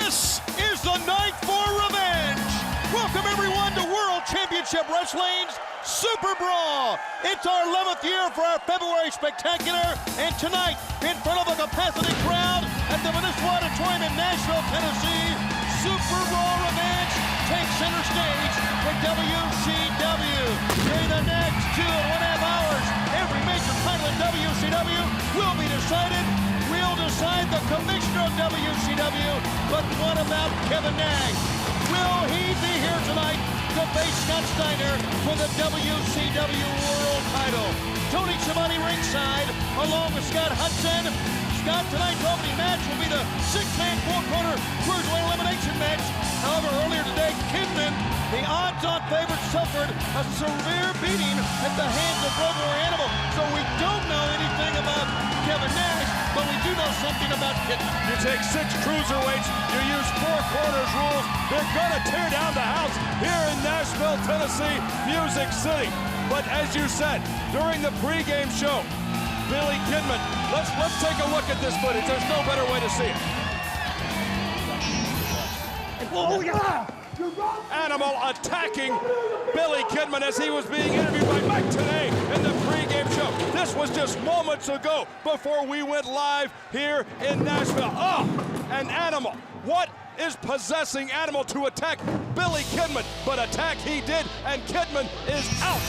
This is the night for revenge. Welcome everyone to World Championship Wrestling's Super Brawl. It's our 11th year for our February Spectacular, and tonight, in front of a capacity crowd at the Municipal Auditorium in Nashville, Tennessee, Super Brawl Revenge takes center stage for WCW. During the next 2.5 hours, every major title in WCW will be decided. We'll decide the commissioner of WCW, but what about Kevin Nash? Will he be here tonight to face Scott Steiner for the WCW World title? Tony Schiavone ringside, along with Scott Hudson. Scott, tonight's opening match will be the six-man, four-corner cruiserweight elimination match. However, earlier today, Kidman, the odds-on favorite, suffered a severe beating at the hands of Road Warrior Animal. So we don't know anything about Kevin Nash, but we do know something about Kidman. You take 6 cruiserweights, you use 4 corners rules, they're gonna tear down the house here in Nashville, Tennessee, Music City. But as you said, during the pregame show, Billy Kidman, let's take a look at this footage. There's no better way to see it. Oh, yeah! Animal attacking Billy Kidman as he was being interviewed by Mike today in the pregame show. This was just moments ago before we went live here in Nashville. Oh, an Animal. What is possessing Animal to attack Billy Kidman? But attack he did, and Kidman is out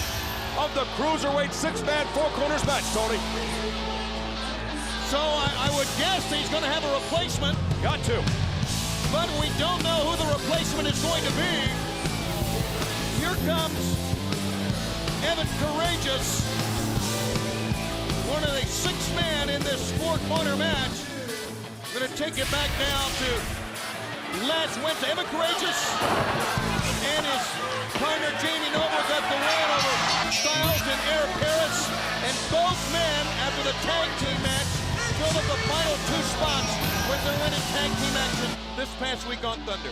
of the cruiserweight 6-man, 4 corners match, Tony. So I would guess he's going to have a replacement. Got to. But we don't know who the replacement is going to be. Here comes Evan Courageous, one of the 6-man in this 4-corner match. Going to take it back now to last Wednesday. Evan Courageous and his partner Jamie Noble got the win over Styles and Air Paris. And both men, after the tag team match, filled up the final 2 spots with their winning tag team action this past week on Thunder.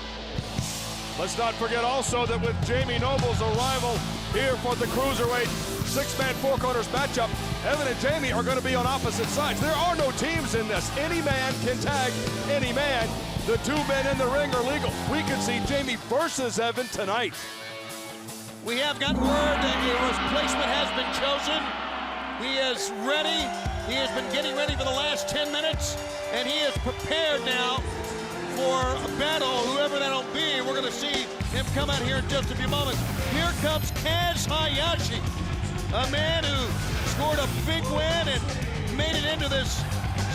Let's not forget also that with Jamie Noble's arrival here for the cruiserweight 6-man, 4 corners matchup, Evan and Jamie are going to be on opposite sides. There are no teams in this. Any man can tag any man. The 2 men in the ring are legal. We can see Jamie versus Evan tonight. We have got word that a replacement has been chosen. He is ready. He has been getting ready for the last 10 minutes, and he is prepared now for a battle, whoever that'll be. We're going to see him come out here in just a few moments. Here comes Kaz Hayashi, a man who scored a big win and made it into this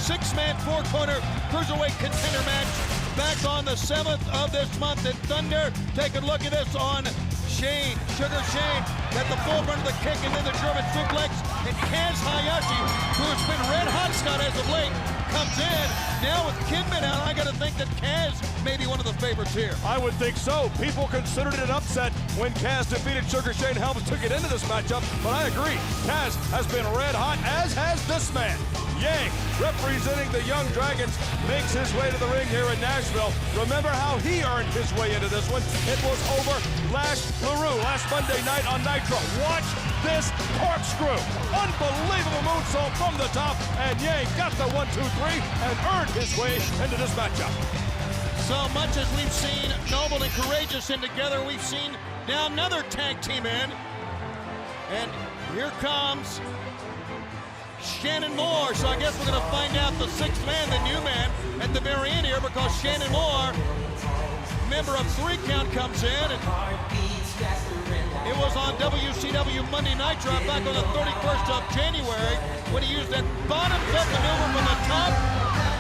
6-man, 4-corner cruiserweight contender match back on the 7th of this month in Thunder. Take a look at this on Shane, Sugar Shane, at the forefront of the kick and then the German suplex. And Kaz Hayashi, who has been red hot, Scott, as of late, comes in. Now with Kidman out, I got to think that Kaz may be one of the favorites here. I would think so. People considered it an upset when Kaz defeated Sugar Shane Helms to get into this matchup, but I agree. Kaz has been red hot, as has this man. Yang, representing the Young Dragons, makes his way to the ring here in Nashville. Remember how he earned his way into this one? It was over Lash LaRue last Monday night on Nitro. Watch this corkscrew. Unbelievable moonsault from the top, and Yang got the 1, 2, 3 and earned his way into this matchup. So much as we've seen Noble and Courageous in together, we've seen now another tag team in. And here comes Shannon Moore. So I guess we're going to find out the 6th man, the new man, at the very end here, because Shannon Moore, member of 3 Count, comes in. And it was on WCW Monday Nitro back on the 31st of January when he used that bottom belt maneuver from the top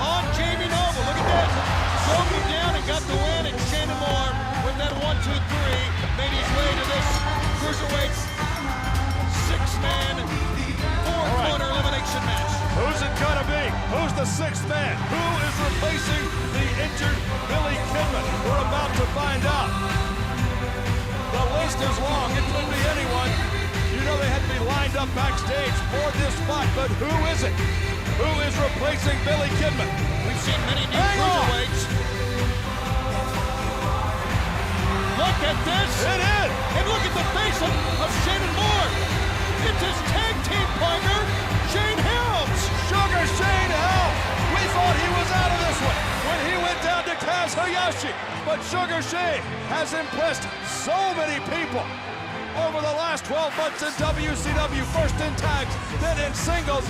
on Jamie Noble. Look at this. Drove him down and got the win, and Shannon Moore, with that 1, 2, 3, made his way to this cruiserweight 6-man, 4-corner elimination match. Who's it gonna be? Who's the 6th man? Who is replacing the injured Billy Kidman? We're about to find out. The list is long. It could be anyone. You know they had to be lined up backstage for this spot, but who is it? Who is replacing Billy Kidman? We've seen many new cruiserweights. Look at this. It is. And look at the face of Shannon Moore. It's his tag team partner, Shane Helms. Sugar Shane Helms. We thought he was out of this one when he went down to Kaz Hayashi. Hayashi. But Sugar Shane has impressed so many people over the last 12 months in WCW, first in tags, then in singles.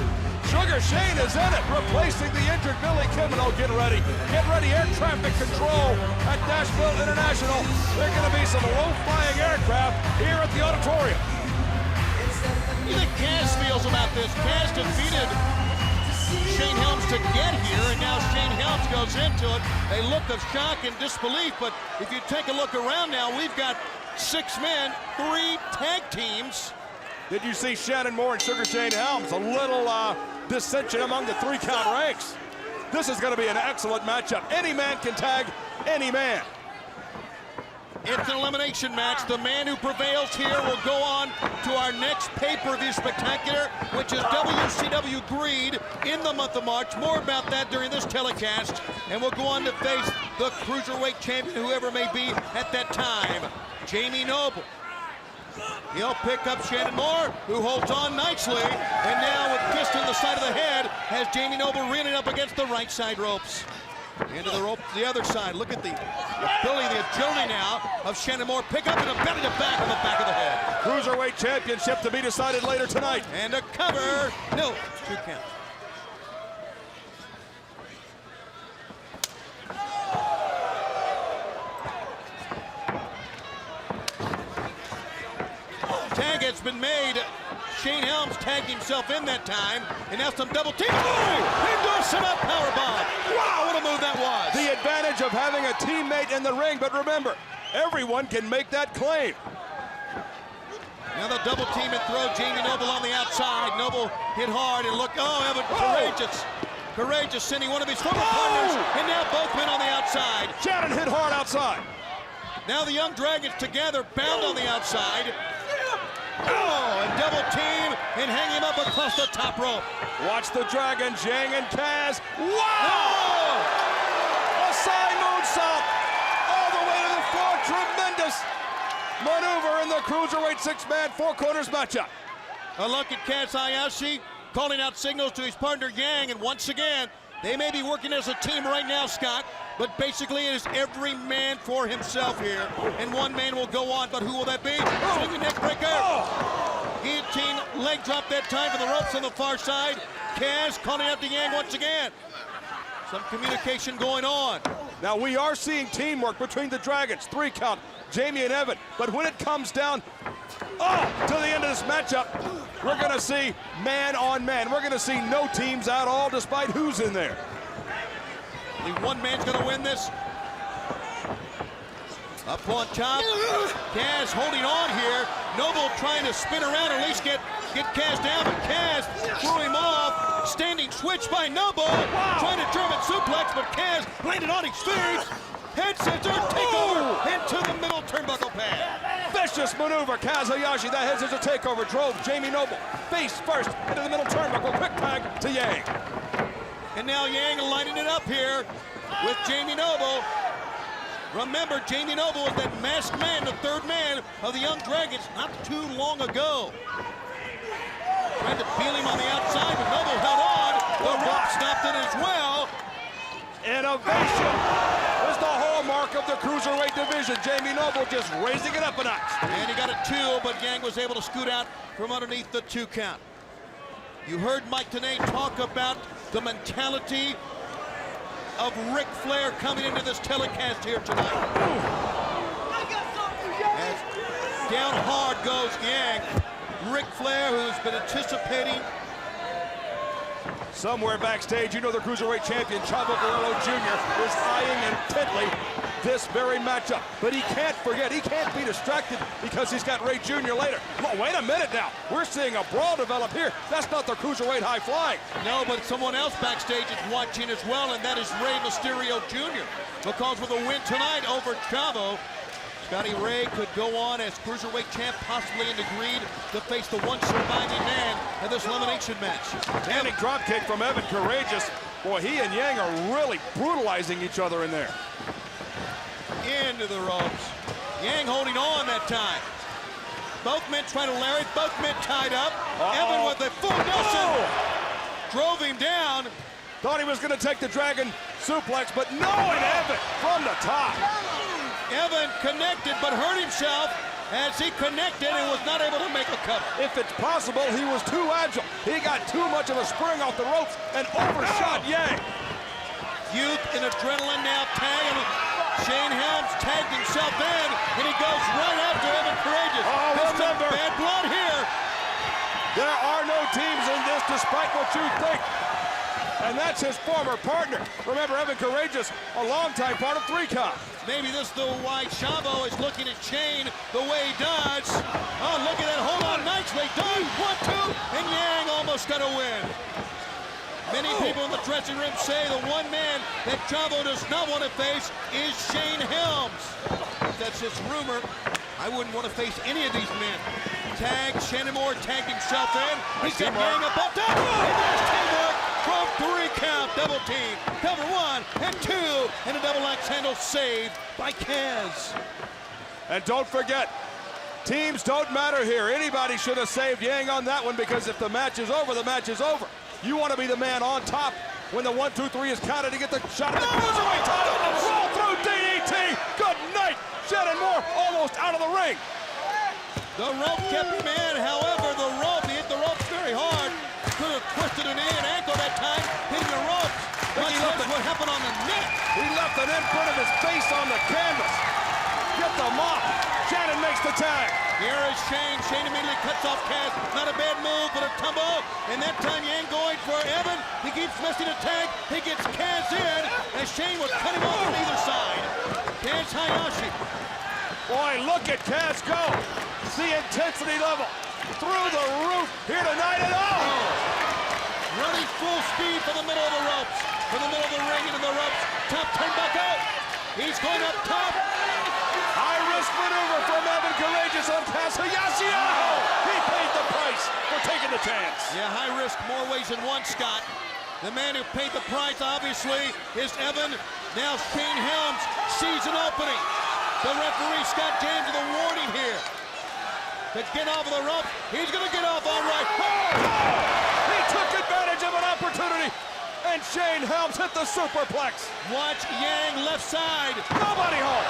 Sugar Shane is in it, replacing the injured Billy Kidman. Oh, get ready, air traffic control at Nashville International. There are going to be some low-flying aircraft here at the auditorium. What do you think Kaz feels about this? Kaz defeated Shane Helms to get here, and now Shane Helms goes into it. A look of shock and disbelief, but if you take a look around now, we've got 6 men, 3 tag teams. Did you see Shannon Moore and Sugar Shane Helms? A little dissension among the 3-count ranks. This is going to be an excellent matchup. Any man can tag any man. It's an elimination match. The man who prevails here will go on to our next pay-per-view spectacular, which is WCW Greed in the month of March. More about that during this telecast. And we'll go on to face the Cruiserweight Champion, whoever may be at that time, Jamie Noble. He'll pick up Shannon Moore, who holds on nicely. And now with fist in the side of the head, has Jamie Noble reeling up against the right side ropes. Into the rope to the other side. Look at the ability, the agility now of Shannon Moore. Pick up and a belly to back on the back of the head. Cruiserweight Championship to be decided later tonight. And a cover. No, 2 count. Tag has been made. Shane Helms tagged himself in that time, and now some double team. Into a power bomb. Wow, what a move that was. The advantage of having a teammate in the ring, but remember, everyone can make that claim. Now the double team and throw Jamie Noble on the outside. Noble hit hard and look, Evan, courageous. Courageous, sending one of his former partners, and now both men on the outside. Shannon hit hard outside. Now the Young Dragons together, bound on the outside. And double team and hang him up across the top rope. Watch the Dragons, Yang and Kaz. Wow! A side moonsault all the way to the floor. Tremendous maneuver in the Cruiserweight 6-man 4 corners matchup. A look at Kaz Hayashi calling out signals to his partner Yang, and once again, they may be working as a team right now, Scott, but basically it is every man for himself here, and one man will go on, but who will that be? Swinging neck breaker. Guillotine leg drop that time for the ropes on the far side. Kaz calling out to Yang once again. Some communication going on. Now we are seeing teamwork between the Dragons, 3 count, Jamie and Evan, but when it comes down to the end of this matchup, we're gonna see man on man. We're gonna see no teams at all, despite who's in there. Only one man's gonna win this. Up on top, Kaz holding on here. Noble trying to spin around, or at least get Kaz down, but Kaz threw him off. Standing switch by Noble, trying to German suplex, but Kaz landed on his feet. Head scissor, takeover into the middle turnbuckle pad. Vicious maneuver, Kaz Hayashi, that head scissor takeover drove Jamie Noble face first into the middle turnbuckle, quick tag to Yang. And now Yang lining it up here with Jamie Noble. Remember, Jamie Noble was that masked man, the 3rd man of the Young Dragons not too long ago. Trying to peel him on the outside, but Noble held on. The rope stopped it as well. Innovation is the hallmark of the Cruiserweight division. Jamie Noble just raising it up a notch. And he got a 2, but Yang was able to scoot out from underneath the 2 count. You heard Mike Tenay talk about the mentality of Ric Flair coming into this telecast here tonight. As down hard goes Yang. Ric Flair, who's been anticipating. Somewhere backstage, you know the Cruiserweight champion, Chavo Guerrero Jr. is eyeing intently this very matchup. But he can't forget, he can't be distracted because he's got Ray Jr. later. Well, wait a minute now. We're seeing a brawl develop here. That's not the Cruiserweight high flying. No, but someone else backstage is watching as well, and that is Rey Mysterio Jr. Because with a win tonight over Chavo, Scotty Ray could go on as Cruiserweight champ, possibly into Greed, to face the one surviving man in this elimination match. Standing dropkick from Evan, courageous. Boy, he and Yang are really brutalizing each other in there. Into the ropes. Yang holding on that time. Both men trying to lariat, both men tied up. Evan with a full Nelson. Drove him down. Thought he was going to take the Dragon suplex, but no, and Evan from the top. Evan connected but hurt himself as he connected and was not able to make a cover. If it's possible, he was too agile. He got too much of a spring off the ropes and overshot Yang. Youth and adrenaline now tag, and Shane Helms tagged himself in, and he goes right after Evan Courageous. Oh, There's some remember, bad blood here. there are no teams in this despite what you think. And that's his former partner. Remember, Evan Courageous, a longtime part of 3 Count. Maybe this is the why Chavo is looking at Shane the way he does. Oh, look at that. Hold on nicely. Done. 1, 2, and Yang almost got a win. Many people in the dressing room say the one man that Chavo does not want to face is Shane Helms. That's just rumor. I wouldn't want to face any of these men. Tag, Shannon Moore tagged himself in. He's got Yang up on top. And there's teamwork from 3 Count. Double team. Cover 1 and 2. And a double axe handle saved by Kaz. And don't forget, teams don't matter here. Anybody should have saved Yang on that one, because if the match is over, the match is over. You want to be the man on top when the 1, 2, 3 is counted to get the shot at the cruiserweight title. Roll through DDT. Good night. Shannon Moore almost out of the ring. The rope kept him in. However, the rope, he hit the ropes very hard. Could have twisted an knee and ankle that time, hitting the ropes. Much like what happened on the net. He left an imprint of his face on the canvas. Get the mop. Shannon makes the tag. Here is Shane. Shane immediately cuts off Kaz. Not a bad move, but a tumble. And that time Yang going for Evan. He keeps missing a tag. He gets Kaz in as Shane was cutting off on either side. Kaz Hayashi. Boy, look at Kaz go. The intensity level through the roof here tonight at all. Running full speed from the middle of the ropes. From the middle of the ring into the ropes. Top turnbuckle. He's going up top. High-risk maneuver from Evan Courageous on Kaz Hayashi. Oh, he paid the price for taking the chance. Yeah, high risk more ways than one, Scott. The man who paid the price, obviously, is Evan. Now Shane Helms sees an opening. The referee, Scott James, with a warning here. To get off of the rope, he's going to get off all right. He took advantage of an opportunity, and Shane Helms hit the superplex. Watch Yang left side. Nobody home.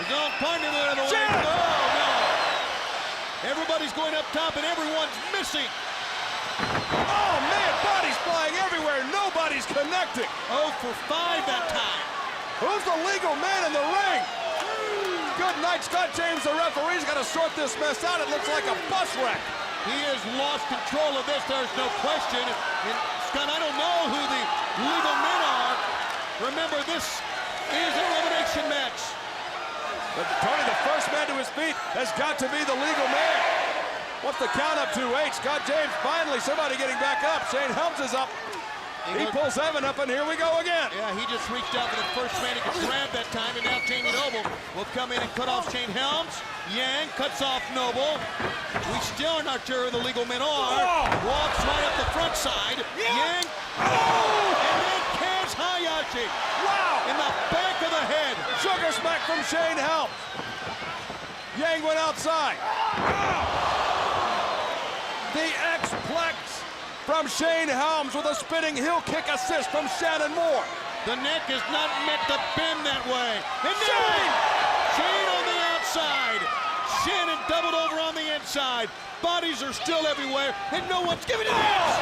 His own partner the other way. Shannon! Oh, no. Everybody's going up top, and everyone's missing. Oh, man, bodies flying everywhere. Nobody's connecting. 0 for 5 that time. Who's the legal man in the ring? Good night, Scott James, the referee's got to sort this mess out. It looks like a bus wreck. He has lost control of this, there's no question. And Scott, I don't know who the legal men are. Remember, this is an elimination match. But Tony, the first man to his feet has got to be the legal man. What's the count up to? 8. Scott James, finally somebody getting back up. Shane Helms is up. He pulls Evan up, and here we go again. Yeah, he just reached out for the first man he could grab that time, and now Jamie Noble will come in and cut off Shane Helms. Yang cuts off Noble. We still are not sure who the legal men are. Walks right up the front side. Yang. And then Kaz Hayashi. Wow! In the back of the head. Sugar smack from Shane Helms. Yang went outside. The X-Plex from Shane Helms with a spinning heel kick assist from Shannon Moore. The neck is not meant to bend that way. And Shane! Shane on the outside. Shannon doubled over on the inside. Bodies are still everywhere, and no one's giving it this.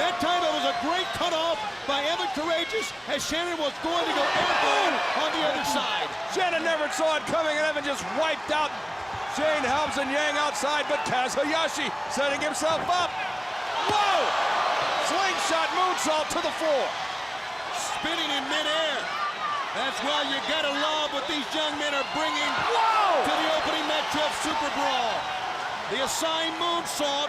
That time it was a great cutoff by Evan Courageous as Shannon was going to go airborne on the other side. Shannon never saw it coming, and Evan just wiped out Shane Helms and Yang outside, but Kaz Hayashi setting himself up. Whoa! Slingshot moonsault to the floor. Spinning in midair. That's why you gotta love what these young men are bringing to the opening match of Super Brawl. The assigned moonsault.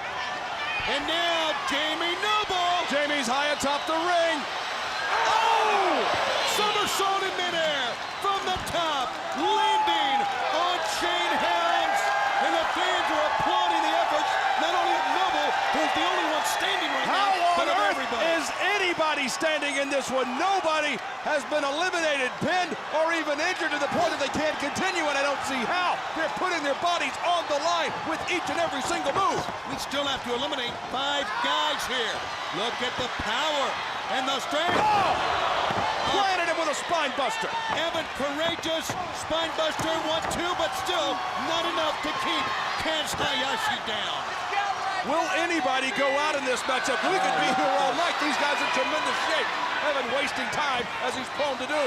And now Jamie Noble. Jamie's high atop the ring. Oh! Somersault in midair from the top, landing on Shane Helms. And the fans are applauding the efforts, not only of Noble, who's the only one standing right now, but of everybody. Is anybody Nobody standing in this one. Nobody has been eliminated, pinned, or even injured to the point that they can't continue, and I don't see how. They're putting their bodies on the line with each and every single move. We still have to eliminate 5 guys here. Look at the power and the strength. Planted him with a spine buster. Evan Courageous, spine buster, 1-2, but still not enough to keep Kaz Hayashi down. Will anybody go out in this matchup? We could be here all night. These guys in tremendous shape. Evan wasting time as he's prone to do.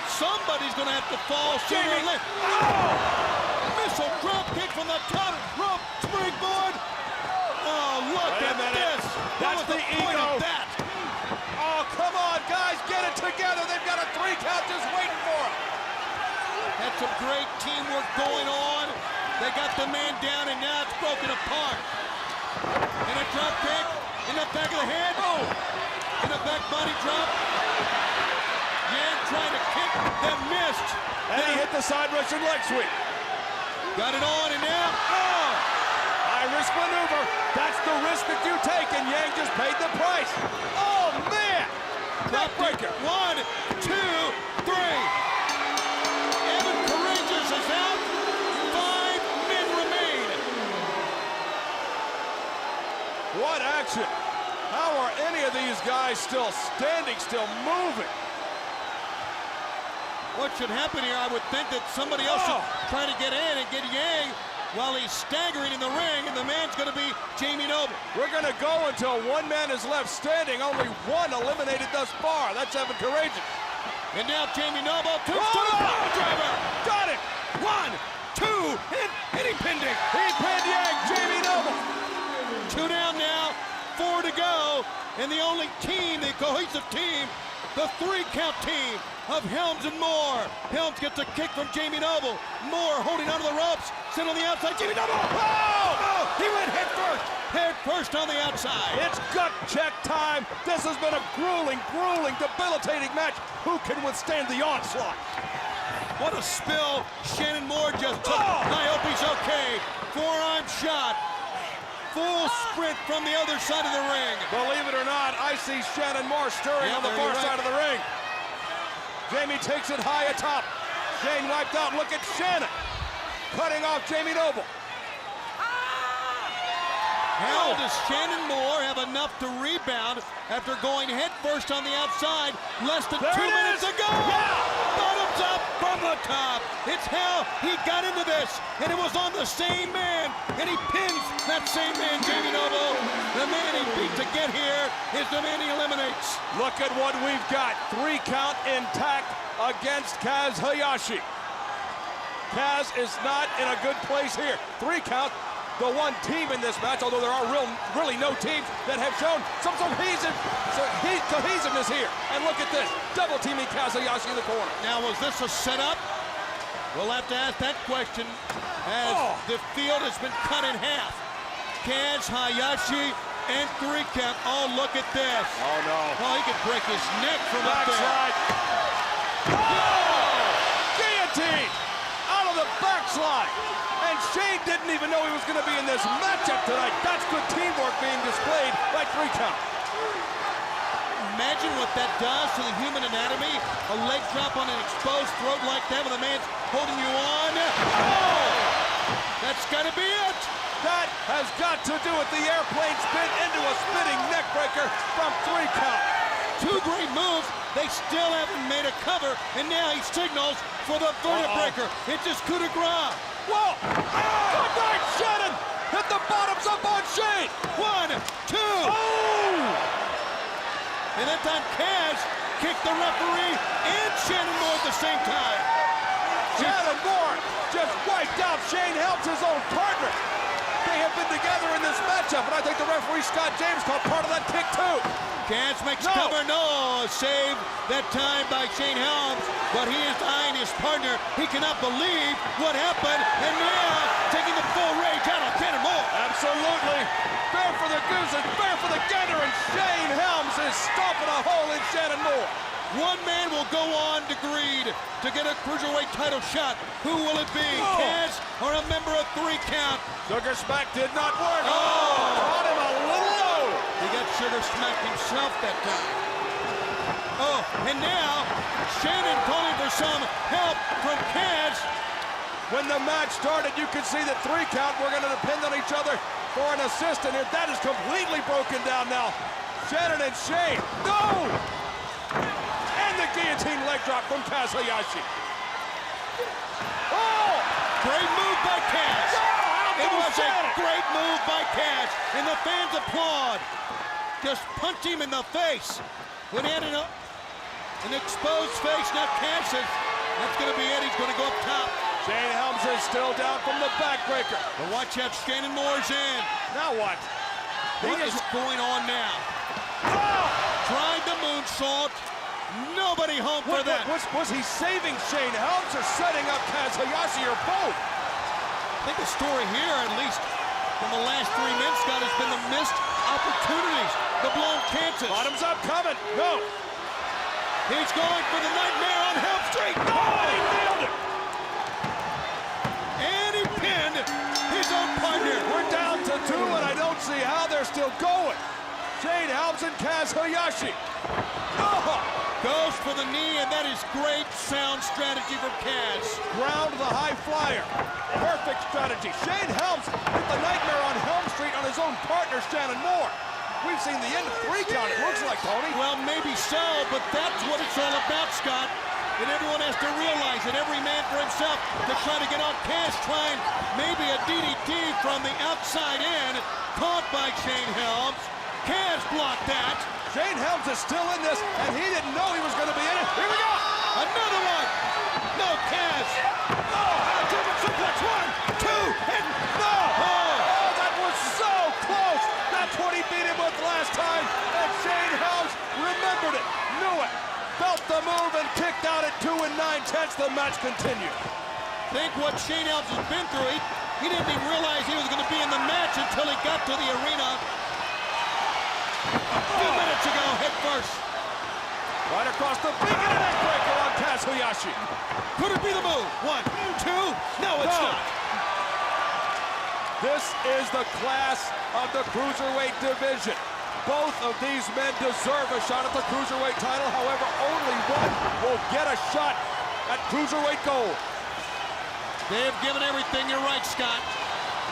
Somebody's gonna have to fall sooner or later. Missile drop kick from the top rope, springboard. Oh, look at this. That's the point ego. of that? Oh, come on, guys, get it together. They've got a 3 count just waiting for him. That's some great teamwork going on. They got the man down, and now it's broken apart. And a drop kick in the back of the head. Oh! In the back body drop. Yang trying to kick, then missed. And he hit the side Russian leg sweep. Got it on, and now, high-risk maneuver. That's the risk that you take, and Yang just paid the price. Oh, man! drop breaker. 1, 2, 3. Evan Courageous is out. 5 men remain. What action! How are any of these guys still standing, still moving? What should happen here? I would think that somebody else should try to get in and get Yang while he's staggering in the ring, and the man's going to be Jamie Noble. We're going to go until one man is left standing. Only one eliminated thus far. That's Evan Courageous. And now Jamie Noble to the power driver. Got it. 1, 2, and he pinned him. He pinned Yang, Jamie Noble. 2 down now, 4 to go, and the only team, the cohesive team, the 3-count team of Helms and Moore. Helms gets a kick from Jamie Noble. Moore holding onto the ropes, sit on the outside. Jamie Noble! Oh! He went head first on the outside. It's gut check time. This has been a grueling, debilitating match. Who can withstand the onslaught? What a spill Shannon Moore just took. I hope he's okay. Forearm shot. Full sprint from the other side of the ring. Believe it or not, I see Shannon Moore stirring on the far side of the ring. Jamie takes it high atop. Shane wiped out. Look at Shannon cutting off Jamie Noble. How does Shannon Moore have enough to rebound after going head first on the outside less than 2 minutes ago? Bottoms up from the top. It's how he got into this, and it was on the same man, and he pins that same man, Jamie Noble. The man he beat to get here is the man he eliminates. Look at what we've got. 3 count intact against Kaz Hayashi. Kaz is not in a good place here. 3 count. The one team in this match, although there are really no teams that have shown some cohesiveness here. And look at this, double teaming Kaz Hayashi in the corner. Now, was this a setup? We'll have to ask that question as the field has been cut in half. Kaz Hayashi and 3 count. Oh, look at this. Oh, no. Oh, he could break his neck from up there. Backslide. Oh! Guillotine out of the backslide. And Shane didn't even know he was going to be in this matchup tonight. That's good teamwork being displayed by 3 count. Imagine what that does to the human anatomy. A leg drop on an exposed throat like that when the man's holding you on. Oh! That's got to be it. That has got to do with the airplane spin into a spinning neck breaker from 3 count. 2 great moves. They still haven't made a cover, and now he signals for the vertebraker. It's his coup de grace. Whoa! Good night, Shannon! Hit the bottoms up on Shane! 1, 2. Oh! And that time Kaz kicked the referee and Shannon Moore at the same time. Shannon Moore just wiped out Shane Helms, his own partner. They have been together in this matchup, and I think the referee, Scott James, called part of that kick, too. Kaz makes cover, no, save that time by Shane Helms, but he is eyeing his partner. He cannot believe what happened, and now taking the full rage out on Shannon Moore. Absolutely. Fair for the goose and fair for the gander, and Shane Helms is stomping a hole in Shannon Moore. 1 man will go on to Greed to get a cruiserweight title shot. Who will it be? Kaz or a member of 3 count? Sugar Smack did not work. Caught him a little low. He got Sugar Smacked himself that time. And now, Shannon calling for some help from Kaz. When the match started, you could see that 3 count were going to depend on each other for an assist, and that is completely broken down now. Shannon and Shane, no! And the guillotine leg drop from Kaz Hayashi. Oh! Great move by Kaz. It was a great move by Kaz, and the fans applaud. Just punch him in the face. When he had an exposed face, now Kaz says, that's going to be it. He's going to go up top. Shane Helms is still down from the backbreaker. But watch out, Shannon Moore's in. Now what? What is going on now? Oh! Tried the moonsault. Nobody home for that. Was he saving Shane Helms or setting up Kaz Hayashi, or both? I think the story here, at least from the last 3 minutes, Scott, has been the missed opportunities, the blown chances. Bottoms up, coming. No. He's going for the nightmare on Helm Street. Oh, he nailed it. And he pinned his own partner. We're down to 2, and I don't see how they're still going. Shane Helms and Kaz Hayashi. Oh! Goes for the knee, and that is great sound strategy from Kaz. Ground the high flyer. Perfect strategy. Shane Helms hit the nightmare on Helm Street on his own partner, Shannon Moore. We've seen the end of 3 count, it looks like, Tony. Well, maybe so, but that's what it's all about, Scott. And everyone has to realize that every man for himself to try to get on Kaz, trying maybe a DDT from the outside in, caught by Shane Helms. Kaz blocked that. Shane Helms is still in this, and he didn't know he was going to be in it. Here we go! Another one! No, Kaz! Oh, German suplex, 1, 2, and no! Oh, that was so close! That's what he beat him with last time, and Shane Helms remembered it, knew it, felt the move, and kicked out at 2 9/10. The match continued. Think what Shane Helms has been through. He didn't even realize he was going to be in the match until he got to the arena. A few minutes ago, head first. Right across the beak and a neck breaker on Kaz Hayashi. Could it be the move? 1, 2. No, it's not. This is the class of the cruiserweight division. Both of these men deserve a shot at the cruiserweight title. However, only one will get a shot at cruiserweight gold. They have given everything. You're right, Scott.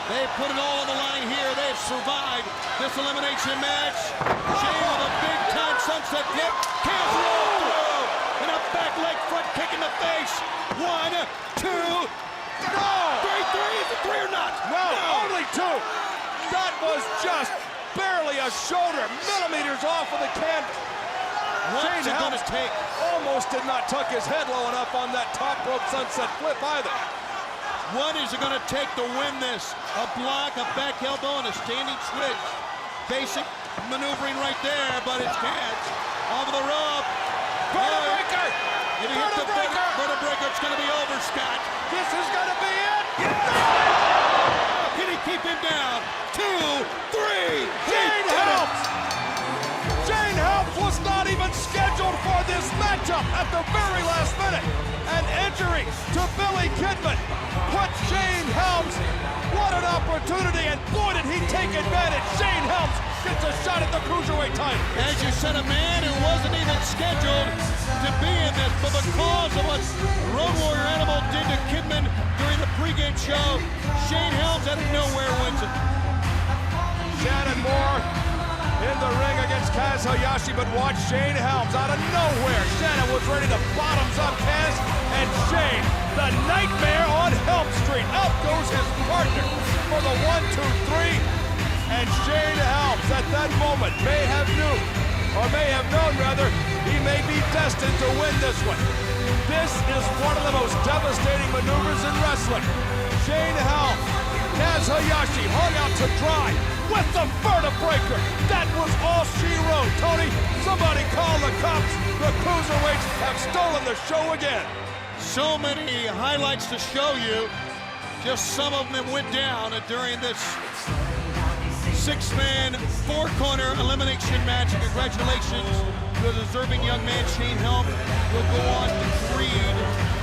They've put it all on the line here. They have survived this elimination match. Shane with a big-time sunset flip. Kaz rolled through. And a back leg front kick in the face. 1, 2. No! 3, 3. Is it 3 or not? No, only 2. That was just barely a shoulder, millimeters off of the canvas. What's it going to take? Almost did not tuck his head low enough on that top rope sunset flip either. What is it going to take to win this? A block, a back elbow, and a standing switch. Basic maneuvering right there, but it's Kaz. Over the rope. Vertebreaker! If he hits the vertebreaker, it's going to be over, Scott. This is going to be it! Can he keep him down? 2, 3. Shane Helms! Shane Helms was not even scheduled for this matchup at the very last minute. An injury to Billy Kidman put Shane Helms. What an opportunity, and boy did he take advantage. Shane Helms gets a shot at the cruiserweight title. As you said, a man who wasn't even scheduled to be in this, but because of what Road Warrior Animal did to Kidman during the pregame show, Shane Helms out of nowhere wins it. Shannon Moore in the ring against Kaz Hayashi, but watch Shane Helms out of nowhere. Shannon was ready to bottoms up Kaz, and Shane, the nightmare on Helm Street. Out goes his partner for the 1, 2, 3, and Shane Helms at that moment may have known rather, he may be destined to win this one. This is one of the most devastating maneuvers in wrestling. Shane Helms, Kaz Hayashi hung out to dry with the vertebreaker. That was all she wrote. Tony, somebody call the cops. The cruiserweights have stolen the show again. So many highlights to show you. Just some of them went down during this 6-man, 4-corner elimination match. Congratulations the deserving young man, Shane Helm, will go on to Creed.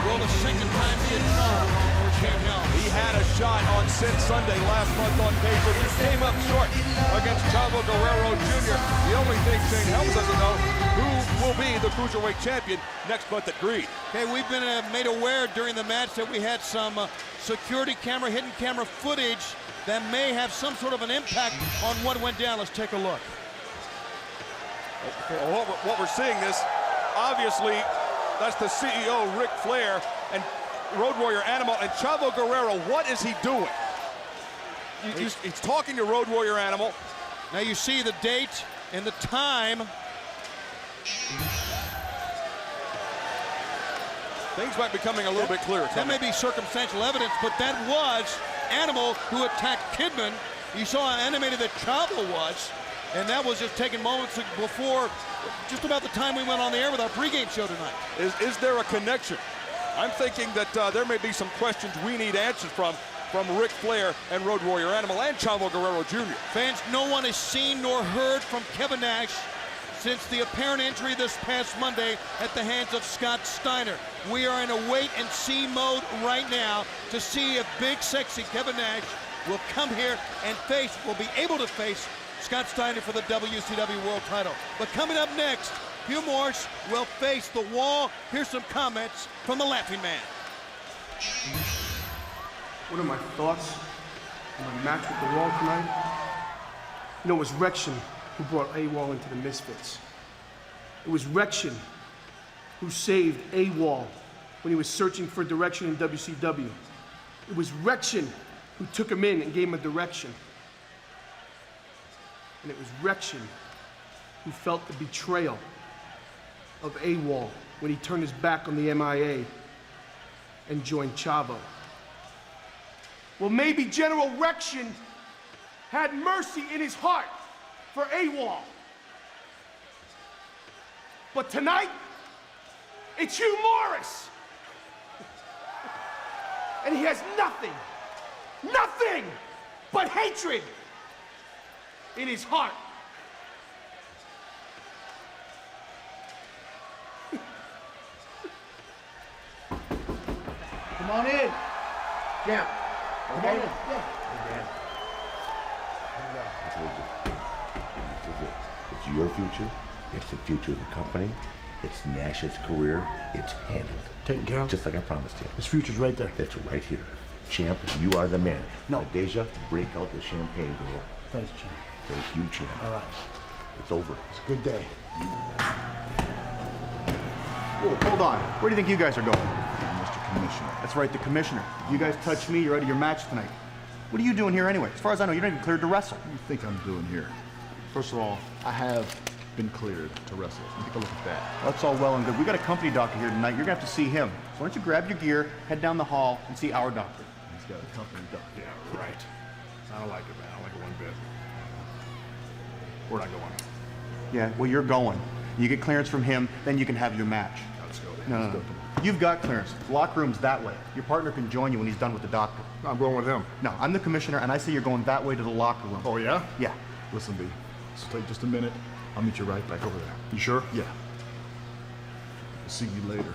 Will the second time be a charm for Shane Helm? He had a shot on Sin Sunday last month on pay-per-view. Came up short against Chavo Guerrero Jr. The only thing Shane Helms doesn't know, who will be the Cruiserweight Champion next month at Creed. Okay, we've been made aware during the match that we had some security camera, hidden camera footage that may have some sort of an impact on what went down. Let's take a look. What we're seeing this, obviously, that's the CEO, Ric Flair, and Road Warrior Animal, and Chavo Guerrero. What is he doing? He's talking to Road Warrior Animal. Now you see the date and the time. Things might be becoming a little bit clearer. That may be circumstantial evidence, but that was Animal who attacked Kidman. You saw how animated that Chavo was, and that was just taken moments before, just about the time we went on the air with our pregame show tonight. Is there a connection? I'm thinking that there may be some questions we need answers from Ric Flair and Road Warrior Animal and Chavo Guerrero Jr. Fans, no one has seen nor heard from Kevin Nash since the apparent injury this past Monday at the hands of Scott Steiner. We are in a wait-and-see mode right now to see if big, sexy Kevin Nash will come here and will be able to face Scott Steiner for the WCW World title. But coming up next, Hugh Morris will face The Wall. Here's some comments from the Laughing Man. What are my thoughts on my match with The Wall tonight? You know, it was Rection who brought AWOL into the Misfits. It was Rection who saved AWOL when he was searching for direction in WCW. It was Rection who took him in and gave him a direction. And it was Rection who felt the betrayal of AWOL when he turned his back on the MIA and joined Chavo. Well, maybe General Rection had mercy in his heart for AWOL. But tonight, it's Hugh Morris. And he has nothing but hatred in his heart. Come on in. Champ. Okay? It's your future. It's the future of the company. It's Nash's career. It's handled. Taken care of? Just like I promised you. His future's right there. It's right here. Champ, you are the man. No. Deja, break out the champagne, girl. Thanks, Champ. Thank you, Champ. All right. It's over. It's a good day. Whoa, hold on. Where do you think you guys are going? Mr. Commissioner. That's right, the Commissioner. You guys touch me, you're out of your match tonight. What are you doing here anyway? As far as I know, you're not even cleared to wrestle. What do you think I'm doing here? First of all, I have been cleared to wrestle. Take a look at that. That's all well and good. We got a company doctor here tonight. You're gonna have to see him. So why don't you grab your gear, head down the hall, and see our doctor. He's got a company doctor. Yeah, right. I don't like it, man. I don't like it one bit. Where'd I go on? Yeah, well, you're going. You get clearance from him, then you can have your match. Let's go. No. Let's go. You've got clearance. The locker room's that way. Your partner can join you when he's done with the doctor. I'm going with him. No, I'm the Commissioner, and I say you're going that way to the locker room. Oh, yeah? Yeah. Listen, B. This will take just a minute. I'll meet you right back over there. You sure? Yeah. I'll see you later.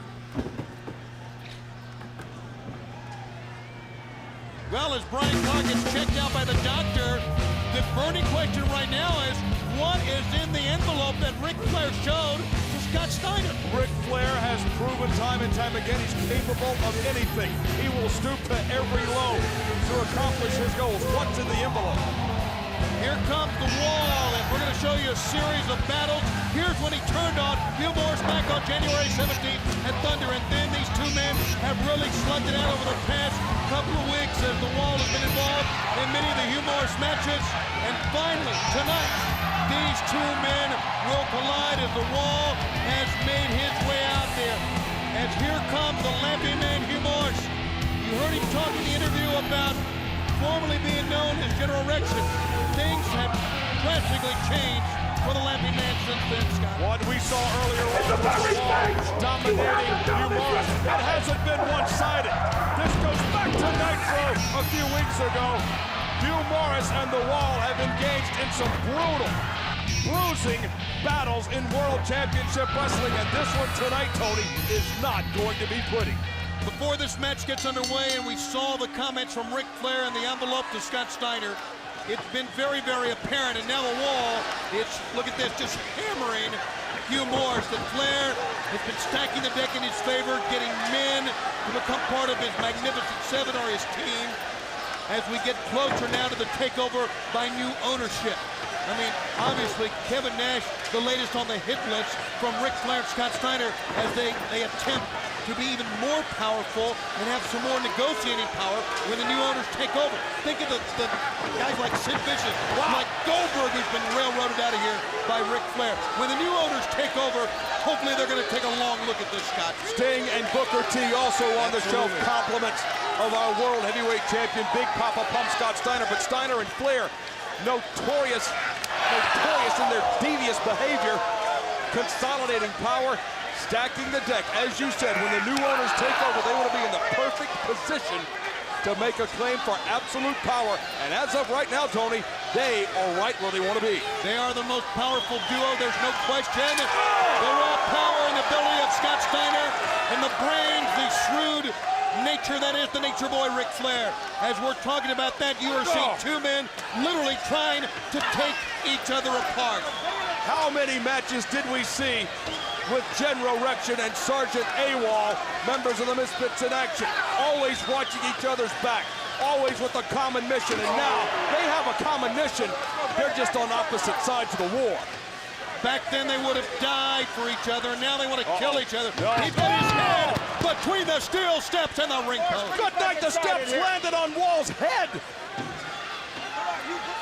Well, as Brian Clark gets checked out by the doctor, the burning question right now is, what is in the envelope that Ric Flair showed to Scott Steiner? Ric Flair has proven time and time again he's capable of anything. He will stoop to every low to accomplish his goals. What's in the envelope? Here comes The Wall, and we're going to show you a series of battles. Here's when he turned on Hugh Morris back on January 17th at Thunder, and then these two men have really slugged it out over the past couple of weeks as The Wall has been involved in many of the Hugh Morris matches. And finally, tonight, these two men will collide as The Wall has made his way out there. As here comes the Laughing Man, Hugh Morris. You heard him talk in the interview about formerly being known as General Rection. Things have drastically changed for the Laughing Man since then, Scott. What we saw earlier on was The Wall dominating Hugh Morris. It hasn't been one-sided. This goes back to Nitro a few weeks ago. Hugh Morris and The Wall have engaged in some brutal bruising battles in World Championship Wrestling, and this one tonight, Tony, is not going to be pretty. Before this match gets underway and we saw the comments from Ric Flair and the envelope to Scott Steiner, it's been very, very apparent, and now the wall, it's, look at this, just hammering Hugh Morris. That Flair has been stacking the deck in his favor, getting men to become part of his Magnificent Seven or his team, as we get closer now to the takeover by new ownership. I mean, obviously, Kevin Nash, the latest on the hit list from Ric Flair and Scott Steiner, as they attempt to be even more powerful and have some more negotiating power when the new owners take over. Think of the guys like Sid Vicious, like Goldberg, who's been railroaded out of here by Ric Flair. When the new owners take over, hopefully they're going to take a long look at this, Scott. Sting and Booker T also on the show. Compliments of our World Heavyweight Champion, Big Papa Pump Scott Steiner. But Steiner and Flair, notorious in their devious behavior, consolidating power, stacking the deck. As you said, when the new owners take over, they want to be in the perfect position to make a claim for absolute power. And as of right now, Tony, they are right where they want to be. They are the most powerful duo, there's no question. The raw power and ability of Scott Steiner, and the brains, the shrewd nature that is the Nature Boy Ric Flair. As we're talking about that, you are seeing two men literally trying to take each other apart. How many matches did we see with General Rection and Sergeant AWOL, members of the Misfits in action, always watching each other's back, always with a common mission, and now they have a common mission. They're just on opposite sides of the war. Back then they would have died for each other, now they want to kill each other. He put his head between the steel steps and the ring post. Good night, the steps landed on Wall's head.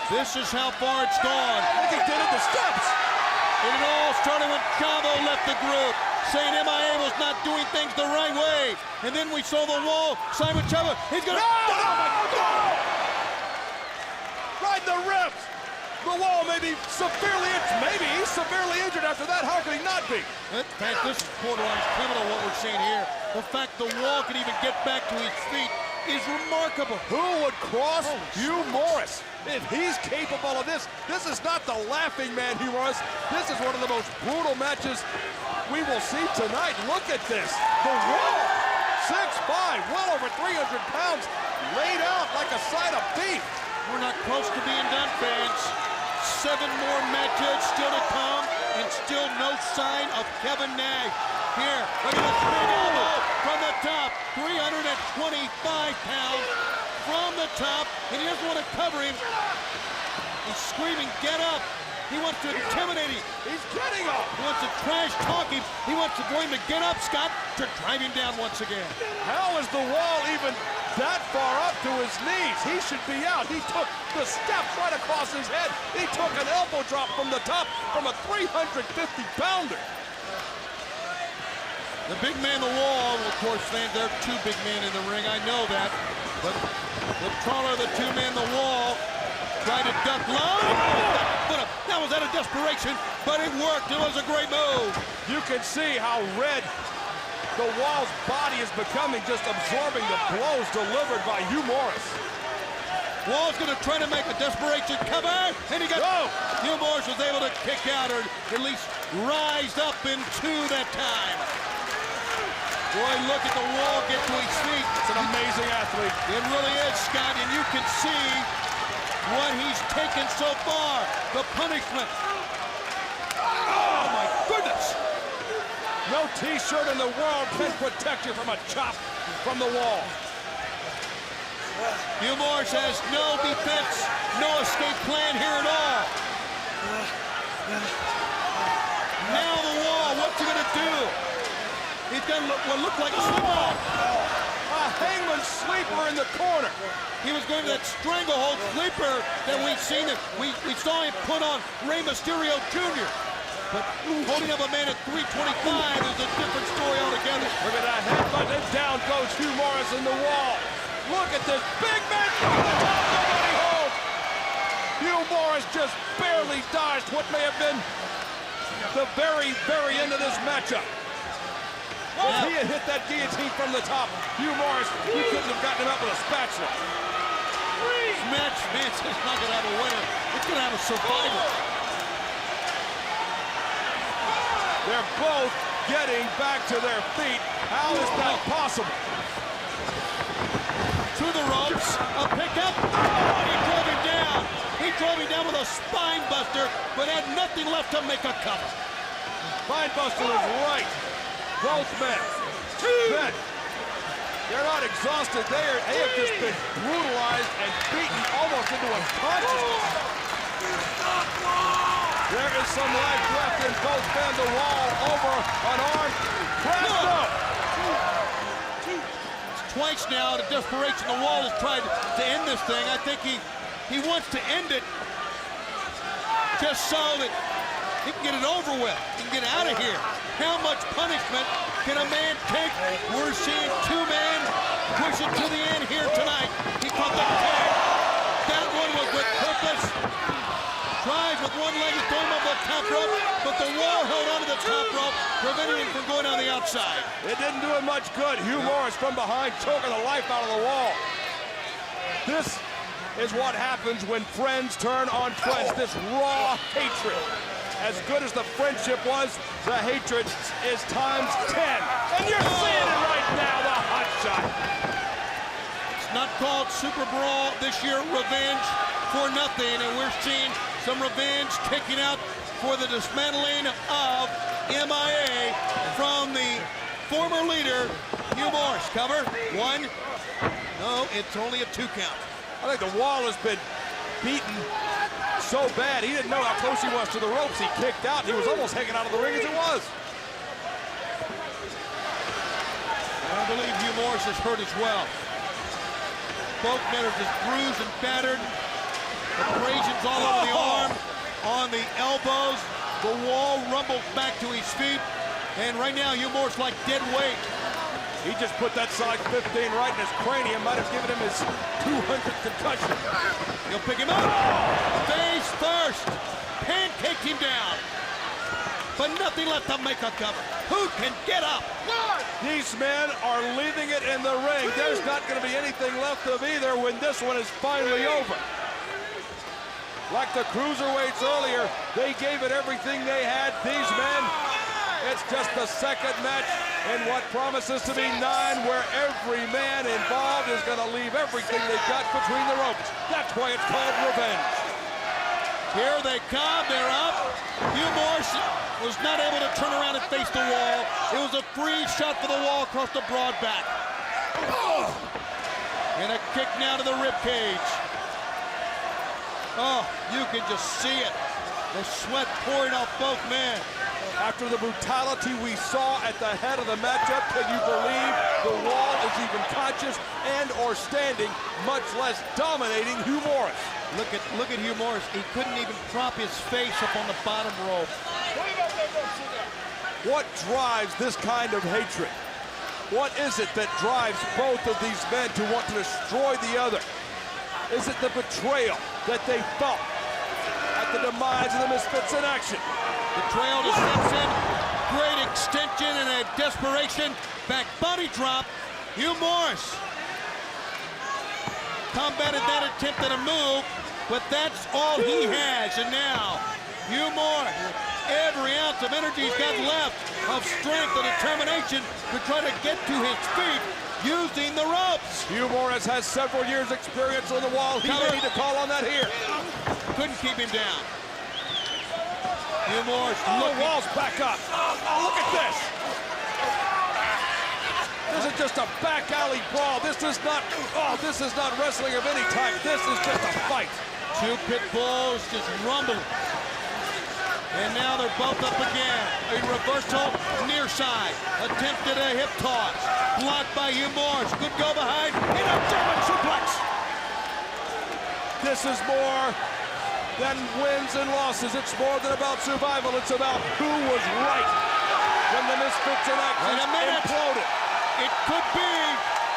This is how far it's gone. He did it, the steps. And it all started when Chavo left the group, saying MIA was not doing things the right way. And then we saw the Wall, Simon Chavo, he's gonna... Oh my God! Right in the ribs. The Wall may be severely injured. Maybe he's severely injured after that. How could he not be? In fact, this is borderline criminal what we're seeing here. The fact the Wall can even get back to his feet is remarkable. Who would cross Hugh Morris? If he's capable of this, this is not the laughing man he was. This is one of the most brutal matches we will see tonight. Look at this. The Wall, 6'5", well over 300 pounds, laid out like a side of beef. We're not close to being done, fans. 7 more matches still to come, and still no sign of Kevin Nash. Here, look at this big elbow from the top, 325 pounds from the top, and he doesn't want to cover him. He's screaming, get up. He wants to intimidate him. He's getting up. He wants to trash talk him. He wants to go him to get up, Scott, to drive him down once again. How is the Wall even that far up to his knees? He should be out. He took the steps right across his head. He took an elbow drop from the top from a 350-pounder. The big man, the Wall, of course, fans, there are 2 big men in the ring. I know that. But the taller, the 2 man, the Wall, tried to duck low. That was out of desperation, but it worked. It was a great move. You can see how red the Wall's body is becoming, just absorbing the blows delivered by Hugh Morris. Wall's going to try to make a desperation cover, and he got... Hugh Morris was able to kick out, or at least rise up into that time. Boy, look at the Wall get to his feet. It's an amazing athlete. It really is, Scott, and you can see what he's taken so far. The punishment. Oh, my goodness. No T-shirt in the world can protect you from a chop from the Wall. Hugh Morris has no defense, no escape plan here at all. Now the Wall, what's he gonna do? He's got what looked like a slip-off. A hangman sleeper in the corner. He was going to that stranglehold sleeper that we've seen. We saw him put on Rey Mysterio Jr. But holding up a man at 325 is a different story altogether. Look at that headbutt, and down goes Hugh Morris in the Wall. Look at this big man from the top, nobody home. Hugh Morris just barely dodged what may have been the very, very end of this matchup. If he had hit that guillotine from the top, Hugh Morris, he couldn't have gotten him up with a spatula. This match, man, it's not going to have a winner. It's going to have a survivor. They're both getting back to their feet. How is that possible? To the ropes, a pickup. Oh, he drove him down. He drove him down with a spine buster, but had nothing left to make a cover. Spinebuster is right. Both men. Men. They're not exhausted. They have just been brutalized and beaten almost into unconsciousness. There is some life left in both men. The wall over an arm. Presto! Twice now, out of desperation, the Wall has tried to end this thing. I think he wants to end it just so that he can get it over with. He can get out of here. How much punishment can a man take? We're seeing two men push it to the end here tonight. He caught the tag. That one was with purpose. Tries with one leg to throw him over the top rope, but the Wall held onto the top rope, preventing him from going on the outside. It didn't do him much good. Hugh Morris from behind, choking the life out of the Wall. This is what happens when friends turn on friends. This raw hatred. As good as the friendship was, the hatred is times 10. And you're seeing it right now, the hot shot. It's not called Super Brawl this year, Revenge for nothing, and we're seeing some revenge kicking out for the dismantling of MIA from the former leader, Hugh Morris. Cover, one. No, it's only a 2 count. I think the Wall has been beaten so bad, he didn't know how close he was to the ropes. He kicked out, and he was almost hanging out of the ring as it was. I believe Hugh Morris is hurt as well. Both men are just bruised and battered. Abrasions all over the arm, on the elbows. The Wall rumbles back to his feet. And right now, Hugh Morris like dead weight. He just put that size 15 right in his cranium. Might have given him his 200th concussion. He'll pick him up. Face first. Pancaked him down. But nothing left to make a cover. Who can get up? These men are leaving it in the ring. There's not going to be anything left of either when this one is finally over. Like the cruiserweights earlier, they gave it everything they had. These men, it's just the second match in what promises to be 9, where every man involved is going to leave everything they've got between the ropes. That's why it's called Revenge. Here they come, they're up. Hugh Morris was not able to turn around and face the Wall. It was a free shot for the Wall across the broad back. And a kick now to the rib cage. Oh, you can just see it. The sweat pouring off both men. After the brutality we saw at the head of the matchup, can you believe the Wall is even conscious and or standing, much less dominating Hugh Morris? Look at Hugh Morris. He couldn't even prop his face up on the bottom rope. What drives this kind of hatred? What is it that drives both of these men to want to destroy the other? Is it the betrayal that they felt at the demise of the Misfits in action? The trail to steps in, great extension and a desperation. Back body drop, Hugh Morris combated that attempt at a move, but that's all he has. And now, Hugh Morris, every ounce of energy he's got left, of strength and determination to try to get to his feet using the ropes. Hugh Morris has several years experience on the Wall. He may need to call on that here. Couldn't keep him down. Hugh Morris, the Wall's back up. Oh, look at this. This is just a back alley brawl. This is not wrestling of any type. This is just a fight. Two pit bulls just rumbling. And now they're both up again. A reversal near side. Attempted a hip toss. Blocked by Hugh Morris. Good go behind. And a German suplex. This is more than wins and losses. It's more than about survival. It's about who was right when the Misfits in action imploded. It could be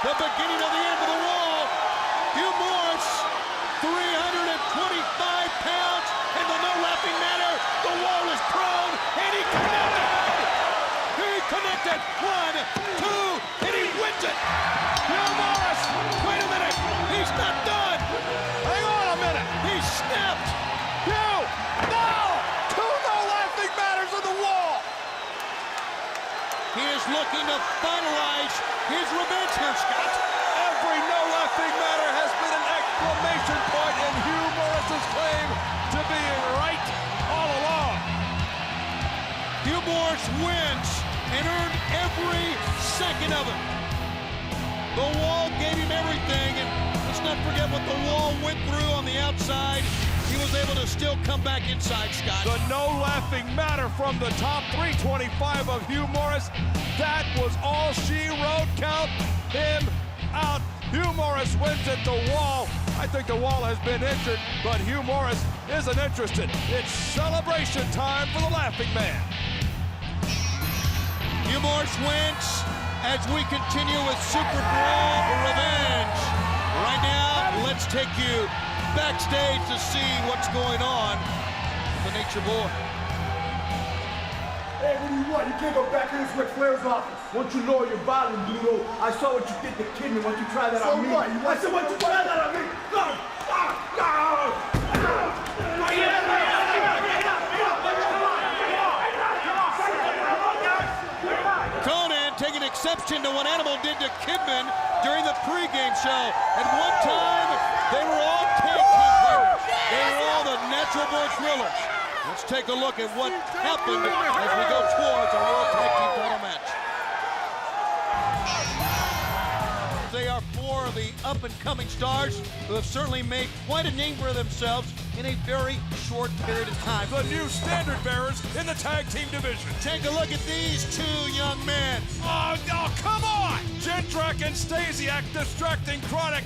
the beginning of the end of the Wall. Hugh Morris, 325 pounds, and the no laughing matter. The Wall is prone, and he connected. He connected. 1, 2, and he wins it. Hugh Morris, wait a minute. He's not done. Hang on a minute. He snapped. Hugh, no! 2 no laughing matters on the Wall. He is looking to finalize his revenge here, Scott. Every no laughing matter has been an exclamation point in Hugh Morris's claim to being right all along. Hugh Morris wins and earned every second of it. The Wall gave him everything, and let's not forget what the Wall went through on the outside. He was able to still come back inside, Scott. The no laughing matter from the top 325 of Hugh Morris. That was all she wrote. Count him out. Hugh Morris wins at the Wall. I think the Wall has been injured, but Hugh Morris isn't interested. It's celebration time for the Laughing Man. Hugh Morris wins as we continue with Super Brawl Revenge. Right now, let's take you backstage to see what's going on with the Nature Boy. Hey, what do you want? You can't go back in this Ric Flair's office. Once you lower your volume, Dudo, I saw what you did to Kidman once you tried that on me. What? I said, once you tried that on me. Conan taking exception to what Animal did to Kidman during the pregame show. At one time, they were all tag team players. They were all the Natural Born Thrillers. Let's take a look at what happened as we go towards our World Tag Team title match. They are four of the up-and-coming stars who have certainly made quite a name for themselves in a very short period of time. The new standard bearers in the tag team division. Take a look at these two young men. Oh, come on! Jindrak and Stasiak distracting Chronic.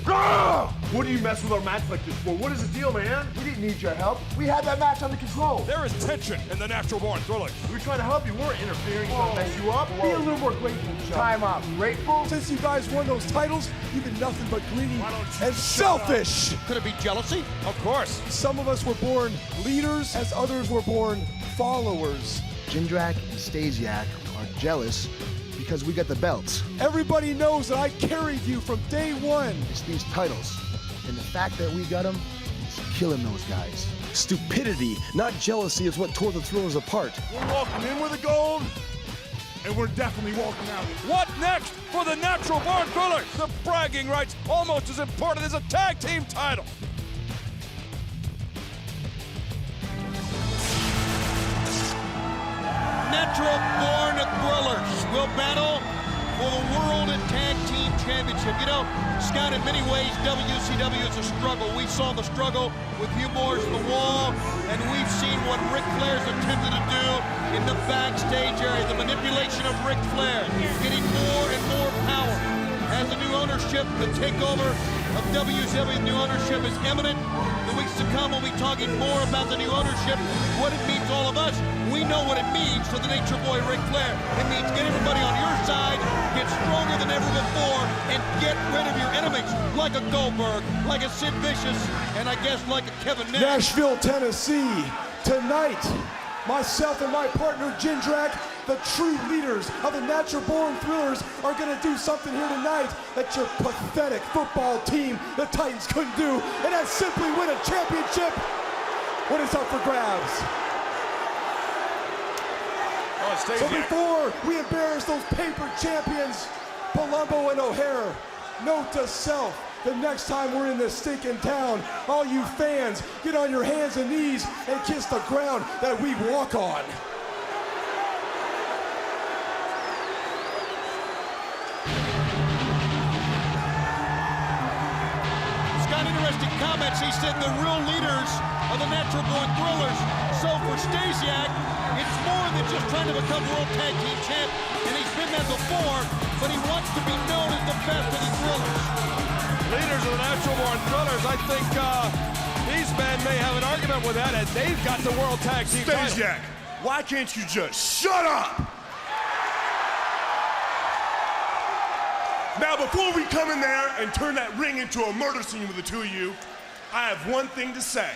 What do you mess with our match like this for? What is the deal, man? We didn't need your help. We had that match under control. There is tension in the Natural Born Thrillers. We were trying to help you. We weren't interfering, trying to mess you up. Be a little more grateful, Chuck. Time out. Grateful? Since you guys won those titles, you've been nothing but greedy and selfish. Could it be jealousy? Of course. Some of us were born leaders, as others were born followers. Jindrak and Stasiak are jealous because we got the belts. Everybody knows that I carried you from day one. It's these titles. And the fact that we got them is killing those guys. Stupidity, not jealousy, is what tore the Thrillers apart. We're walking in with the gold, and we're definitely walking out. What next for the Natural Born Thrillers? The bragging rights almost as important as a tag team title. Natural Born Thrillers will battle for the World and Tag Team Championship. You know, Scott, in many ways, WCW is a struggle. We saw the struggle with Hugh Morris and the Wall, and we've seen what Ric Flair's attempted to do in the backstage area, the manipulation of Ric Flair, getting more and more power. As the new ownership, the takeover of WCW, new ownership is imminent. The weeks to come, we'll be talking more about the new ownership, what it means to all of us. We know what it means to the Nature Boy, Ric Flair. It means get everybody on your side, get stronger than ever before, and get rid of your enemies, like a Goldberg, like a Sid Vicious, and I guess like a Kevin Nash. Nashville, Tennessee. Tonight, myself and my partner Jindrak, the true leaders of the Natural Born Thrillers, are going to do something here tonight that your pathetic football team, the Titans, couldn't do, and that's simply win a championship when it's up for grabs. So before we embarrass those paper champions, Palumbo and O'Hare, note to self, the next time we're in this stinking town, all you fans, get on your hands and knees and kiss the ground that we walk on. Scott, interesting comments. He said the real leaders of the Natural Born Thrillers. So for Stasiak, it's more than just trying to become World Tag Team Champ, and he's been that before, but he wants to be known as the best of the Thrillers. Leaders of the Natural Born Thrillers, I think these men may have an argument with that, as they've got the World Tag Team title. Stasiak, why can't you just shut up? Now, before we come in there and turn that ring into a murder scene with the two of you, I have one thing to say.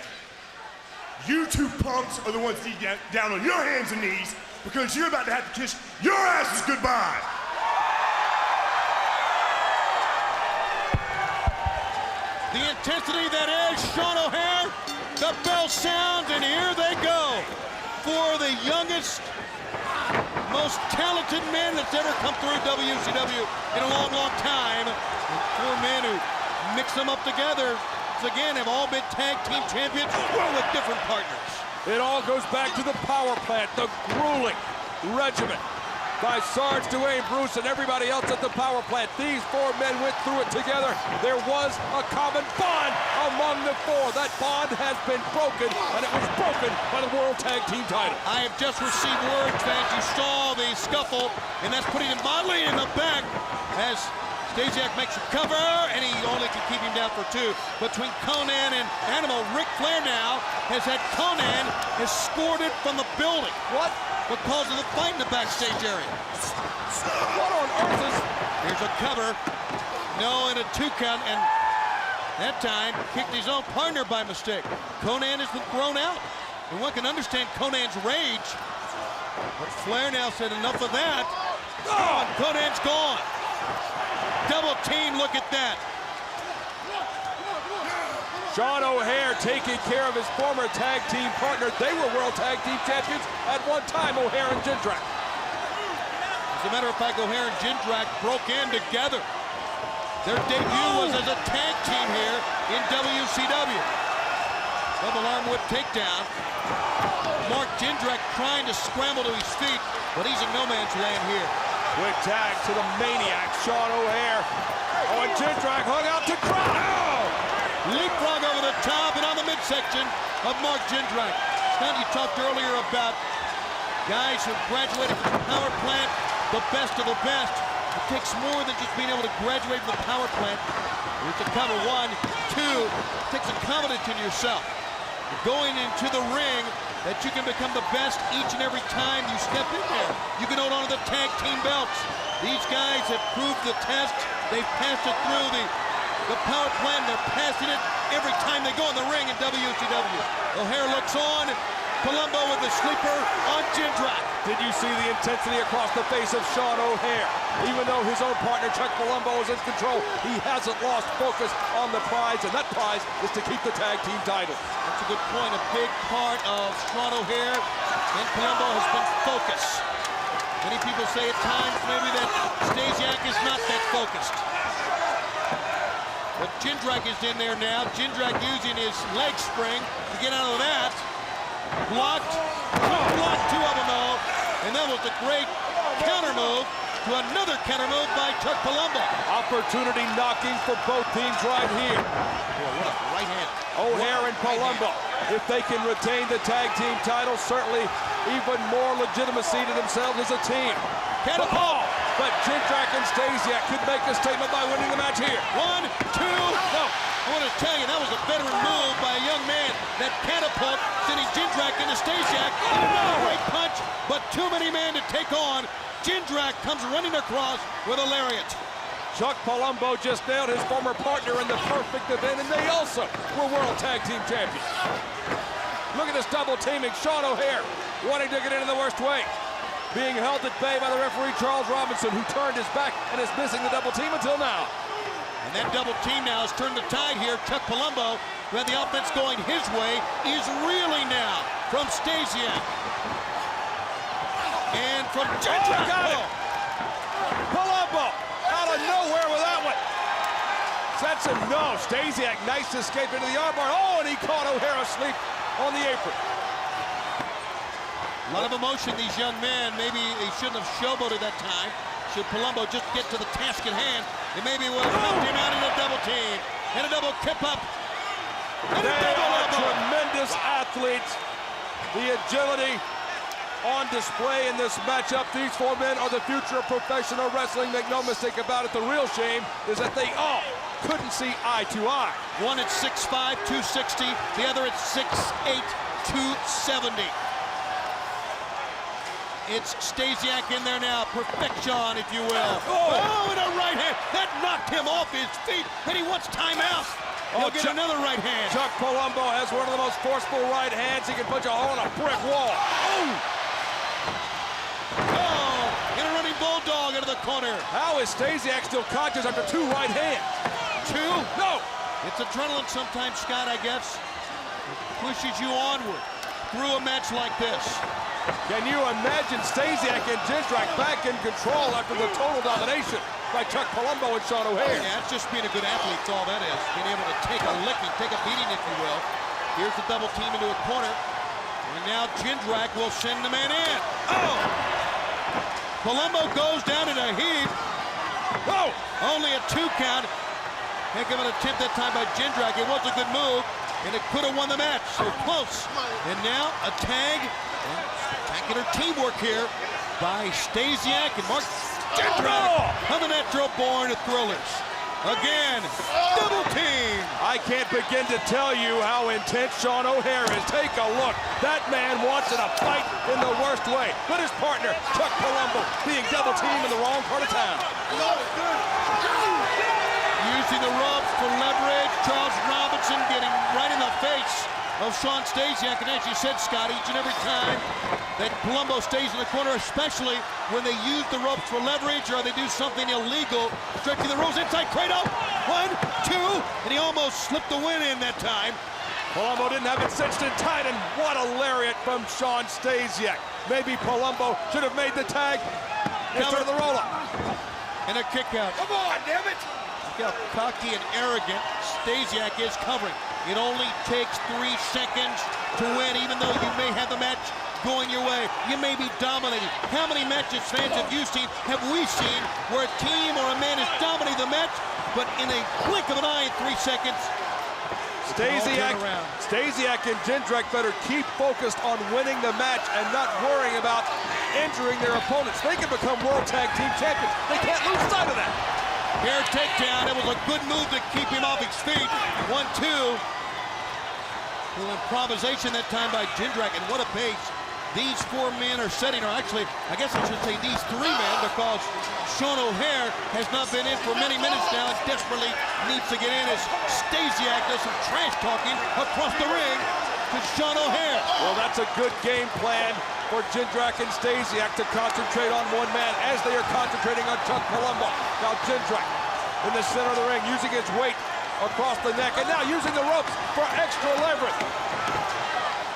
You two punks are the ones to get down on your hands and knees because you're about to have to kiss your asses goodbye. The intensity that is Sean O'Hare, the bell sounds, and here they go for the youngest most talented men that's ever come through WCW in a long, long time. And 4 men who mix them up together. So again, have all been tag team champions with different partners. It all goes back to the power plant, the grueling regimen by Sarge, Dwayne, Bruce, and everybody else at the power plant. These 4 men went through it together. There was a common bond among the 4. That bond has been broken, and it was broken by the World Tag Team title. I have just received word that you saw the scuffle, and that's putting him bodily in the back as Stasiak makes a cover, and he only can keep him down for 2. Between Konnan and Animal, Ric Flair now has had Konnan escorted from the building. What? Because of the fight in the backstage area. What on earth is... Here's a cover. No, and a 2 count, and that time kicked his own partner by mistake. Konnan has been thrown out. And one can understand Konnan's rage. But Flair now said enough of that. Oh, and Konnan's gone. Double team, look at that. Sean O'Haire taking care of his former tag team partner. They were World Tag Team Champions at one time, O'Haire and Jindrak. As a matter of fact, O'Haire and Jindrak broke in together. Their debut was as a tag team here in WCW. Double arm whip takedown. Mark Jindrak trying to scramble to his feet, but he's in no man's land here. Quick tag to the maniac, Sean O'Haire. Oh, and Jindrak hung out to dry. Leapfrog over the top and on the midsection of Mark Jindrak. Now, you talked earlier about guys who graduated from the power plant, the best of the best. It takes more than just being able to graduate from the power plant. Here's a cover, 1, 2. It takes a confidence in yourself. Going into the ring that you can become the best each and every time you step in there. You can hold on to the tag team belts. These guys have proved the test. They've passed it through the power plant. They're passing it every time they go in the ring in WCW. O'Haire looks on. Palumbo with the sleeper on Jindrak. Did you see the intensity across the face of Sean O'Haire? Even though his own partner, Chuck Palumbo, is in control, he hasn't lost focus on the prize, and that prize is to keep the tag team title. That's a good point. A big part of Sean O'Haire and Palumbo has been focus. Many people say at times maybe that Stasiak is not that focused. But Jindrak is in there now. Jindrak using his leg spring to get out of that. Blocked. Blocked 2 of them though. And that was a great counter move to another counter move by Chuck Palumbo. Opportunity knocking for both teams right here. Boy, what a right hand. O'Haire and Palumbo. If they can retain the tag team title, certainly even more legitimacy to themselves as a team. Catapult. But Jindrak and Stasiak could make a statement by winning the match here. 1, 2, no. I want to tell you, that was a veteran move by a young man. That catapult sending Jindrak into Stasiak. Another great punch, but too many men to take on. Jindrak comes running across with a lariat. Chuck Palumbo just nailed his former partner in the perfect event, and they also were World Tag Team Champions. Look at this double teaming. Sean O'Haire wanting to get in the worst way. Being held at bay by the referee, Charles Robinson, who turned his back and is missing the double team until now. And that double team now has turned the tide here. Chuck Palumbo, who had the offense going his way, is reeling now from Stasiak. And from Jindrak. Got it. Palumbo out of nowhere with that one. Sets him, no. Stasiak, nice escape into the armbar. Oh, and he caught O'Haire asleep on the apron. A lot of emotion, these young men. Maybe they shouldn't have showboated that time. Should Palumbo just get to the task at hand, it maybe would have helped him out in a double team. And a double kip up. And a double elbow. Tremendous athletes. The agility on display in this matchup. These 4 men are the future of professional wrestling. Make no mistake about it. The real shame is that they all couldn't see eye to eye. One at 6'5", 260. The other at 6'8", 270. It's Stasiak in there now, perfection, if you will. Oh, and a right hand. That knocked him off his feet, and he wants timeout. He'll get another right hand. Chuck Palumbo has one of the most forceful right hands. He can punch a hole in a brick wall. Oh, and a running bulldog into the corner. How is Stasiak still conscious after 2 right hands? 2? No. It's adrenaline sometimes, Scott, I guess. It pushes you onward through a match like this. Can you imagine Stasiak and Jindrak back in control after the total domination by Chuck Palumbo and Sean O'Haire? Yeah, that's just being a good athlete, that's all that is. Being able to take a licking, take a beating, if you will. Here's the double team into a corner. And now Jindrak will send the man in. Oh! Palumbo goes down in a heap. Whoa! Only a 2 count. Heck of an attempt that time by Jindrak. It was a good move, and it could have won the match. So close. And now a tag. And spectacular teamwork here by Stasiak and Mark Jindrak on the Natural-born Thrillers. Again, double team. I can't begin to tell you how intense Sean O'Haire is. Take a look. That man wants to fight in the worst way. But his partner, Chuck Palumbo, being double teamed in the wrong part of town. Using the ropes for leverage. Charles Robinson getting right in the face of Shawn Stasiak. And as you said, Scott, each and every time that Palumbo stays in the corner, especially when they use the ropes for leverage or they do something illegal, stretching the rules inside Credo. 1, 2, and he almost slipped the win in that time. Palumbo didn't have it cinched in tight, and what a lariat from Shawn Stasiak. Maybe Palumbo should have made the tag instead of the roll-up. And a kick out. Come on, damn it! Look how cocky and arrogant Stasiak is covering. It only takes 3 seconds to win, even though you may have the match going your way. You may be dominating. How many matches, fans, have you seen, have we seen, where a team or a man has dominated the match, but in a blink of an eye in 3 seconds, Stasiak and Jindrak better keep focused on winning the match and not worrying about injuring their opponents. They can become World Tag Team Champions. They can't lose sight of that. Here, takedown. It was a good move to keep him off his feet. 1, 2. Little improvisation that time by Jindrak, and what a pace these 4 men are setting, or actually, I guess I should say these 3 men, because Sean O'Haire has not been in for many minutes now and desperately needs to get in as Stasiak does some trash talking across the ring to Sean O'Haire. Well, that's a good game plan for Jindrak and Stasiak to concentrate on one man as they are concentrating on Chuck Palumbo. Now Jindrak in the center of the ring using his weight across the neck, and now using the ropes for extra leverage.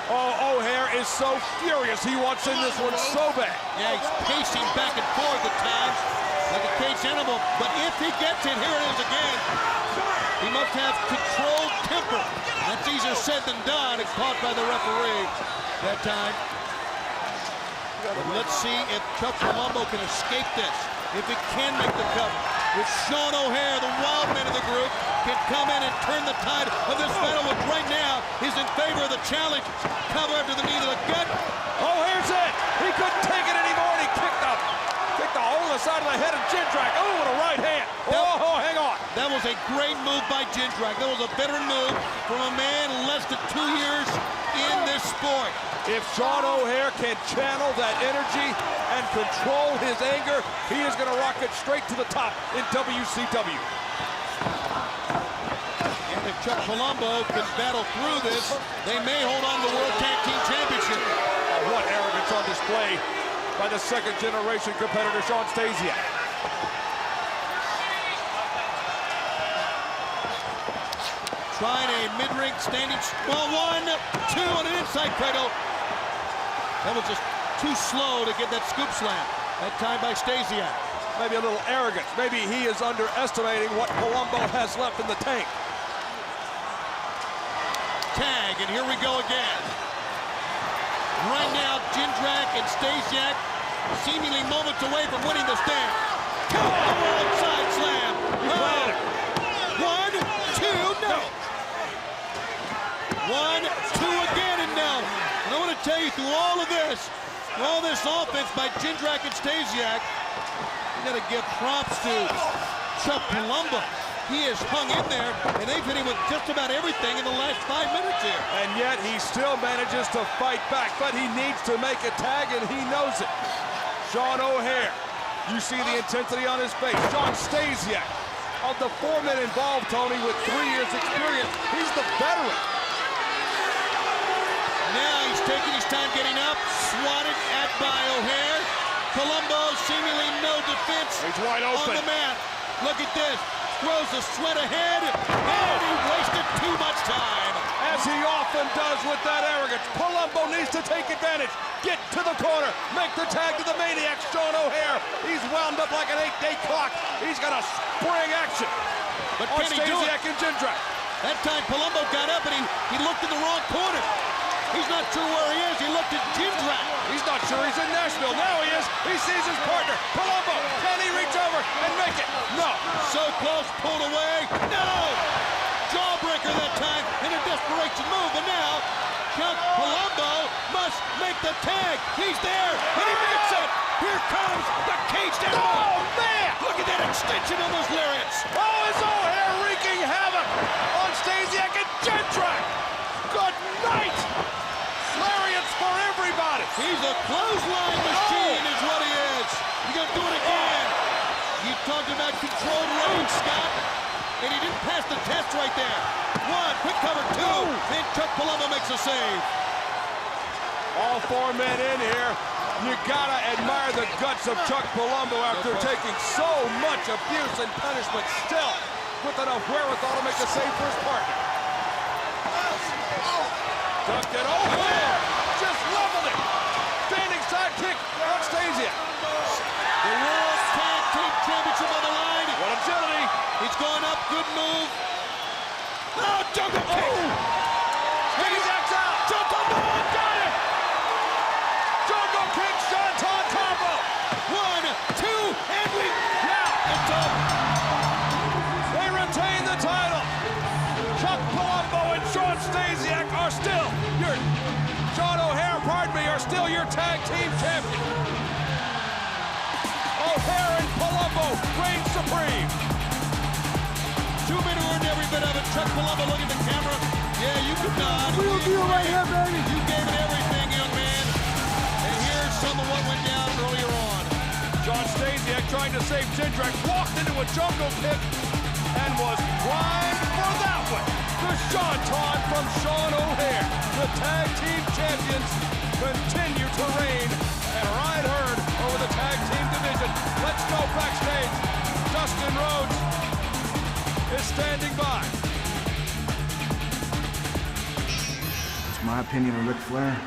Oh, O'Haire is so furious. He wants in this one so bad. Yeah, he's pacing back and forth at times like a caged animal. But if he gets it, here it is again. He must have controlled temper. That's easier said than done, and caught by the referee that time. But let's see if Chuck Palumbo can escape this. If he can make the cover. If Sean O'Haire, the wild man of the group, can come in and turn the tide of this battle, which right now is in favor of the challenge. Cover after the knee to the gut. O'Haire's it. He couldn't take it anymore, and he kicked the hole in the side of the head of Jindrak. Oh, with a right hand. Hang on. That was a great move by Jindrak. That was a veteran move from a man less than 2 years in this sport. If Sean O'Haire can channel that energy and control his anger, he is going to rocket straight to the top in WCW. And if Chuck Palumbo can battle through this, they may hold on to the World Tag Team Championship. What arrogance on display by the second-generation competitor, Shawn Stasiak. Trying a mid-ring standing, well, 1, 2 on an inside cradle. That was just too slow to get that scoop slam. That time by Stasiak. Maybe a little arrogance. Maybe he is underestimating what Palumbo has left in the tank. Tag, and here we go again. Right now, Jindrak and Stasiak seemingly moments away from winning this thing. World side slam. 1, 2, no. 1, 2 again, and no. And I want to tell you, through all of this offense by Jindrak and Stasiak, you got to give props to Chuck Palumbo. He has hung in there, and they've hit him with just about everything in the last 5 minutes here. And yet he still manages to fight back, but he needs to make a tag, and he knows it. Sean O'Haire, you see the intensity on his face. Shawn Stasiak, of the 4 men involved, Tony, with 3 years experience, he's the veteran. Now he's taking his time getting up, swatted at by O'Haire. Palumbo seemingly no defense. He's wide open. On the mat. Look at this. Throws the sweat ahead, and he wasted too much time. As he often does with that arrogance. Palumbo needs to take advantage. get to the corner, make the tag to the Maniac, Sean O'Haire. He's wound up like an 8-day clock. He's got a spring action. But on can he do it? Stasiak and Jindrak. That time Palumbo got up and he looked in the wrong corner. He's not sure where he is. He looked at Jindrak. He's not sure he's in Nashville. Now he is. He sees his partner, Palumbo. Can he reach over and make it? No. So close, pulled away. No! Jawbreaker that time in a desperation move, but now Chuck Palumbo must make the tag. He's there, and he makes it. Here comes the caged animal. Oh, man! Look at that extension of those lariats. Oh, is O'Haire wreaking havoc on Stasiak and Jindrak. Good night. Lariats for everybody. He's a clothesline machine is what he is. He's gonna do it again. You talked about controlled range, Scott, and he didn't pass the test right there. One, quick cover, two, and Chuck Palumbo makes a save. All 4 men in here. You gotta admire the guts of Chuck Palumbo after taking so much abuse and punishment, still with enough wherewithal to make the save for his partner. Ducked it. Oh, man! Just leveled it. Standing sidekick on Stasiak. The World Tag Team Championship on the line. What agility. He's going up, good move. Oh, jungle kick. Stasiak's out. Jungle move, got it. Jungle kick, Shanton combo. 1, 2, and we, Yeah. it's up. They retain the title. Chuck Palumbo and Sean Stasiak are still Sean O'Haire, pardon me, are still your tag team champion. O'Haire and Palumbo reign supreme. 2 men earned every bit of it. Chuck Palumbo, look at the camera. Yeah, you could nod. Real deal right here, baby. You gave it everything, young man. And here's some of what went down earlier on. Sean Stasiak trying to save Jindrak, walked into a jungle kick and was primed for that one. The Shanton from Sean O'Haire. The tag team champions continue to reign and ride herd over the tag team division. Let's go backstage. Dustin Rhodes is standing by. It's my opinion of Ric Flair.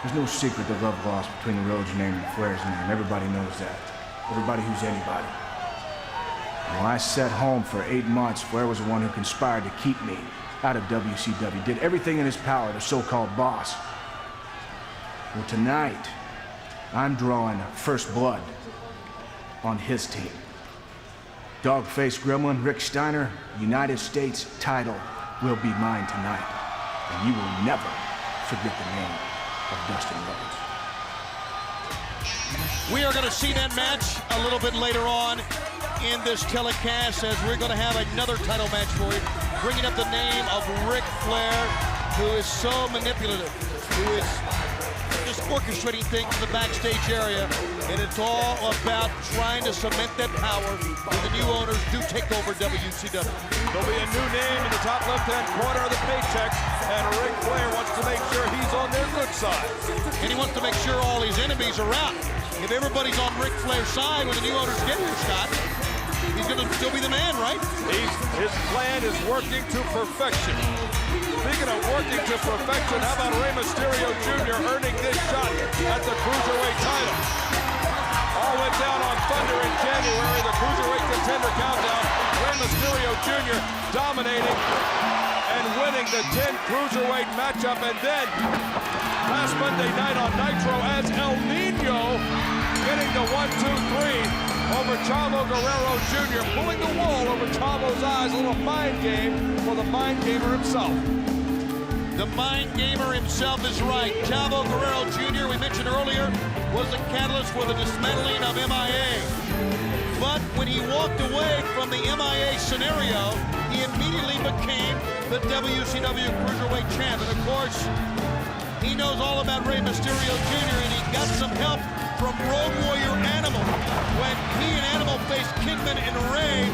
There's no secret the love lost between the Rhodes name and Flair's name. Everybody knows that. Everybody who's anybody. While I sat home for 8 months, Flair was the one who conspired to keep me out of WCW. Did everything in his power, the so-called boss. Well, tonight, I'm drawing first blood on his team. Dog-faced gremlin Rick Steiner, United States title will be mine tonight. And you will never forget the name of Dustin Rhodes. We are going to see that match a little bit later on in this telecast, as we're going to have another title match for you, bringing up the name of Ric Flair, who is so manipulative, who is just orchestrating things in the backstage area, and it's all about trying to cement that power when the new owners do take over WCW. There'll be a new name in the top left-hand corner of the paychecks, and Ric Flair wants to make sure he's on their good side. And he wants to make sure all his enemies are out. If everybody's on Ric Flair's side when the new owners get here, Scott, he's going to still be the man, right? His plan is working to perfection. Speaking of working to perfection, how about Rey Mysterio Jr. earning this shot at the Cruiserweight title? All went down on Thunder in January, the Cruiserweight Contender Countdown. Rey Mysterio Jr. dominating and winning the 10 Cruiserweight matchup. And then, last Monday night on Nitro, as El Nino getting the 1-2-3 over Chavo Guerrero Jr., pulling the wool over Chavo's eyes. A little mind game for the mind gamer himself. The mind gamer himself is right. Chavo Guerrero Jr., we mentioned earlier, was the catalyst for the dismantling of MIA. But when he walked away from the MIA scenario, he immediately became the WCW Cruiserweight champ. And of course, he knows all about Rey Mysterio Jr., and he got some help from Road Warrior Animal when he and Animal faced Kidman and Ray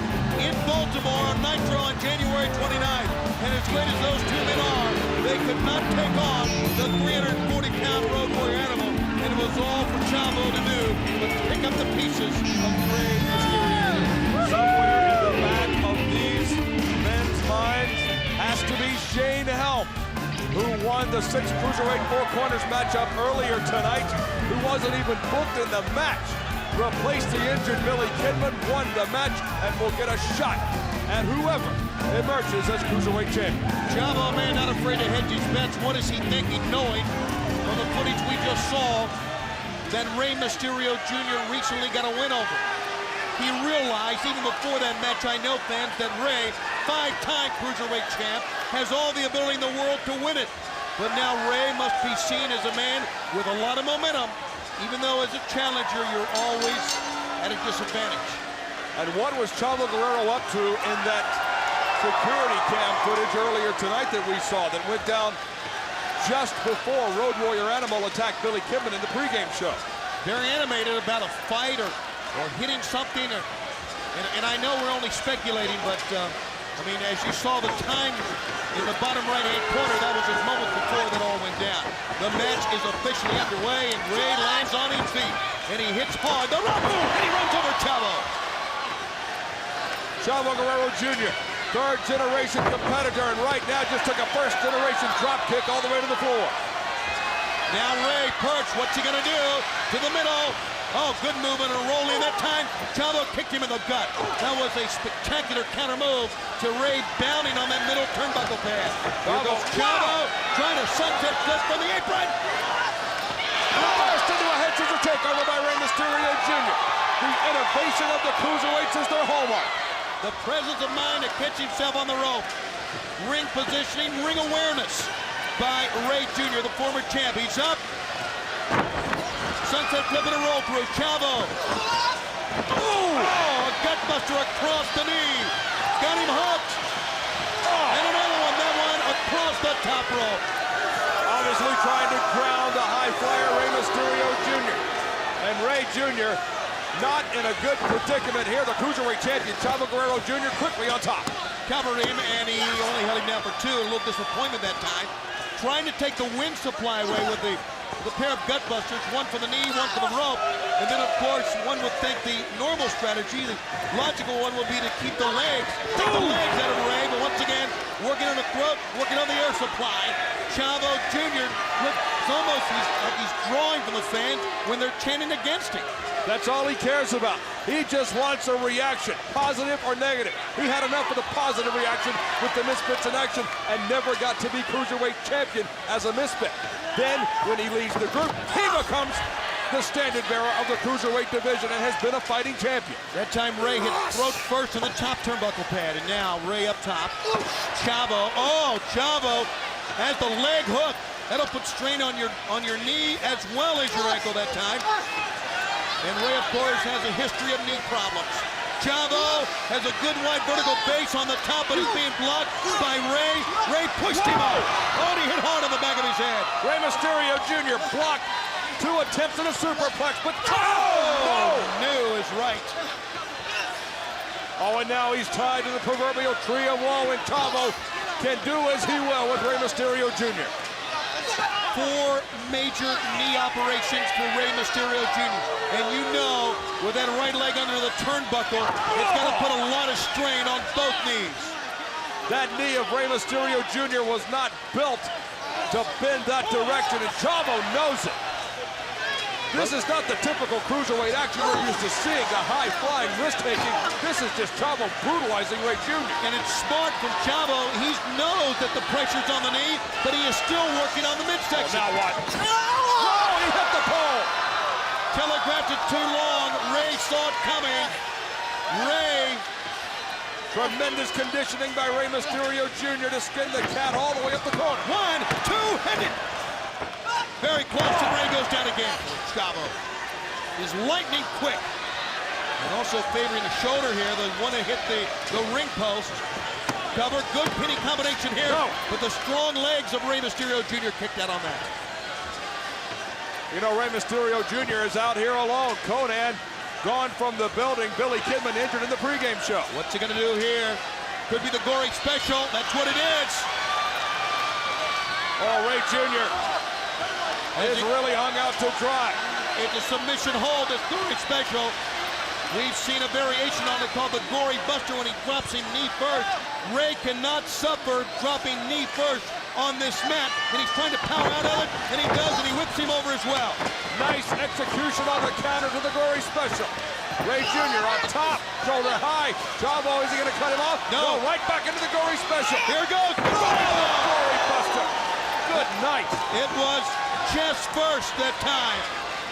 in Baltimore on Nitro on January 29th. And as great as those two men are, they could not take on the 340-pound Road Warrior Animal. And it was all for Chavo to do, but pick up the pieces of Rey Mysterio. Somewhere in the back of these men's minds has to be Shane Helm. who won the 6 Cruiserweight 4 Corners matchup earlier tonight, who wasn't even booked in the match, replaced the injured Billy Kidman, won the match, and will get a shot at whoever emerges as Cruiserweight champion. Chavo, man, not afraid to hedge his bets. What is he thinking, knowing from the footage we just saw that Rey Mysterio Jr. recently got a win over? He realized, even before that match, I know, fans, that Rey, 5-time Cruiserweight champ, has all the ability in the world to win it. But now Rey must be seen as a man with a lot of momentum, even though as a challenger, you're always at a disadvantage. And what was Chavo Guerrero up to in that security cam footage earlier tonight that we saw that went down just before Road Warrior Animal attacked Billy Kidman in the pregame show? Very animated about a fight or hitting something, and I know we're only speculating, but I mean, as you saw the time in the bottom right-hand corner, that was his moment before that all went down. The match is officially underway, and Rey lands on his feet, and he hits hard. The Rabu, and he runs over Chavo. Chavo Guerrero Jr., third-generation competitor, and right now just took a first-generation drop kick all the way to the floor. Now Rey perched. What's he gonna do? To the middle. Oh, good movement and rolling that time. Chavo kicked him in the gut. That was a spectacular counter move to Rey, bounding on that middle turnbuckle pad. Here goes Chavo, trying to sunset flip from the apron. Burst into a head scissor takeover by Rey Mysterio Jr. The innovation of the Cruiserweights is their hallmark. The presence of mind to catch himself on the rope. Ring positioning, ring awareness by Rey Jr., the former champ. He's up. Sunset flip and a roll through. Chavo. Ooh! Oh, a gutbuster across the knee. Got him hooked. And another one. That one across the top rope. Obviously trying to ground the high flyer Rey Mysterio Jr. And Rey Jr. not in a good predicament here. The Cruiserweight champion, Chavo Guerrero Jr., quickly on top. Covered him, and he only held him down for 2. A little disappointment that time. Trying to take the wind supply away with the pair of gutbusters, one for the knee, one for the rope. And then, of course, one would think the normal strategy, the logical one, would be to keep the legs, take the legs out of Rey, but once again, working on the throat, working on the air supply. Chavo Jr., look, it's almost like he's drawing from the fans when they're chanting against him. That's all he cares about. He just wants a reaction, positive or negative. He had enough of the positive reaction with the Misfits in action and never got to be Cruiserweight champion as a Misfit. Then, when he leaves the group, he becomes the standard bearer of the Cruiserweight division and has been a fighting champion. That time Rey hit throat first on the top turnbuckle pad, and now Rey up top. Chavo, oh, Chavo has the leg hook. That'll put strain on your knee as well as your ankle that time. And Rey, of course, has a history of knee problems. Chavo has a good wide vertical base on the top, but is being blocked by Rey. Rey pushed him out. Oh, and he hit hard on the back of his head. Rey Mysterio Jr. blocked 2 attempts at a superplex, but knew is right. Oh, and now he's tied to the proverbial tree of woe, and Chavo can do as he will with Rey Mysterio Jr. 4 major knee operations for Rey Mysterio Jr. And you know, with that right leg under the turnbuckle, it's going to put a lot of strain on both knees. That knee of Rey Mysterio Jr. was not built to bend that direction, and Chavo knows it. This is not the typical Cruiserweight action we're used to seeing, the high-flying risk-taking. This is just Chavo brutalizing Rey Jr. And it's smart from Chavo. He knows that the pressure's on the knee, but he is still working on the midsection. Oh, now what? Oh, he hit the pole. Telegraphed it too long. Rey saw it coming. Rey. Tremendous conditioning by Rey Mysterio Jr. to skin the cat all the way up the corner. 1, 2, hit it. Very close, and Rey goes down again. Chavo is lightning quick. And also favoring the shoulder here, the one that hit the ring post. Cover, good pinning combination here. But the strong legs of Rey Mysterio Jr. kicked out on that. You know, Rey Mysterio Jr. is out here alone. Conan gone from the building. Billy Kidman injured in the pregame show. What's he gonna do here? Could be the gory special. That's what it is. Oh, Rey Jr. is really hung out to dry. It's a submission hold, this gory special. We've seen a variation on it called the Gory Buster when he drops him knee first. Rey cannot suffer dropping knee first on this mat, and he's trying to power out of it, and he does, and he whips him over as well. Nice execution on the counter to the Gory Special. Ray Jr. on top, shoulder high. Chavo, is he going to cut him off? No. Right back into the Gory Special. Here it goes. Gory Buster. Good night. It was chest first that time.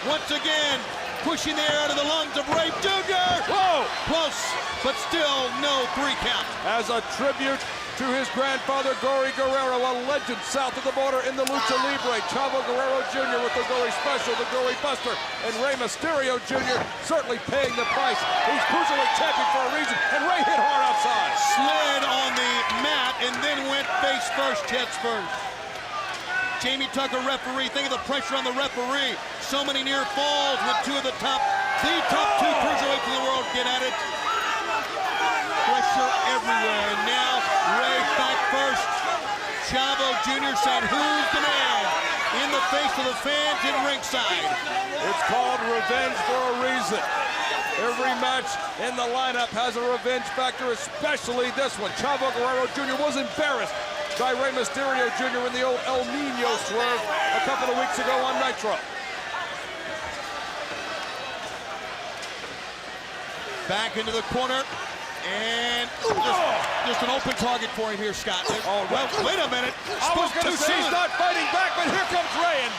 Once again, pushing the air out of the lungs of Ray Jr. Whoa! Close, but still no 3 count. As a tribute to his grandfather, Gory Guerrero, a legend south of the border in the Lucha Libre. Chavo Guerrero Jr. with the Gory Special, the Gory Buster, and Rey Mysterio Jr. certainly paying the price. He's Cruiserweight champion for a reason, and Rey hit hard outside. Slid on the mat and then went face first, chest first. Jamie Tucker, referee. Think of the pressure on the referee. So many near falls with the top 2 cruiserweights in the world get at it. Pressure everywhere, and now Ray back first. Chavo Jr. said, "Who's the man?" In the face of the fans in ringside. It's called revenge for a reason. Every match in the lineup has a revenge factor, especially this one. Chavo Guerrero Jr. was embarrassed by Rey Mysterio Jr. in the old El Nino swerve a couple of weeks ago on Nitro. Back into the corner, and just an open target for him here, Scott. Oh, well, wait a minute. I was going to say he's not fighting back, but here comes Ray, and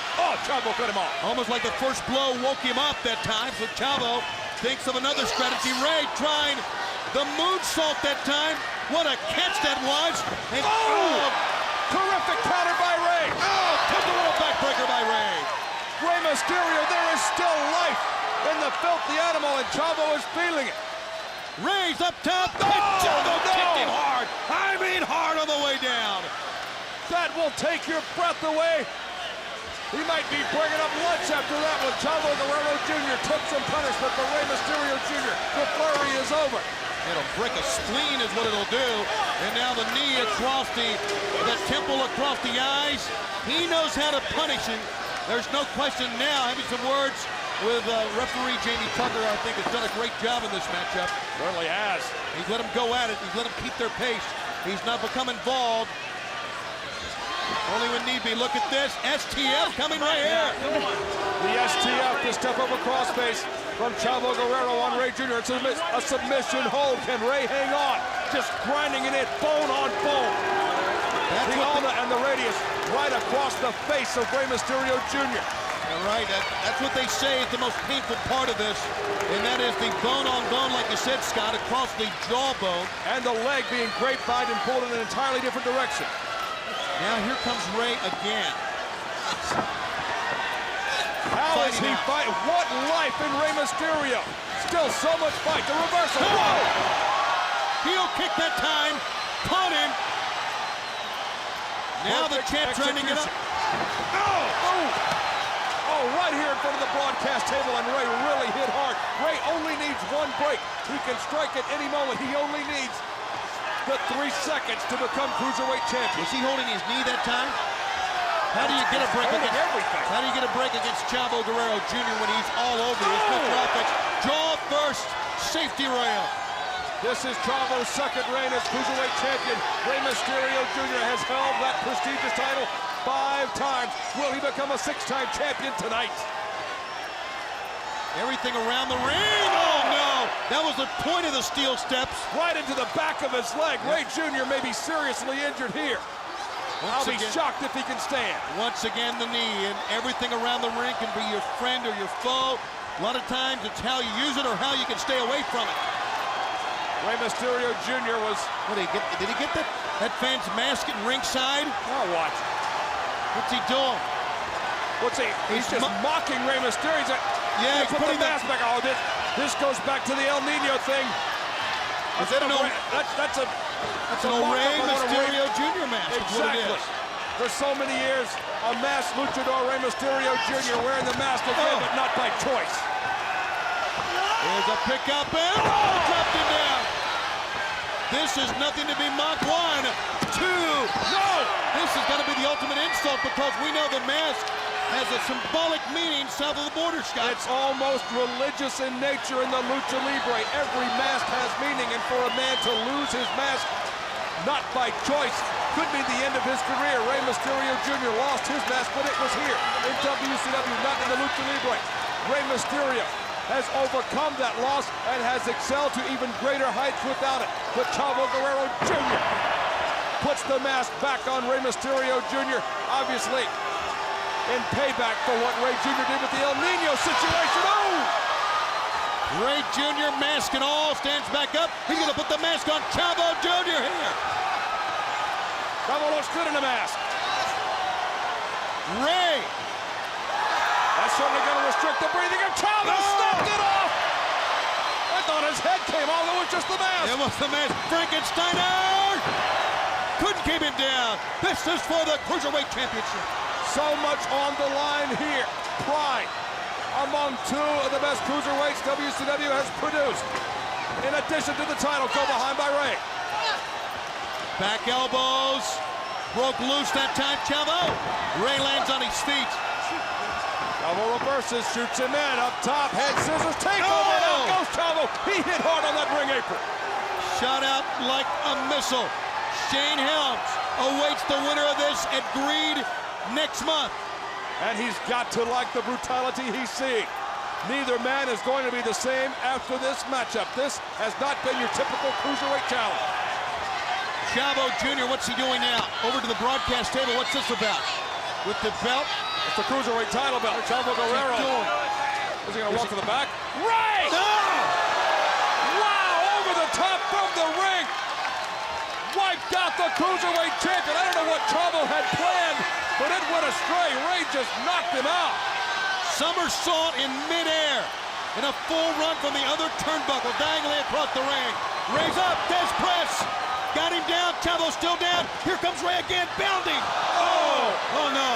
Chavo cut him off. Almost like the first blow woke him up that time, so Chavo thinks of another strategy. Ray trying the moonsault that time. What a catch that was. And, terrific counter by Ray. Took the little backbreaker by Ray. Rey Mysterio, there is still life in the filthy animal, and Chavo is feeling it. Ray's up top. Chavo kicked him hard. I mean hard on the way down. That will take your breath away. He might be bringing up lunch after that one. Chavo Guerrero Jr. took some punishment, but Rey Mysterio Jr., the flurry is over. It'll break a spleen is what it'll do. And now the knee across the temple, across the eyes. He knows how to punish him. There's no question now, having some words with referee Jamie Tucker, I think, has done a great job in this matchup. Certainly has. He's let them go at it. He's let them keep their pace. He's not become involved. Only when need be. Look at this. STF coming right here. The STF, the step over crossface from Chavo Guerrero on Ray Jr. It's a submission hold. Can Ray hang on? Just grinding it in, bone on bone. The ulna and the radius right across the face of Rey Mysterio Jr. All right, that's what they say is the most painful part of this, and that is the bone on bone, like you said, Scott, across the jawbone. And the leg being grapevine and pulled in an entirely different direction. Now here comes Ray again. How is he fighting? What life in Rey Mysterio. Still so much fight. The reversal. Whoa! Heel kick that time. Caught him. Now the champ trying to get up. Oh, right here in front of the broadcast table, and Ray really hit hard. Ray only needs one break. He can strike at any moment. He only needs the 3 seconds to become Cruiserweight champion. Was he holding his knee that time? How do you get a break against everything? How do you get a break against Chavo Guerrero Jr. when he's all over you? Mr. Offense, jaw first, safety rail. This is Chavo's second reign as Cruiserweight champion. Rey Mysterio Jr. has held that prestigious title 5 times. Will he become a 6-time champion tonight? Everything around the ring. Oh, no. That was the point of the steel steps. Right into the back of his leg. Ray Jr. may be seriously injured here. I'll be shocked if he can stand. Once again, the knee, and everything around the ring can be your friend or your foe. A lot of times, it's how you use it or how you can stay away from it. Rey Mysterio Jr. was... What, did he get that fan's mask at ringside? Oh, watch. What's he doing? He's just mocking Rey Mysterio. Yeah, he's put putting the mask back. Oh, this goes back to the El Nino thing. Is that that's an Rey Mysterio Jr. mask. Exactly. For so many years, a masked luchador, Rey Mysterio Jr. wearing the mask again, but not by choice. Here's a pickup and dropped him down. This is nothing to be mocked. 1, 2. No! This is going to be the ultimate insult because we know the mask has a symbolic meaning south of the border, Scott. It's almost religious in nature in the Lucha Libre. Every mask has meaning, and for a man to lose his mask, not by choice, could be the end of his career. Rey Mysterio Jr. lost his mask, but it was here in WCW, not in the Lucha Libre. Rey Mysterio has overcome that loss and has excelled to even greater heights without it. But Chavo Guerrero Jr. puts the mask back on Rey Mysterio Jr., obviously in payback for what Rey Jr. did with the El Nino situation. Oh! Rey Jr., mask and all, stands back up. He's going to put the mask on Chavo Jr. here. Chavo looks good in the mask. Rey. That's certainly going to restrict the breathing, and Chavo snapped it off! I thought his head came off, it was just the mask. It was the mask. Frankensteiner couldn't keep him down. This is for the Cruiserweight Championship. So much on the line here. Pride among two of the best cruiserweights WCW has produced. In addition to the title go behind by Rey. Back elbows. Broke loose that time, Chavo. Rey lands on his feet. Chavo reverses, shoots him in, up top, head scissors, takeover, and out goes Chavo. He hit hard on that ring apron. Shot out like a missile. Shane Helms awaits the winner of this at Greed next month. And he's got to like the brutality he's seeing. Neither man is going to be the same after this matchup. This has not been your typical cruiserweight challenge. Chavo Jr., what's he doing now? Over to the broadcast table, what's this about? With the belt? It's the cruiserweight title belt. Chavo Guerrero. Is he going to walk to the back? Rey! No! Wow, over the top from the ring. Wiped out the cruiserweight champion. I don't know what Chavo had planned, but it went astray. Rey just knocked him out. Somersault in midair. And a full run from the other turnbuckle, diagonally across the ring. Rey's up, Des press. Got him down, Chavo still down. Here comes Rey again, bounding. Oh no.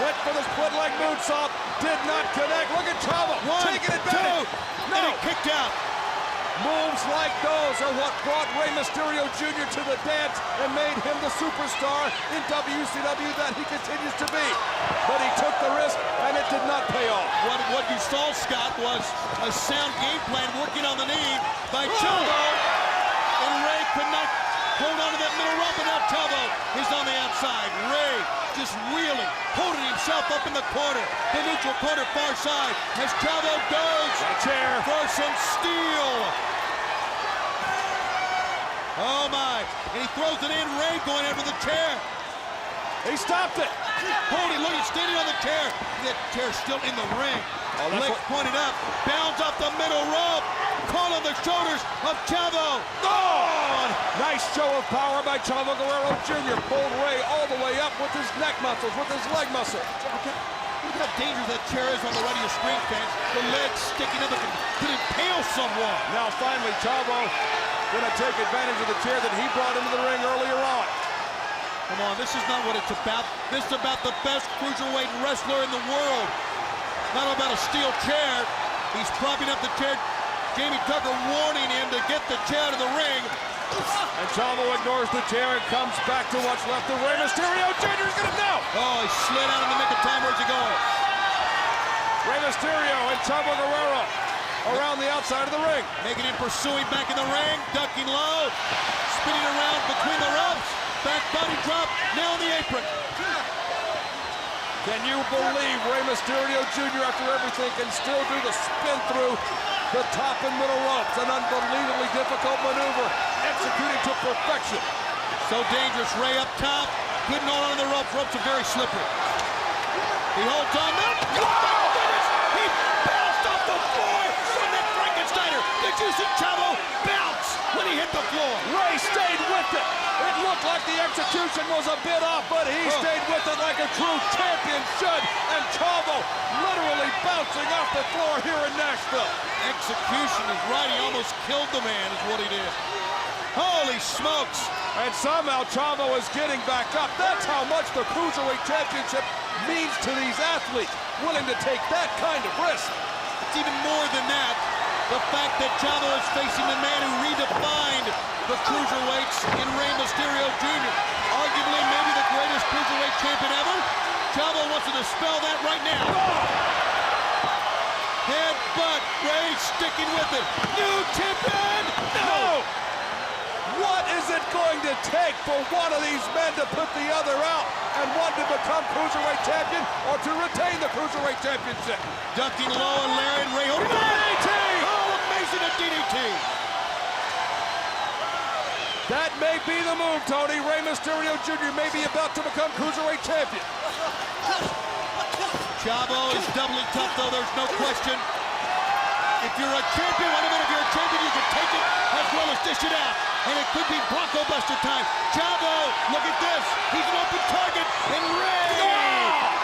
Went for the split leg moonsault, did not connect. Look at Chavo, taking advantage. No. And he kicked out. Moves like those are what brought Rey Mysterio Jr. to the dance and made him the superstar in WCW that he continues to be. But he took the risk, and it did not pay off. What you saw, Scott, was a sound game plan working on the knee by Chavo. And Rey could not hold on to that middle rope, and now Chavo is on the outside. Rey just wheeling, holding himself up in the corner. The neutral corner, far side, as Chavo goes for some steel. Oh my, and he throws it in. Rey going after the chair. He stopped it. Holding, look, he's standing on the chair. That chair's still in the ring. Legs pointed up, bounds off the middle rope. Call on the shoulders of Chavo. Oh! Nice show of power by Chavo Guerrero Jr. Pulled Rey all the way up with his neck muscles, with his leg muscle. Look how dangerous that chair is on the right of your screen, fans. The legs sticking up could impale someone. Now finally, Chavo gonna take advantage of the chair that he brought into the ring earlier on. Come on, this is not what it's about. This is about the best cruiserweight wrestler in the world. Not about a steel chair. He's propping up the chair. Jamie Tucker warning him to get the chair to the ring. And Chavo ignores the chair and comes back to what's left of Rey Mysterio Jr. is gonna know. Oh, he slid out in the nick of time. Where's he going? Rey Mysterio and Chavo Guerrero around the outside of the ring. Making him pursuing back in the ring, ducking low, spinning around between the ropes. Back body drop, now on the apron. Can you believe Rey Mysterio Jr. after everything can still do the spin through the top and middle ropes? An unbelievably difficult maneuver, executed to perfection. So dangerous, Rey up top, couldn't hold on to the ropes. Ropes are very slippery. He holds on now. Oh, goodness! He bounced off the floor from that Frankensteiner. Did you see Chavo bounce when he hit the floor? Rey stayed with it. It looked like the execution was a bit off, but he stayed with it like a true champion should. And Chavo literally bouncing off the floor here in Nashville. Execution is right. He almost killed the man is what he did. Holy smokes. And somehow Chavo is getting back up. That's how much the Cruiserweight Championship means to these athletes, willing to take that kind of risk. It's even more than that. The fact that Chavo is facing the man who redefined the cruiserweights in Rey Mysterio Jr. Arguably maybe the greatest cruiserweight champion ever. Chavo wants to dispel that right now. Headbutt, Rey sticking with it. New champion! No! What is it going to take for one of these men to put the other out, and one to become Cruiserweight Champion or to retain the Cruiserweight Championship. Ducking low and Lariat Ray. DDT! Oh, amazing a DDT! That may be the move, Tony. Rey Mysterio Jr. may be about to become Cruiserweight Champion. Chavo is doubly tough, though, there's no question. If you're a champion, wait a minute, if you're a champion, you can take it as well as dish it out. And it could be Bronco Buster time. Chavo, look at this. He's an open target, and Rey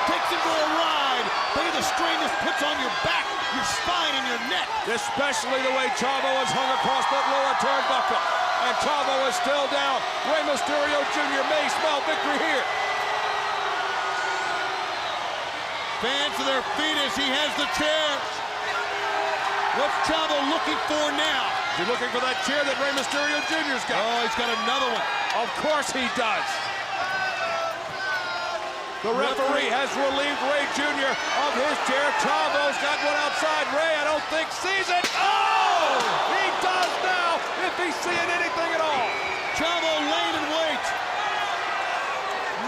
takes him for a ride. Look at the strain this puts on your back, your spine, and your neck. Especially the way Chavo is hung across that lower turnbuckle. And Chavo is still down. Rey Mysterio Jr. may smell victory here. Fans to their feet as he has the chair. What's Chavo looking for now? He's looking for that chair that Rey Mysterio Jr.'s got. Oh, he's got another one. Of course he does. The referee has relieved Rey Jr. of his chair. Chavo's got one outside. Rey, I don't think, sees it. Oh! He does now, if he's seeing anything at all. Chavo laying in wait.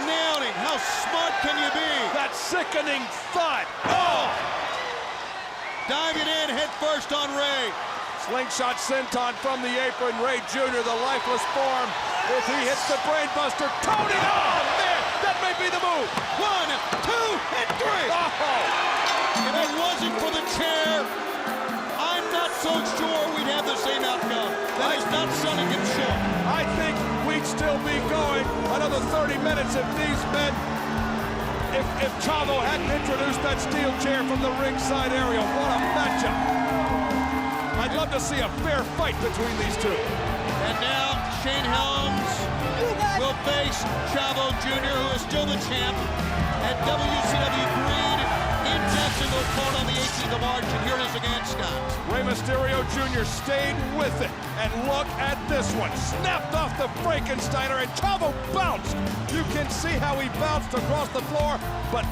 Nailed him. How smart can you be? That sickening thud. Oh! Diving in head first on Rey. Slingshot senton from the apron. Rey Jr., the lifeless form. If he hits the brainbuster, Tony! Oh, man! That may be the move. 1, 2, and 3. Oh! If it wasn't for the chair, I'm not so sure we'd have the same outcome. That is not selling him short. I think we'd still be going another 30 minutes if these men, if Chavo hadn't introduced that steel chair from the ringside area. What a matchup. I'd love to see a fair fight between these two. And now Shane Helms will face Chavo Jr., who is still the champ, at WCW Greed in Jacksonville, Florida on the 18th of March. And here it is again, Scott. Rey Mysterio Jr. stayed with it. And look at this one. Snapped off the Frankensteiner, and Chavo bounced. You can see how he bounced across the floor, but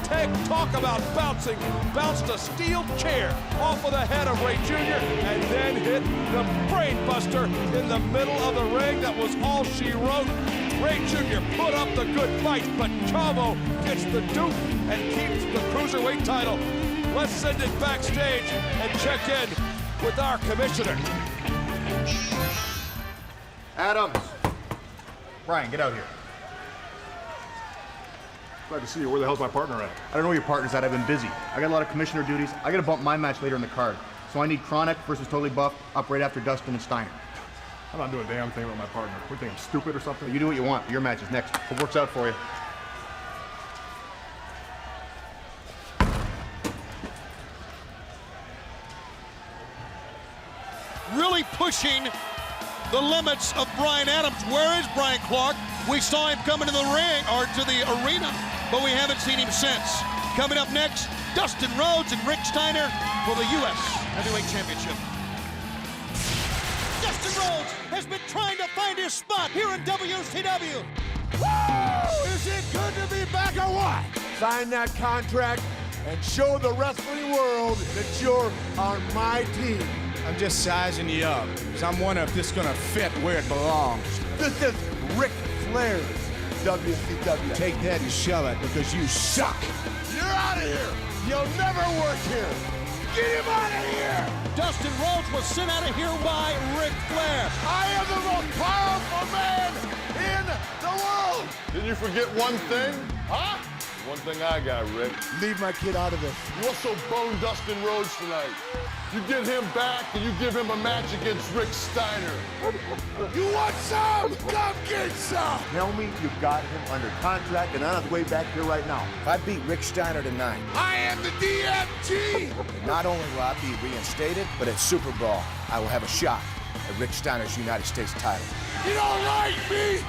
talk about bouncing. Bounced a steel chair off of the head of Rey Jr. and then hit the brainbuster in the middle of the ring. That was all she wrote. Rey Jr. put up the good fight, but Chavo gets the dupe and keeps the Cruiserweight title. Let's send it backstage and check in with our commissioner. Adams. Brian, get out here. Glad to see you. Where the hell's my partner at? I don't know where your partner's at. I've been busy. I got a lot of commissioner duties. I gotta bump my match later in the card. So I need Chronic versus Totally Buff up right after Dustin and Steiner. I'm not doing a damn thing with my partner. What, think I'm stupid or something? You do what you want. Your match is next. What works out for you? Really pushing the limits of Brian Adams. Where is Brian Clark? We saw him come into the ring, or to the arena, but we haven't seen him since. Coming up next, Dustin Rhodes and Rick Steiner for the U.S. Heavyweight Championship. Dustin Rhodes has been trying to find his spot here in WCW. Woo! Is it good to be back or what? Sign that contract and show the wrestling world that you're on my team. I'm just sizing you up, because I'm wondering if this is gonna fit where it belongs. This is Ric Flair's WCW. Take that and shove it, because you suck. You're out of here. You'll never work here. Get him out of here. Dustin Rhodes was sent out of here by Ric Flair. I am the most powerful man in the world. Did you forget one thing? Huh? One thing I got, Rick. Leave my kid out of this. You also bone Dustin Rhodes tonight. You get him back and you give him a match against Rick Steiner. You want some? Come get some. Tell me you got him under contract and on his way back here right now. If I beat Rick Steiner tonight, I am the DFG. not only will I be reinstated, but at Super Brawl, I will have a shot at Rick Steiner's United States title. You don't like me?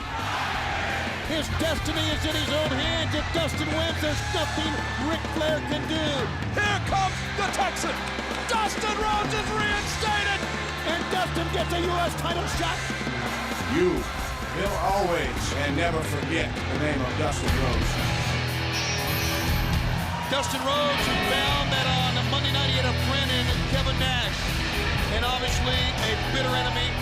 His destiny is in his own hands. If Dustin wins, there's nothing Ric Flair can do. Here comes the Texan. Dustin Rhodes is reinstated. And Dustin gets a U.S. title shot. You will always and never forget the name of Dustin Rhodes. Dustin Rhodes found that on Monday night he had a friend in Kevin Nash. And obviously a bitter enemy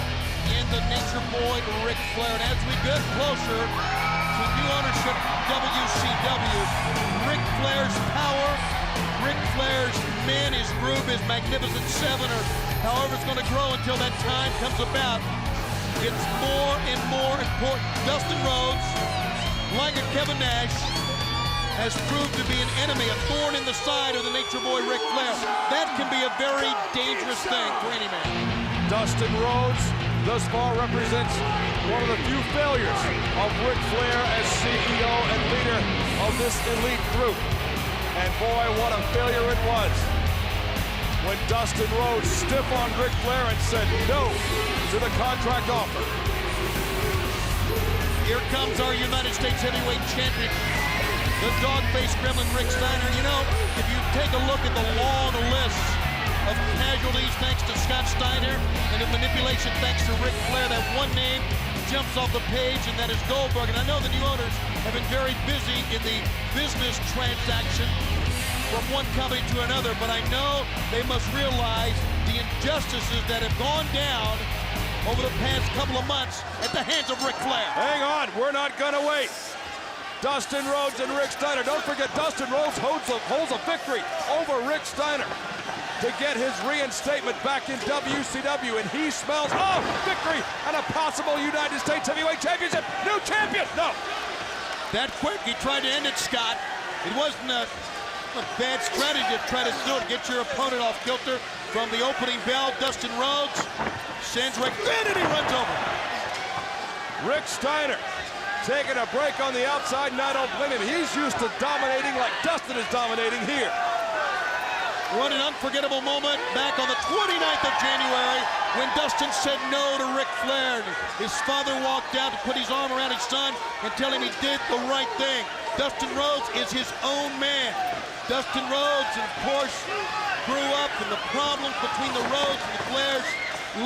in the nature Nature Boy Ric Flair. And as we get closer to new ownership WCW, Ric Flair's power, Ric Flair's men, his group, his Magnificent Seven, or however it's going to grow until that time comes about, gets more and more important. Dustin Rhodes, like a Kevin Nash, has proved to be an enemy, a thorn in the side of the Nature Boy Ric Flair. That can be a very dangerous thing for any man. Dustin Rhodes thus far represents one of the few failures of Ric Flair as CEO and leader of this elite group. And boy, what a failure it was when Dustin Rhodes stiff-armed Ric Flair and said no to the contract offer. Here comes our United States Heavyweight Champion, the dog-faced gremlin Rick Steiner. You know, if you take a look at the long list of casualties thanks to Scott Steiner and of manipulation thanks to Ric Flair, that one name jumps off the page, and that is Goldberg. And I know the new owners have been very busy in the business transaction from one company to another, but I know they must realize the injustices that have gone down over the past couple of months at the hands of Ric Flair. Hang on, we're not gonna wait. Dustin Rhodes and Rick Steiner. Don't forget, Dustin Rhodes holds a victory over Rick Steiner to get his reinstatement back in WCW, and he smells, victory and a possible United States Heavyweight Championship. New champion, no. That quick, he tried to end it, Scott. It wasn't a bad strategy to try to do it, get your opponent off kilter. From the opening bell, Dustin Rhodes sends Rick, and he runs over. Rick Steiner taking a break on the outside, and I don't blame him. He's used to dominating like Dustin is dominating here. What an unforgettable moment back on the 29th of January when Dustin said no to Ric Flair. His father walked out to put his arm around his son and tell him he did the right thing. Dustin Rhodes is his own man. Dustin Rhodes, of course, grew up in the problems between the Rhodes and the Flairs,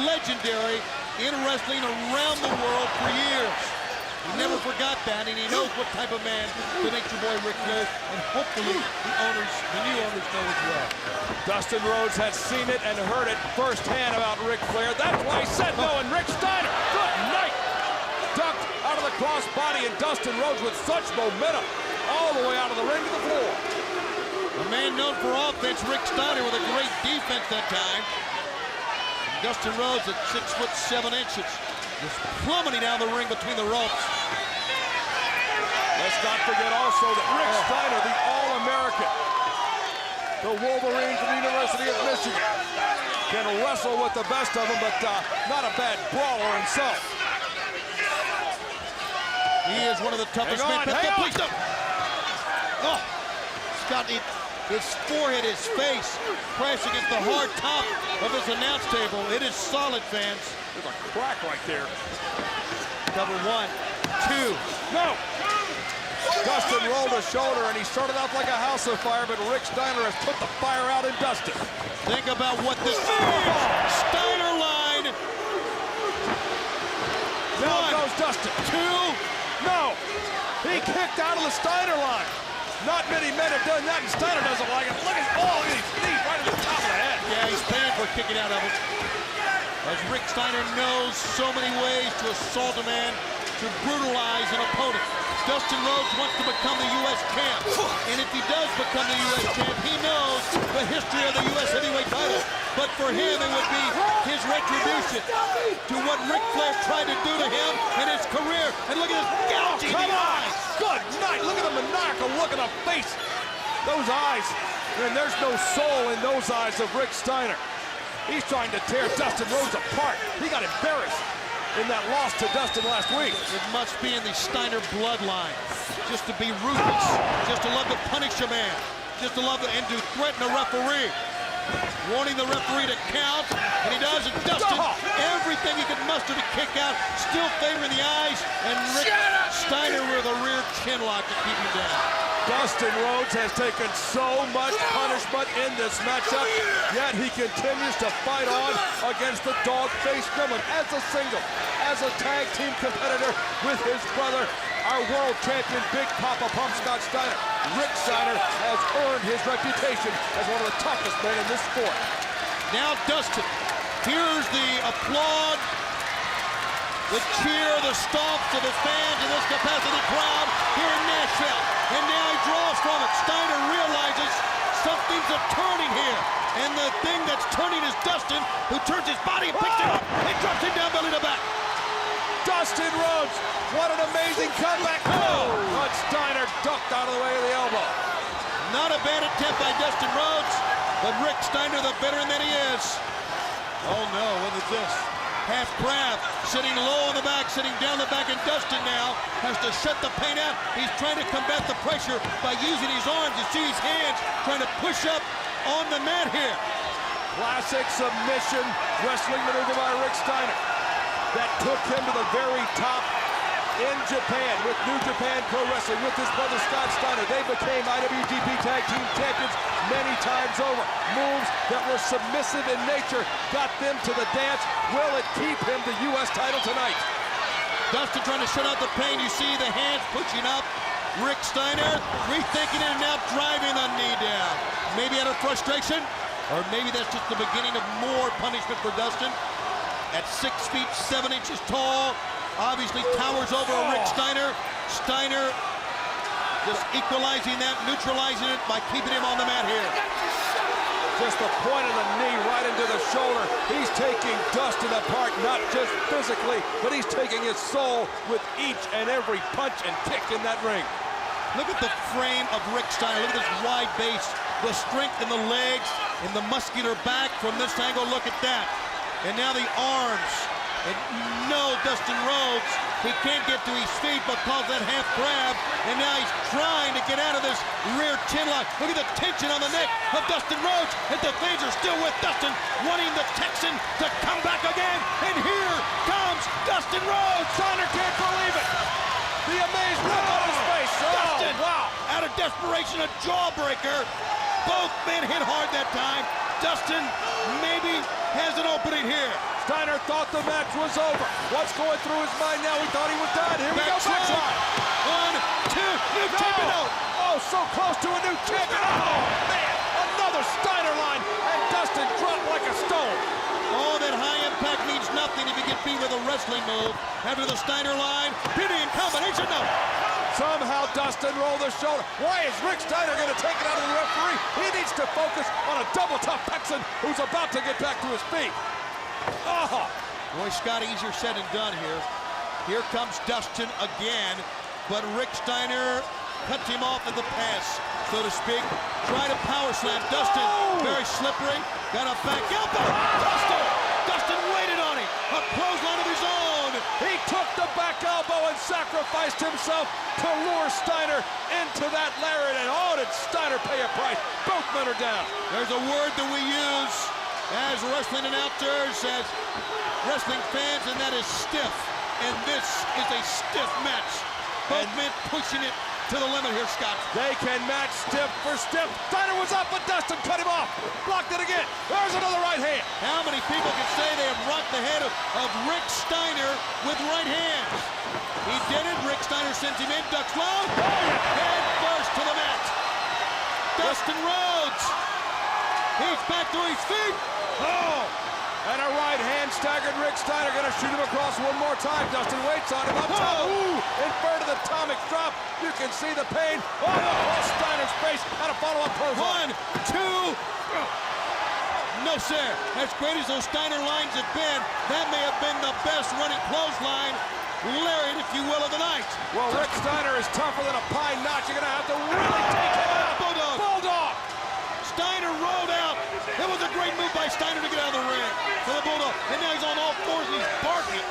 legendary in wrestling around the world for years. He never forgot that, and he knows what type of man the Nature Boy Ric Flair, and hopefully the new owners know as well. Dustin Rhodes has seen it and heard it firsthand about Ric Flair. That's why he said no, and Rick Steiner, good night, ducked out of the crossbody, and Dustin Rhodes with such momentum all the way out of the ring to the floor. A man known for offense, Rick Steiner, with a great defense that time. Dustin Rhodes at 6'7" just plummeting down the ring between the ropes. Let's not forget also that Rick Steiner, the All-American, the Wolverine from the University of Michigan, can wrestle with the best of them, but not a bad brawler himself. He is one of the toughest men. Please don't. Oh, Scott, his forehead, his face, crashed against the hard top of his announce table. It is solid, fans. There's a crack right there. Cover 1, 2. No! Dustin rolled his shoulder, and he started off like a house of fire, but Rick Steiner has put the fire out in Dustin. Think about what this is. Steiner line. Now goes Dustin. 2. No! He kicked out of the Steiner line. Not many men have done that, and Steiner doesn't like it. Look at his knee right at the top of the head. Yeah, he's paying for kicking out of it. As Rick Steiner knows so many ways to assault a man, to brutalize an opponent. Dustin Rhodes wants to become the U.S. champ. And if he does become the U.S. champ, he knows the history of the U.S. heavyweight title. But for him, it would be his retribution to what Ric Flair tried to do to him in his career. And look at his gouging eyes. Good night. Look at the maniacal look in the face. Those eyes. And there's no soul in those eyes of Rick Steiner. He's trying to tear Dustin Rhodes apart. He got embarrassed in that loss to Dustin last week. It must be in the Steiner bloodline. Just to be ruthless. Just to love to punish a man. Just to love to, and to threaten a referee. Wanting the referee to count, and he does, and Dustin, everything he could muster to kick out, still favoring the eyes, and Rick Steiner with a rear chin lock to keep him down. Dustin Rhodes has taken so much punishment in this matchup, yet he continues to fight on against the dog-faced gremlin as a single, as a tag team competitor with his brother, our world champion, Big Papa Pump Scott Steiner. Rick Steiner has earned his reputation as one of the toughest men in this sport. Now Dustin, here's the applaud The cheer, the stomps of the fans in this capacity crowd here in Nashville. And now he draws from it. Steiner realizes something's turning here. And the thing that's turning is Dustin, who turns his body and picks it up and drops him down belly to back. Dustin Rhodes, what an amazing comeback. Oh, but Steiner ducked out of the way of the elbow. Not a bad attempt by Dustin Rhodes, but Rick Steiner, the veteran that he is. Oh no, what is this? Half crab, sitting low on the back, sitting down the back, and Dustin now has to shut the pain out. He's trying to combat the pressure by using his arms. You see his hands trying to push up on the mat here. Classic submission wrestling maneuver by Rick Steiner that took him to the very top in Japan with New Japan Pro Wrestling with his brother Scott Steiner. They became IWGP Tag Team Champions many times over. Moves that were submissive in nature got them to the dance. Will it keep him the U.S. title tonight? Dustin trying to shut out the pain. You see the hands pushing up. Rick Steiner rethinking it and now driving the knee down. Maybe out of frustration, or maybe that's just the beginning of more punishment for Dustin. At 6 feet 7 inches tall, obviously towers over Rick Steiner. Steiner just equalizing that, neutralizing it by keeping him on the mat here. Just the point of the knee right into the shoulder. He's taking Dustin apart, not just physically, but he's taking his soul with each and every punch and kick in that ring. Look at the frame of Rick Steiner. Look at this wide base, the strength in the legs, and the muscular back from this angle. Look at that. And now the arms. And no, Dustin Rhodes, he can't get to his feet because that half grab, and now he's trying to get out of this rear chin lock. Look at the tension on the neck of Dustin Rhodes, and the fans are still with Dustin, wanting the Texan to come back again. And here comes Dustin Rhodes. Steiner can't believe it. The amazed look on his face. Dustin, wow. Out of desperation, a jawbreaker. Both men hit hard that time. Dustin maybe has an opening here. Steiner thought the match was over. What's going through his mind now? He thought he was done. Here we go, backslide. 1, 2, new champion out. Oh, so close to a new champion. Oh, man, another Steiner line, and Dustin dropped like a stone. Oh, that high impact means nothing if you get beat with a wrestling move. After the Steiner line, beauty and combination, no. Somehow Dustin rolled the shoulder. Why is Rick Steiner going to take it out of the referee? He needs to focus on a double top Texan who's about to get back to his feet. Oh! Boy, Scott, easier said than done here. Here comes Dustin again, but Rick Steiner cuts him off at the pass, so to speak. Try to power slam. Dustin, very slippery. Got a back elbow. Dustin waited on him. A clothesline of his own. He took the back elbow and sacrificed himself to lure Steiner into that lariat. And oh, did Steiner pay a price? Both men are down. There's a word that we use as wrestling announcers, as wrestling fans, and that is stiff. And this is a stiff match. Both men pushing it to the limit here, Scott. They can match stiff for stiff. Steiner was up, but Dustin cut him off. Blocked it again. There's another right hand. How many people can say they have rocked the head of Rick Steiner with right hands? He did it. Rick Steiner sends him in, ducks low. Head first to the mat. Dustin Rhodes. He's back to his feet. Oh! And a right hand staggered Rick Steiner. Gonna shoot him across one more time. Dustin waits on him up top. Ooh! Inverted atomic drop. You can see the pain. Oh, across Steiner's face. And a follow-up clothesline. 1, 2. No, sir. As great as those Steiner lines have been, that may have been the best running clothesline, lariat, if you will, of the night. Well, Rick Steiner is tougher than a pine knot. You're gonna have to really take him out. Bulldog. Steiner rolled out. It was a great move by Steiner to get out of the ring for the Bulldog. And now he's on all fours and he's barking.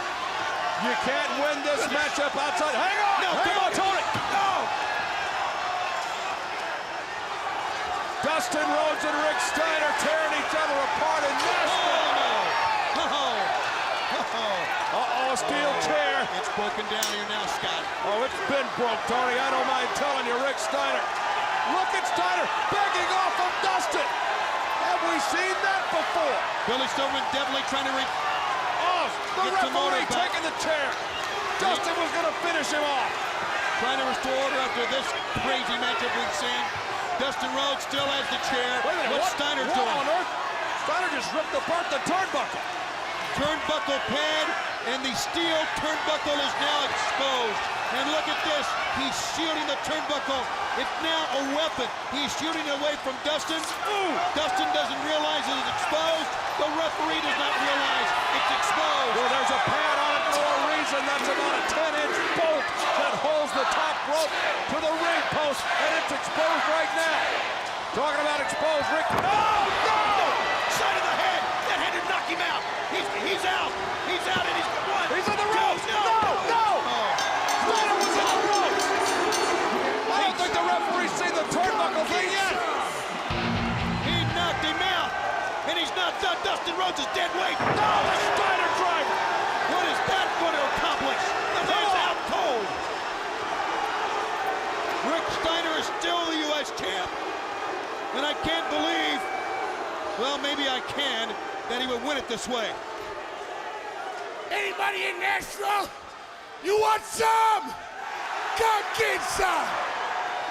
You can't win this matchup outside. Hang on! No, hang on, Tony! No! Dustin Rhodes and Rick Steiner tearing each other apart in Nashville. Uh-oh, a steel chair. It's broken down here now, Scott. Oh, it's been broke, Tony. I don't mind telling you, Rick Steiner. Look at Steiner begging off of Dustin. Have we seen that before? Billy Silverman definitely trying to the referee taking the chair. Dustin was going to finish him off. Trying to restore order after this crazy matchup we've seen. Dustin Rhodes still has the chair. Wait a minute, What's Steiner doing? What on earth? Steiner just ripped apart the turnbuckle. Turnbuckle pad And the steel turnbuckle is now exposed. And look at this. He's shielding the turnbuckle. It's now a weapon. He's shooting away from Dustin. Ooh! Dustin doesn't realize it is exposed. The referee does not realize it's exposed. Well, there's a pad on it for a reason. That's about a 10-inch bolt that holds the top rope to the ring post, and it's exposed right now. Talking about exposed, Rick. Oh, no! Side of the head. That had to knock him out. He's out. He's out, and he's one. He's on the ropes. No! Steiner was on the ropes. I don't think the referee's seen the turnbuckle thing yet. He knocked him out, and he's not done. Dustin Rhodes is dead weight. No, the Steiner driver. What is that going to accomplish? The man's out cold. Rick Steiner is still the U.S. champ, and I can't believe, well, maybe I can, that he would win it this way. Anybody in Nashville? You want some? Come get some.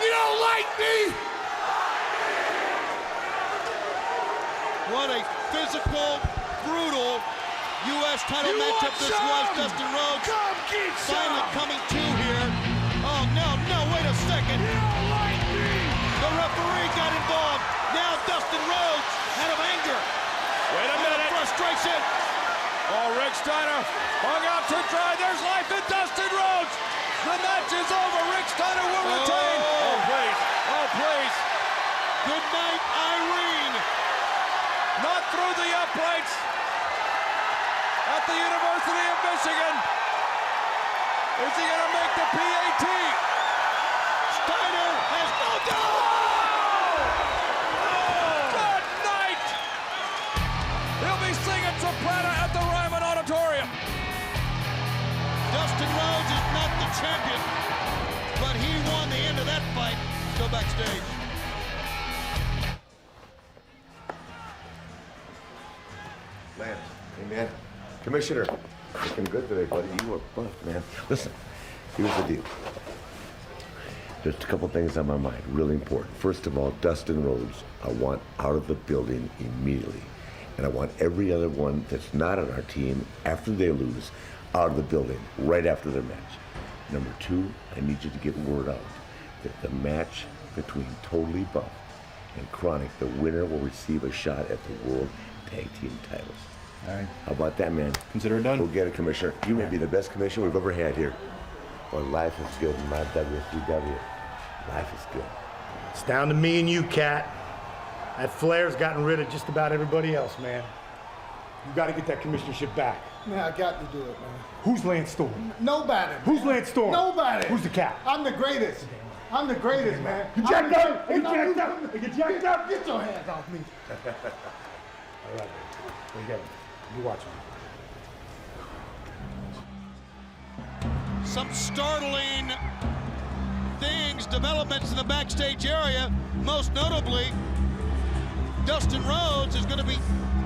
You don't like me? What a physical, brutal U.S. title matchup this was. Dustin Rhodes finally coming to here. Oh, no, wait a second. You don't like me. The referee got involved. Now Dustin Rhodes, out of anger. Wait a minute. Frustration. Oh, Rick Steiner hung out to dry. There's life in Dustin Rhodes. The match is over. Rick Steiner will retain. Oh, please. Oh, please. Good night, Irene. Not through the uprights at the University of Michigan. Is he going to make the PAT? Steiner has no doubt. Good night. He'll be singing soprano at the Ryman Auditorium. Dustin Rhodes is not the champion, but he won the end of that fight. Let's go backstage. Lance, hey man, Commissioner, looking good today, buddy. You are buff, man. Listen, here's the deal. There's a couple things on my mind, really important. First of all, Dustin Rhodes, I want out of the building immediately. And I want every other one that's not on our team, after they lose, out of the building, right after their match. Number two, I need you to get word out that the match between Totally Buff and Chronic, the winner will receive a shot at the World Tag Team titles. All right. How about that, man? Consider it done. Go get it, Commissioner. You may be the best commissioner we've ever had here. Well, life is good in my WCW. Life is good. It's down to me and you, Cat. That Flair's gotten rid of just about everybody else, man. You got to get that commissionership back. Man, I got to do it, man. Who's Lance Storm? Nobody. Who's Lance Storm? Nobody. Who's the Cat? I'm the greatest. I'm the greatest, man. You jacked up? You jacked up? You jacked up? Get your hands off me. All right, we got it. You watch me. Some startling things, developments in the backstage area. Most notably, Dustin Rhodes is going to be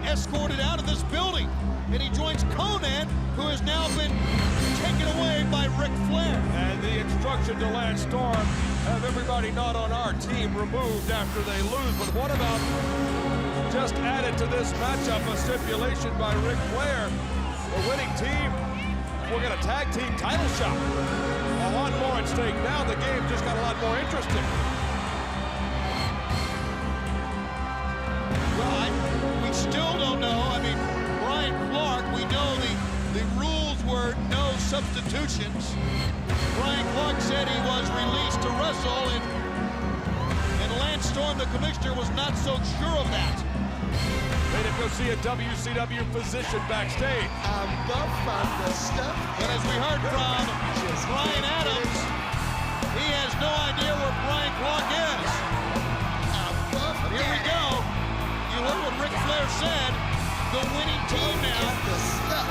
escorted out of this building, and he joins Conan, who has now been taken away by Ric Flair. And the instruction to Lance Storm, have everybody not on our team removed after they lose. But what about just added to this matchup a stipulation by Ric Flair? The winning team, we're going to tag team title shot. A lot more at stake now. The game just got a lot more interesting. Well, we still don't know. I mean, Brian Clark, we know the rules were no substitutions. Brian Clark said he was released to wrestle, and Lance Storm, the commissioner, was not so sure of that. Made him go see a WCW physician backstage. I'm buff on the stuff. And as we heard from Brian Adams, he has no idea where Brian Clark is. But here we go. You heard what Ric Flair said. The winning team now,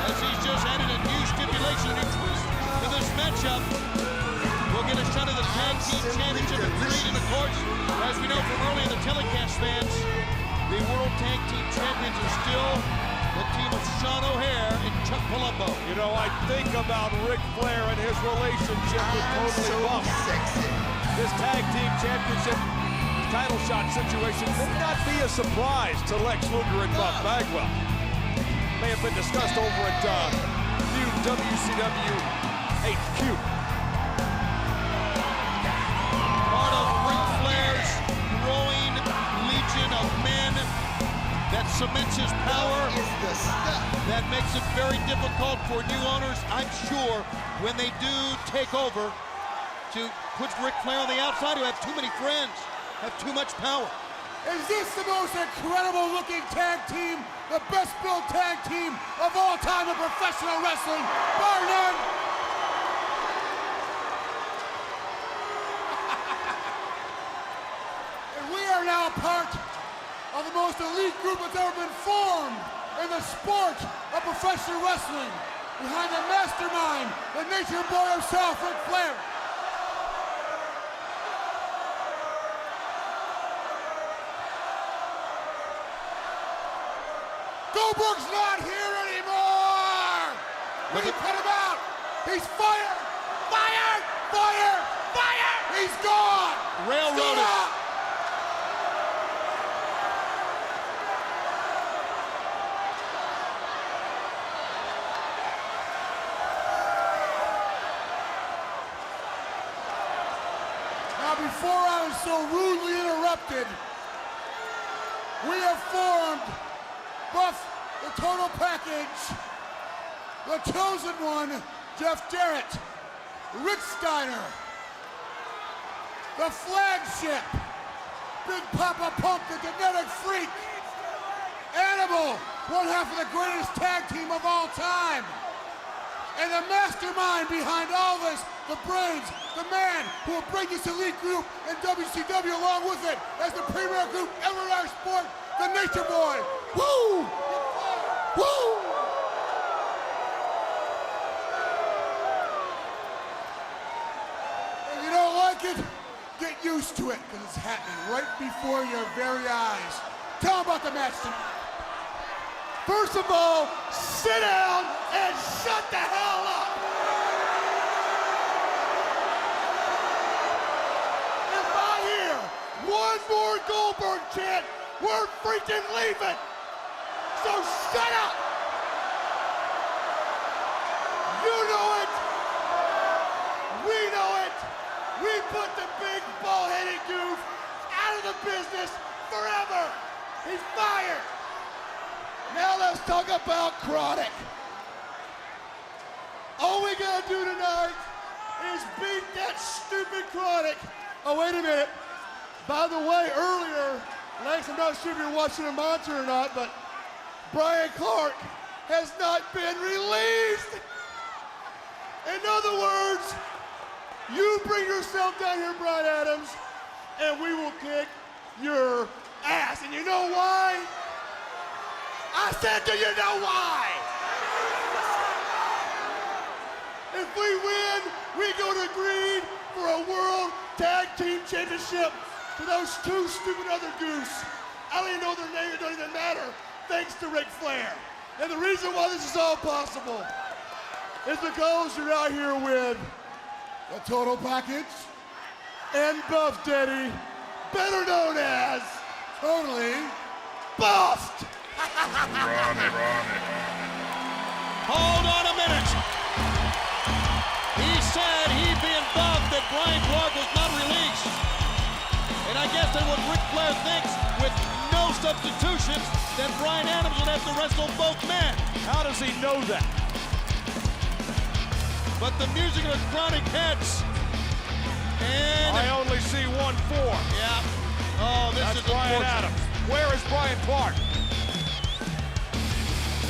as he's just added a new stipulation, a new twist to this matchup, will get a shot of the Tag Team Championship at 3. And of course, as we know from early in the telecast fans, the World Tag Team Champions are still the team of Sean O'Haire and Chuck Palumbo. You know, I think about Ric Flair and his relationship with Totally Buff. This Tag Team Championship title shot situation may not be a surprise to Lex Luger and Buff Bagwell. May have been discussed over at Feud WCW HQ. Part of Ric Flair's growing legion of men that cements his power, that makes it very difficult for new owners, I'm sure, when they do take over, to put Ric Flair on the outside, who have too many friends, have too much power. Is this the most incredible looking tag team, the best built tag team of all time in professional wrestling? Bar none. And we are now part of the most elite group that's ever been formed in the sport of professional wrestling. Behind the mastermind, the nature boy himself, Ric Flair. Goldberg's not here anymore! We put him out! He's fired! Fired! Fired! Fired! He's gone! Railroaded. Now, before I was so rudely interrupted, we have formed Buff, the Total Package, the Chosen One, Jeff Jarrett, Rick Steiner, the Flagship, Big Papa Pump, the Genetic Freak, Animal, one half of the greatest tag team of all time, and the mastermind behind all this, the brains, the man who will bring this elite group and WCW along with it as the premier group ever in our sport, the Nature Boy. Woo! Woo! If you don't like it, get used to it, because it's happening right before your very eyes. Tell them about the match tonight. First of all, sit down and shut the hell up. If I hear one more Goldberg chant, we're freaking leaving. So shut up. You know it. We know it. We put the big ball-headed goof out of the business forever. He's fired. Now let's talk about Chronic. All we gotta do tonight is beat that stupid Chronic. Oh, wait a minute. By the way, earlier, Lex, I'm not sure if you're watching the monitor or not, but Brian Clark has not been released. In other words, you bring yourself down here, Brian Adams, and we will kick your ass. And you know why? I said, do you know why? If we win, we go to Greed for a World Tag Team Championship to those two stupid other goose. I don't even know their name, it don't even matter, thanks to Ric Flair. And the reason why this is all possible is because you're out here with the Total Package and Buff Daddy, better known as Totally Buffed. Hold on a minute. He said he'd be involved that Brian Clark was not released. And I guess that what Ric Flair thinks, with no substitutions, that Brian Adams would have to wrestle both men. How does he know that? But the music of the Chronic hits. And I only see 1-4. Yeah. Oh, this That's is Brian unfortunate. Adams. Where is Brian Clark?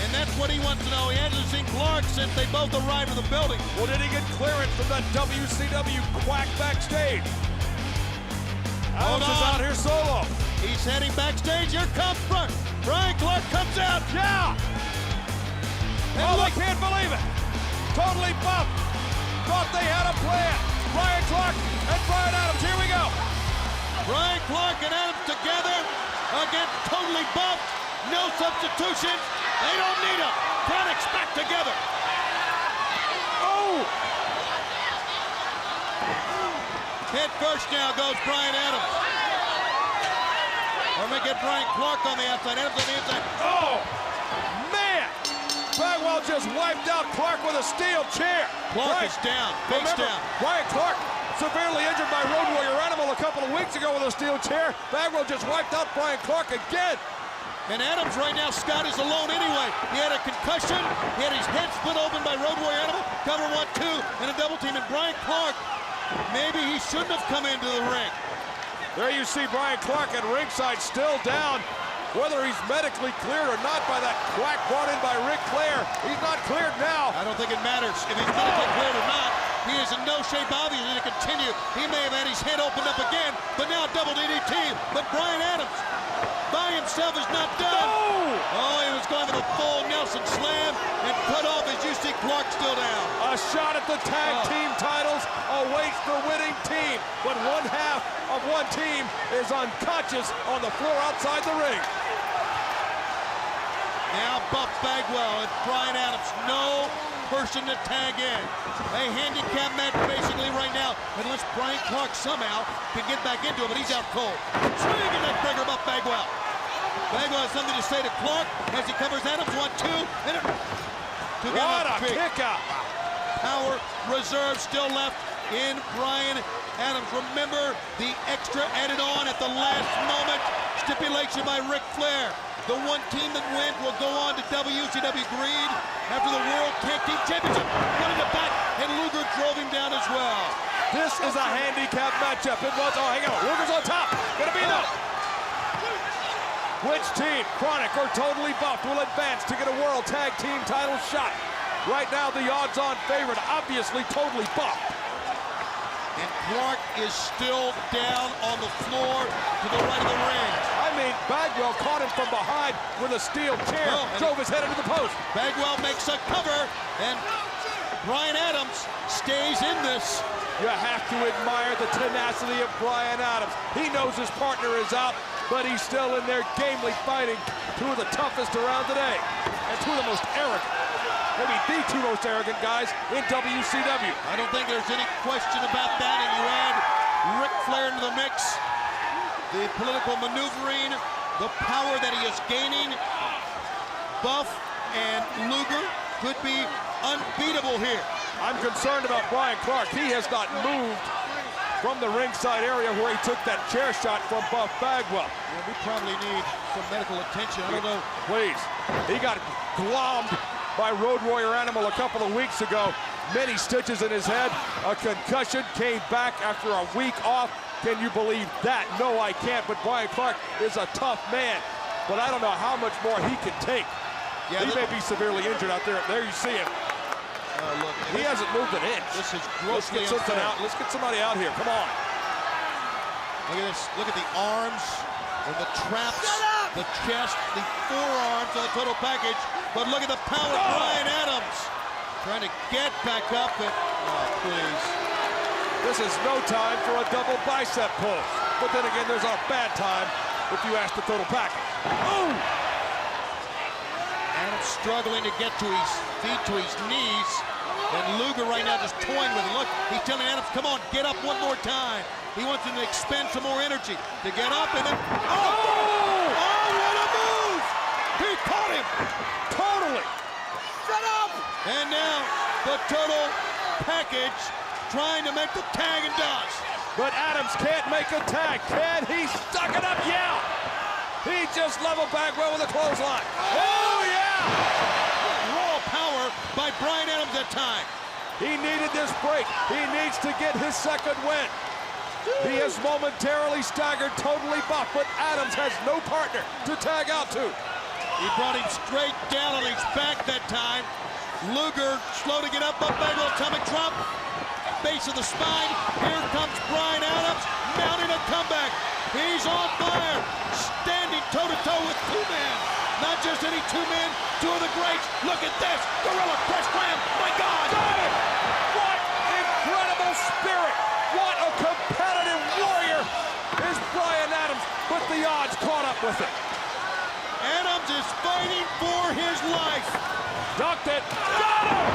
And that's what he wants to know. He hasn't seen Clark since they both arrived in the building. Well, did he get clearance from that WCW quack backstage? Adams is out here solo. He's heading backstage. Here comes Brian Clark comes out. Yeah. Oh, I can't believe it. Totally buffed. Thought they had a plan. Brian Clark and Brian Adams. Here we go. Brian Clark and Adams together against Totally Buffed. No substitutions. They don't need them. Chronic's back together. Oh! Head first now goes Brian Adams. We're going to get Brian Clark on the outside. Adams on the inside. Oh! Man! Bagwell Bagwell just wiped out Clark with a steel chair. Clark is down, face down. Brian Clark severely injured by Road Warrior Animal a couple of weeks ago with a steel chair. Bagwell just wiped out Brian Clark again. And Adams right now, Scott, is alone anyway. He had a concussion. He had his head split open by Road Warrior Animal. Cover 1-2 and a double team. And Brian Clark, maybe he shouldn't have come into the ring. There you see Brian Clark at ringside still down. Whether he's medically cleared or not by that quack brought in by Ric Flair, he's not cleared now. I don't think it matters if he's medically cleared or not. He is in no shape, obviously, to continue. He may have had his head opened up again, but now double DDT. But Brian Adams by himself is not done. Oh, he was going for the full Nelson slam and cut off as you see Clark still down. A shot at the tag team titles awaits the winning team, but one half of one team is unconscious on the floor outside the ring. Now Buff Bagwell and Brian Adams, no person to tag in. A handicap match basically right now, unless Brian Clark somehow can get back into it, but he's out cold. Swinging that breaker Buff Bagwell. Bagwell has something to say to Clark as he covers Adams. 1-2, and what a kick out. Power reserve still left in Brian Adams. Remember the extra added on at the last moment. Stipulation by Ric Flair. The one team that wins will go on to WCW Greed after the World Tag Team Championship. Running the back, and Luger drove him down as well. This is a handicap matchup. It was, oh, hang on, Luger's on top. Gonna be enough. Which team, Chronic or Totally Buffed, will advance to get a World Tag Team title shot? Right now, the odds-on favorite, obviously Totally Buffed. And Clark is still down on the floor to the right of the ring. I mean, Bagwell caught him from behind with a steel chair, drove his head into the post. Bagwell makes a cover, and Brian Adams stays in this. You have to admire the tenacity of Brian Adams. He knows his partner is out, but he's still in there gamely fighting two of the toughest around today, and two of the most arrogant. Maybe the two most arrogant guys in WCW. I don't think there's any question about that, and you add Ric Flair into the mix. The political maneuvering, the power that he is gaining. Buff and Luger could be unbeatable here. I'm concerned about Brian Clark. He has not moved from the ringside area where he took that chair shot from Buff Bagwell. Yeah, we probably need some medical attention. I don't know. Please. He got glommed by Road Warrior Animal a couple of weeks ago. Many stitches in his head. A concussion, came back after a week off. Can you believe that? No, I can't, but Brian Clark is a tough man. But I don't know how much more he can take. Yeah, he may be severely injured out there. There you see him. Look, he hasn't moved an inch. This is grossly unfair. Let's get somebody out here. Come on. Look at this. Look at the arms and the traps, the chest, the forearms, the total package. But look at the power of Brian Adams trying to get back up. And, oh, please. This is no time for a double bicep pull. But then again, there's a bad time if you ask the total package. Oh! Adams struggling to get to his feet, to his knees. And Luger right now just toying with it. Look, he's telling Adams, come on, get up one more time. He wants him to expend some more energy to get up and then, oh, what a move! He caught him! Totally! Shut up! And now, the total package trying to make the tag and does. But Adams can't make a tag, can he? Stuck it up, yeah! He just leveled Bagwell with a clothesline. Oh, yeah! Raw power by Brian Adams that time. He needed this break. He needs to get his second win. He has momentarily staggered Totally Buffed, but Adams has no partner to tag out to. He brought him straight down on his back that time. Luger slow to get up, but Bagwell atomic drop. Base of the spine. Here comes Brian Adams, mounting a comeback. He's on fire, standing toe-to-toe with two men. Not just any two men, two of the greats. Look at this, Gorilla Press Slam, my God! Got it! What incredible spirit! What a competitive warrior is Brian Adams, but the odds caught up with it. Adams is fighting for his life. Ducked it, got him!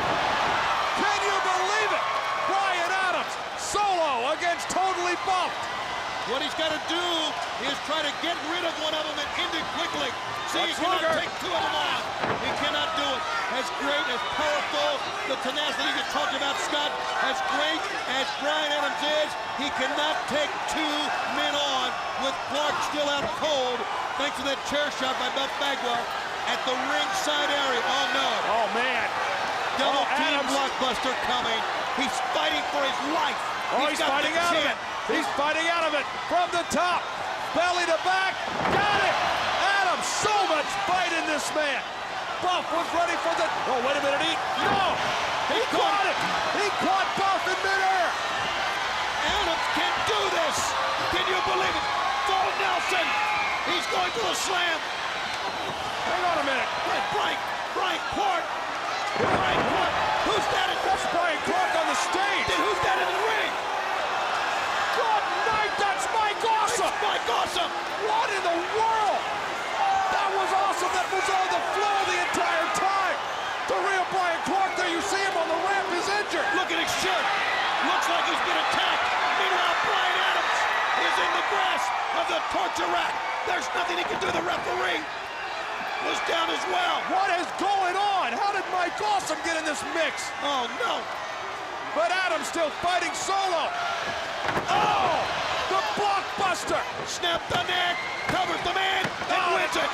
Can you believe it? Brian Adams, solo against Totally Buffed. What he's got to do He is trying to get rid of one of them and end it quickly. See, he That's cannot Luger. take two of them on. He cannot do it. As great, as powerful, the tenacity you talked about, Scott, as great as Brian Adams is, he cannot take two men on with Clark still out cold, thanks to that chair shot by Buff Bagwell at the ringside area. Oh, no. Oh, man. Double team Adams. blockbuster coming. He's fighting for his life. Oh, he's got fighting the out of chin. it. He's fighting out of it from the top. Belly to back. Got it. Adams, so much fight in this man. Buff was ready for the... Oh, wait a minute. He caught it. He caught Buff in midair. Adams can do this. Can you believe it? Full Nelson. He's going to the slam. Hang on a minute. Brian Clark. Brian Clark. Who's that? That's Brian Clark on the stage. Then who's that in the ring? Good night. That's Mike Awesome. It's Mike Awesome. What in the world? That was awesome. That was on the floor the entire time. The real Brian Clark there. You see him on the ramp. Is injured. Look at his shirt. Looks like he's been attacked. Meanwhile, Brian Adams is in the grasp of the torture rack. There's nothing he can do. The referee was down as well. What is going on? How did Mike Awesome get in this mix? Oh, no. But Adams still fighting solo. Oh, the blockbuster. Snap the neck, covers the man, and wins it.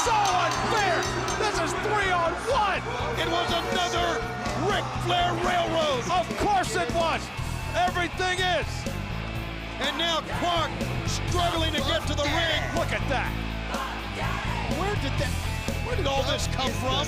So unfair. This is 3-on-1. It was another Ric Flair railroad. Of course it was. Everything is. And now Clark struggling to get to the ring. Look at that. Where did all this come from?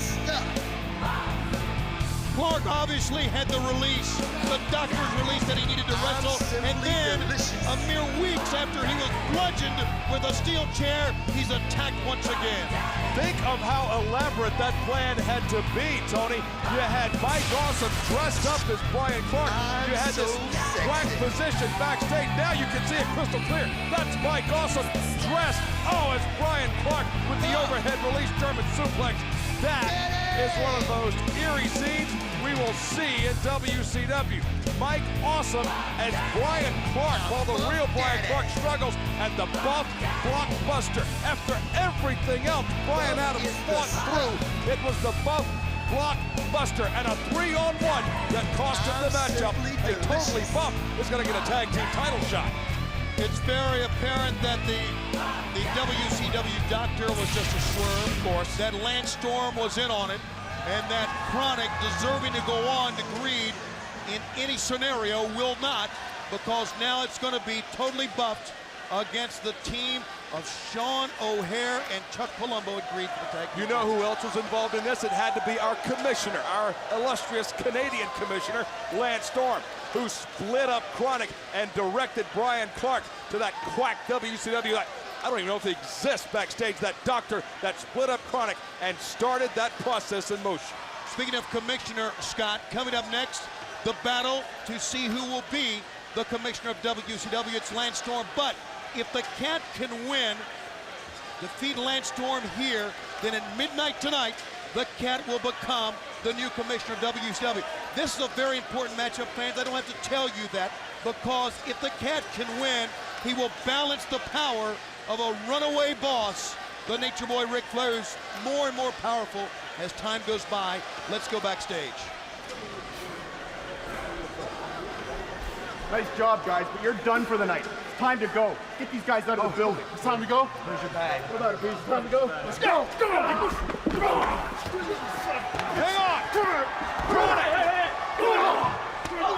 Clark obviously had the release, the doctor's release that he needed to wrestle, and then a mere weeks after he was bludgeoned with a steel chair, he's attacked once again. Think of how elaborate that plan had to be, Tony. You had Mike Awesome dressed up as Brian Clark. You had this black position backstage. Now you can see it crystal clear. That's Mike Awesome dressed, as Brian Clark with the overhead release German suplex. That is one of those eerie scenes we will see in WCW. Mike Awesome as Brian Clark, while the real Brian Clark struggles at the Buff blockbuster. After everything else Brian Adams fought through, it was the Buff blockbuster and a 3-on-1 that cost him the matchup. A totally Buff is going to get a tag team title shot. It's very apparent that the WCW doctor was just a swerve, of course. That Lance Storm was in on it, and that Chronic, deserving to go on to Greed in any scenario, will not, because now it's going to be totally buffed against the team of Sean O'Haire and Chuck Palumbo at Greed for the tag. You know who else was involved in this? It had to be our commissioner, our illustrious Canadian commissioner, Lance Storm, who split up Chronic and directed Brian Clark to that quack WCW. I don't even know if it exists backstage, that doctor that split up Chronic and started that process in motion. Speaking of Commissioner Scott, coming up next, the battle to see who will be the commissioner of WCW. It's Lance Storm, but if the Cat can win, defeat Lance Storm here, then at midnight tonight, the Cat will become the new commissioner of WCW. This is a very important matchup, fans. I don't have to tell you that, because if the Cat can win, he will balance the power of a runaway boss. The Nature Boy Ric Flair is more and more powerful as time goes by. Let's go backstage. Nice job, guys, but you're done for the night. It's time to go. Get these guys out of the building. It's time to go. Where's your bag? What about it, please? It's time to go. Let's go. Hang on!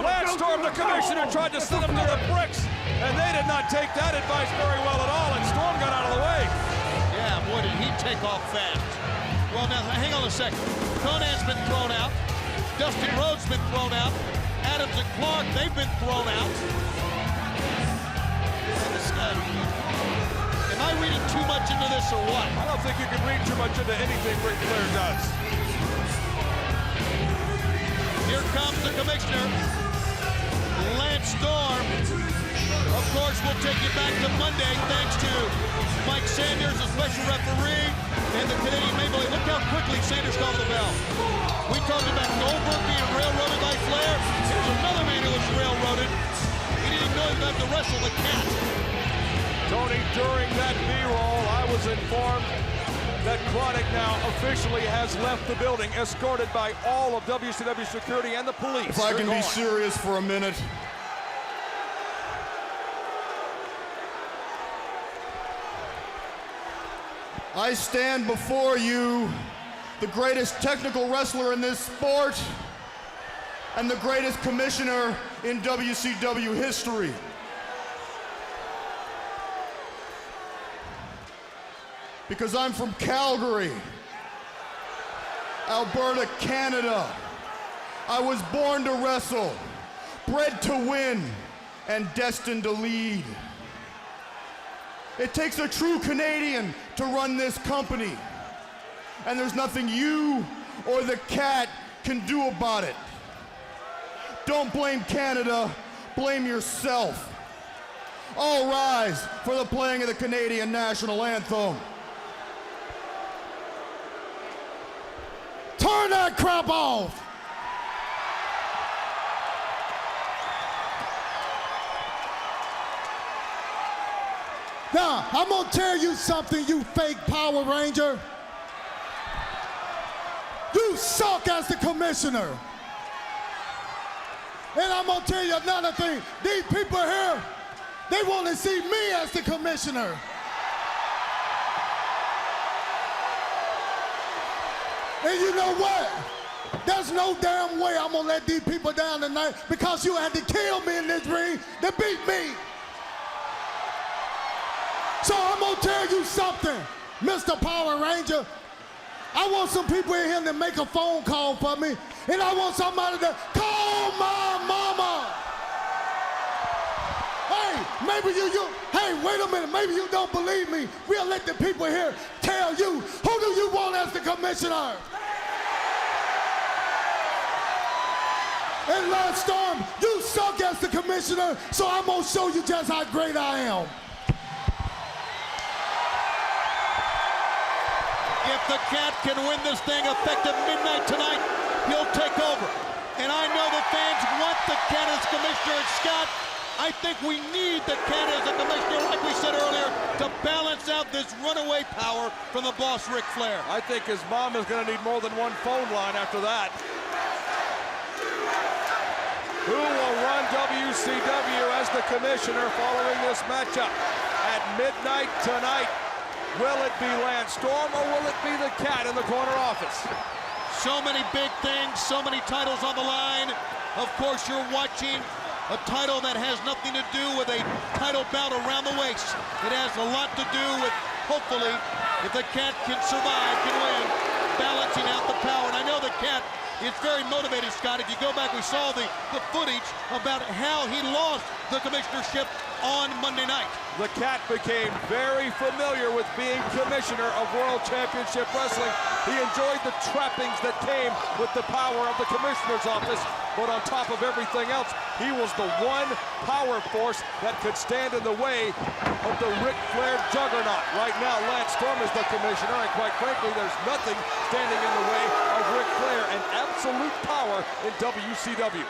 Lance Storm, the commissioner, tried to send him to the bricks, and they did not take that advice very well at all, and Storm got out of the way. Yeah, boy, did he take off fast. Well, now, hang on a second. Conan's been thrown out. Dustin Rhodes been thrown out. Adams and Clark, they've been thrown out. Am I reading too much into this or what? I don't think you can read too much into anything Ric Flair does. Here comes the commissioner, Lance Storm. Of course, we'll take you back to Monday thanks to Mike Sanders, a special referee, and the Canadian Maple Leaf. Look how quickly Sanders called the bell. We talked about Goldberg being railroaded by Flair. Here's another man who was railroaded. He didn't even know he was about to wrestle the Cat. Tony, during that informed that Chronic now officially has left the building, escorted by all of WCW security and the police. If I They're can be gone. serious for a minute. I stand before you, the greatest technical wrestler in this sport and the greatest commissioner in WCW history. Because I'm from Calgary, Alberta, Canada. I was born to wrestle, bred to win, and destined to lead. It takes a true Canadian to run this company, and there's nothing you or the Cat can do about it. Don't blame Canada, blame yourself. All rise for the playing of the Canadian national anthem. Turn that crap off! Now, I'm gonna tell you something, you fake Power Ranger. You suck as the commissioner. And I'm gonna tell you another thing. These people here, they want to see me as the commissioner. And you know what? There's no damn way I'm gonna let these people down tonight because you had to kill me in this ring to beat me. So I'm gonna tell you something, Mr. Power Ranger. I want some people in here to make a phone call for me, and I want somebody to call my mama. Hey, maybe hey, wait a minute, maybe you don't believe me. We'll let the people here tell you, who do you want as the commissioner? And Lance Storm, you suck as the commissioner, so I'm gonna show you just how great I am. If the Cat can win this thing effective midnight tonight, he'll take over. And I know the fans want the Cat as commissioner. And Scott, I think we need the Cat as a commissioner, like we said earlier, to balance out this runaway power from the boss, Ric Flair. I think his mom is going to need more than one phone line after that. Who will run WCW as the commissioner following this matchup at midnight tonight? Will it be Lance Storm or will it be the Cat in the corner office? So many big things, so many titles on the line. Of course, you're watching a title that has nothing to do with a title bout around the waist. It has a lot to do with, hopefully, if the Cat can survive, can win, balancing out the power. And I know the Cat is very motivated, Scott. If you go back, we saw the footage about how he lost the commissionership on Monday night. The Cat became very familiar with being commissioner of World Championship Wrestling. He enjoyed the trappings that came with the power of the commissioner's office, but on top of everything else, he was the one power force that could stand in the way of the Ric Flair juggernaut. Right now, Lance Storm is the commissioner, and quite frankly, there's nothing standing in the way of Ric Flair and absolute power in WCW.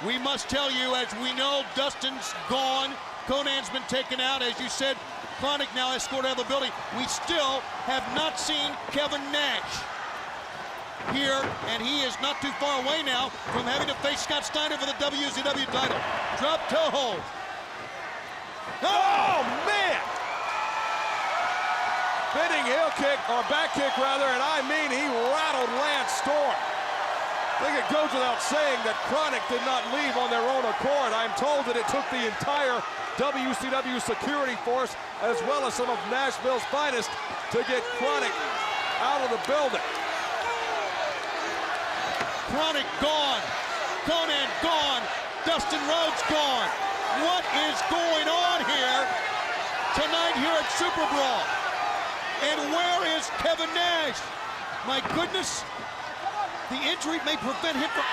We must tell you, as we know, Dustin's gone. Conan's been taken out. As you said, Chronic now escorted out of the building. We still have not seen Kevin Nash here, and he is not too far away now from having to face Scott Steiner for the WCW title. Drop toe hold. Oh, man! Spinning heel kick, or back kick rather, and I mean he rattled Lance Storm. I think it goes without saying that Chronic did not leave on their own accord. I'm told that it took the entire WCW security force, as well as some of Nashville's finest, to get Chronic out of the building. Chronic gone. Conan gone. Dustin Rhodes gone. What is going on here tonight here at Super Brawl? And where is Kevin Nash? My goodness. The injury may prevent him from...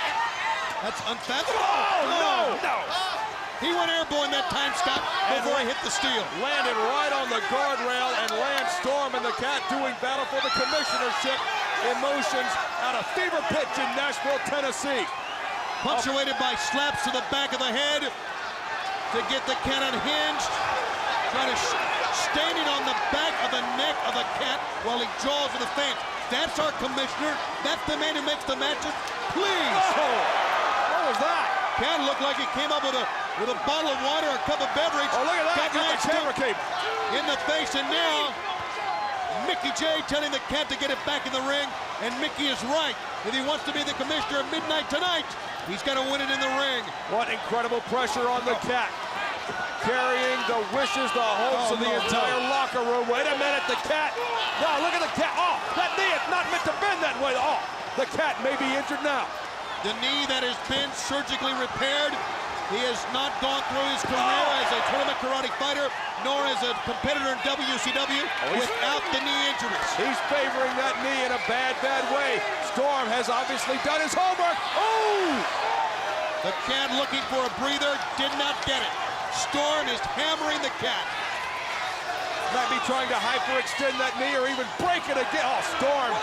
That's unfathomable. Oh, no! He went airborne that time, Scott, before he hit the steel. Landed right on the guardrail, and Lance Storm and the Cat doing battle for the commissionership. Emotions at a fever pitch in Nashville, Tennessee. Punctuated by slaps to the back of the head to get the Cat unhinged. Trying to standing on the back of the neck of the cat while he jaws at the fence. That's our commissioner. That's the man who makes the matches. Please. Oh, what was that? Cat looked like he came up with a bottle of water, a cup of beverage. Oh, look at that. Got the camera cape in the face, and now Mickey J telling the cat to get it back in the ring, and Mickey is right. If he wants to be the commissioner of Midnight tonight, he's got to win it in the ring. What incredible pressure on the cat. Carrying the wishes, the hopes of the entire locker room. Wait a minute, the cat. No, look at the cat. Oh, that knee is not meant to bend that way. Oh, the cat may be injured now. The knee that has been surgically repaired. He has not gone through his career as a tournament karate fighter, nor as a competitor in WCW without the knee injuries. He's favoring that knee in a bad, bad way. Storm has obviously done his homework. Oh! The cat looking for a breather, did not get it. Storm is hammering the cat. Might be trying to hyperextend that knee or even break it again. Oh, Storm.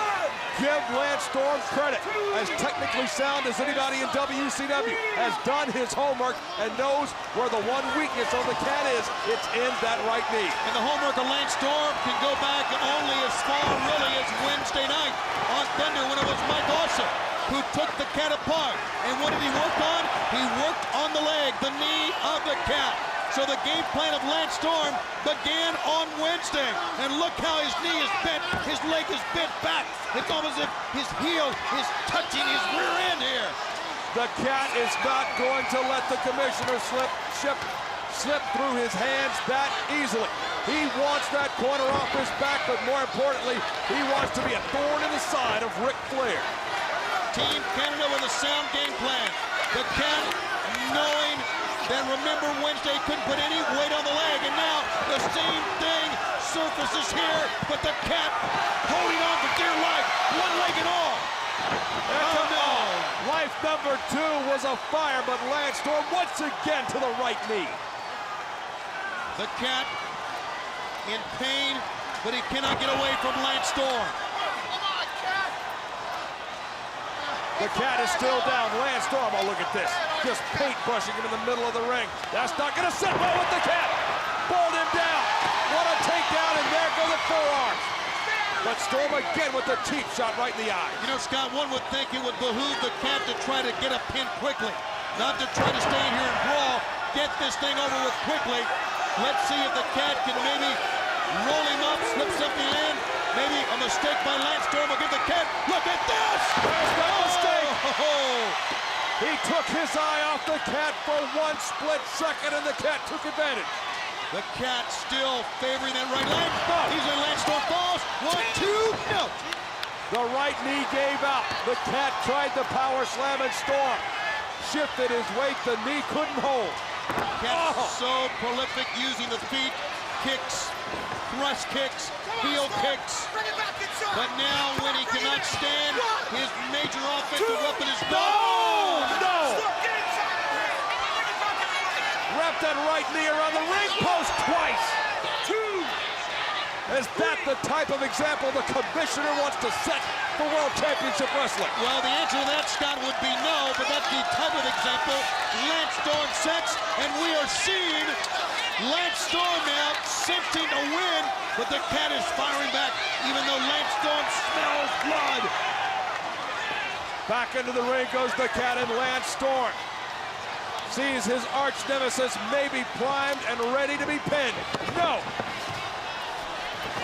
Give Lance Storm credit. As technically sound as anybody in WCW, has done his homework and knows where the one weakness on the cat is. It's in that right knee. And the homework of Lance Storm can go back only as far really as Wednesday night on Thunder when it was Mike Awesome who took the cat apart. And what did he work on? He worked on the leg, the knee of the cat. So the game plan of Lance Storm began on Wednesday. And look how his knee is bent, his leg is bent back. It's almost as if his heel is touching his rear end here. The cat is not going to let the commissioner slip through his hands that easily. He wants that corner off his back, but more importantly, he wants to be a thorn in the side of Ric Flair. Team Canada with a sound game plan. The cat knowing that, remember, Wednesday couldn't put any weight on the leg, and now the same thing surfaces here, but the cat holding on for dear life, one leg and all. Oh no! Life number 2 was a fire, but Lance Storm once again to the right knee. The cat in pain, but he cannot get away from Lance Storm. The cat is still down. Lance Storm, oh, look at this. Just paintbrushing him in the middle of the ring. That's not going to sit well with the cat. Pulled him down. What a takedown, and there go the forearms. But Storm again with the cheap shot right in the eye. You know, Scott, one would think it would behoove the cat to try to get a pin quickly. Not to try to stay in here and brawl. Get this thing over with quickly. Let's see if the cat can maybe roll him up, slip something in. Maybe a mistake by Lance Storm will give the cat. Look at this! There's the mistake! Oh. He took his eye off the cat for one split second, and the cat took advantage. The cat still favoring that right leg. He's in. Lance Storm falls. 1, 2, no. The right knee gave out. The cat tried the power slam, and Storm shifted his weight. The knee couldn't hold. Cat so prolific using the feet, kicks, thrust kicks, heel kicks. But now when he cannot stand, his major offensive weapon is gone. No! Wrap that right knee around the ring post twice. Is that the type of example the commissioner wants to set for World Championship Wrestling? Well, the answer to that, Scott, would be no, but that's the type of example Lance Storm sets, and we are seeing Lance Storm now sensing a win, but the cat is firing back, even though Lance Storm smells blood. Back into the ring goes the cat, and Lance Storm sees his arch nemesis maybe primed and ready to be pinned. No!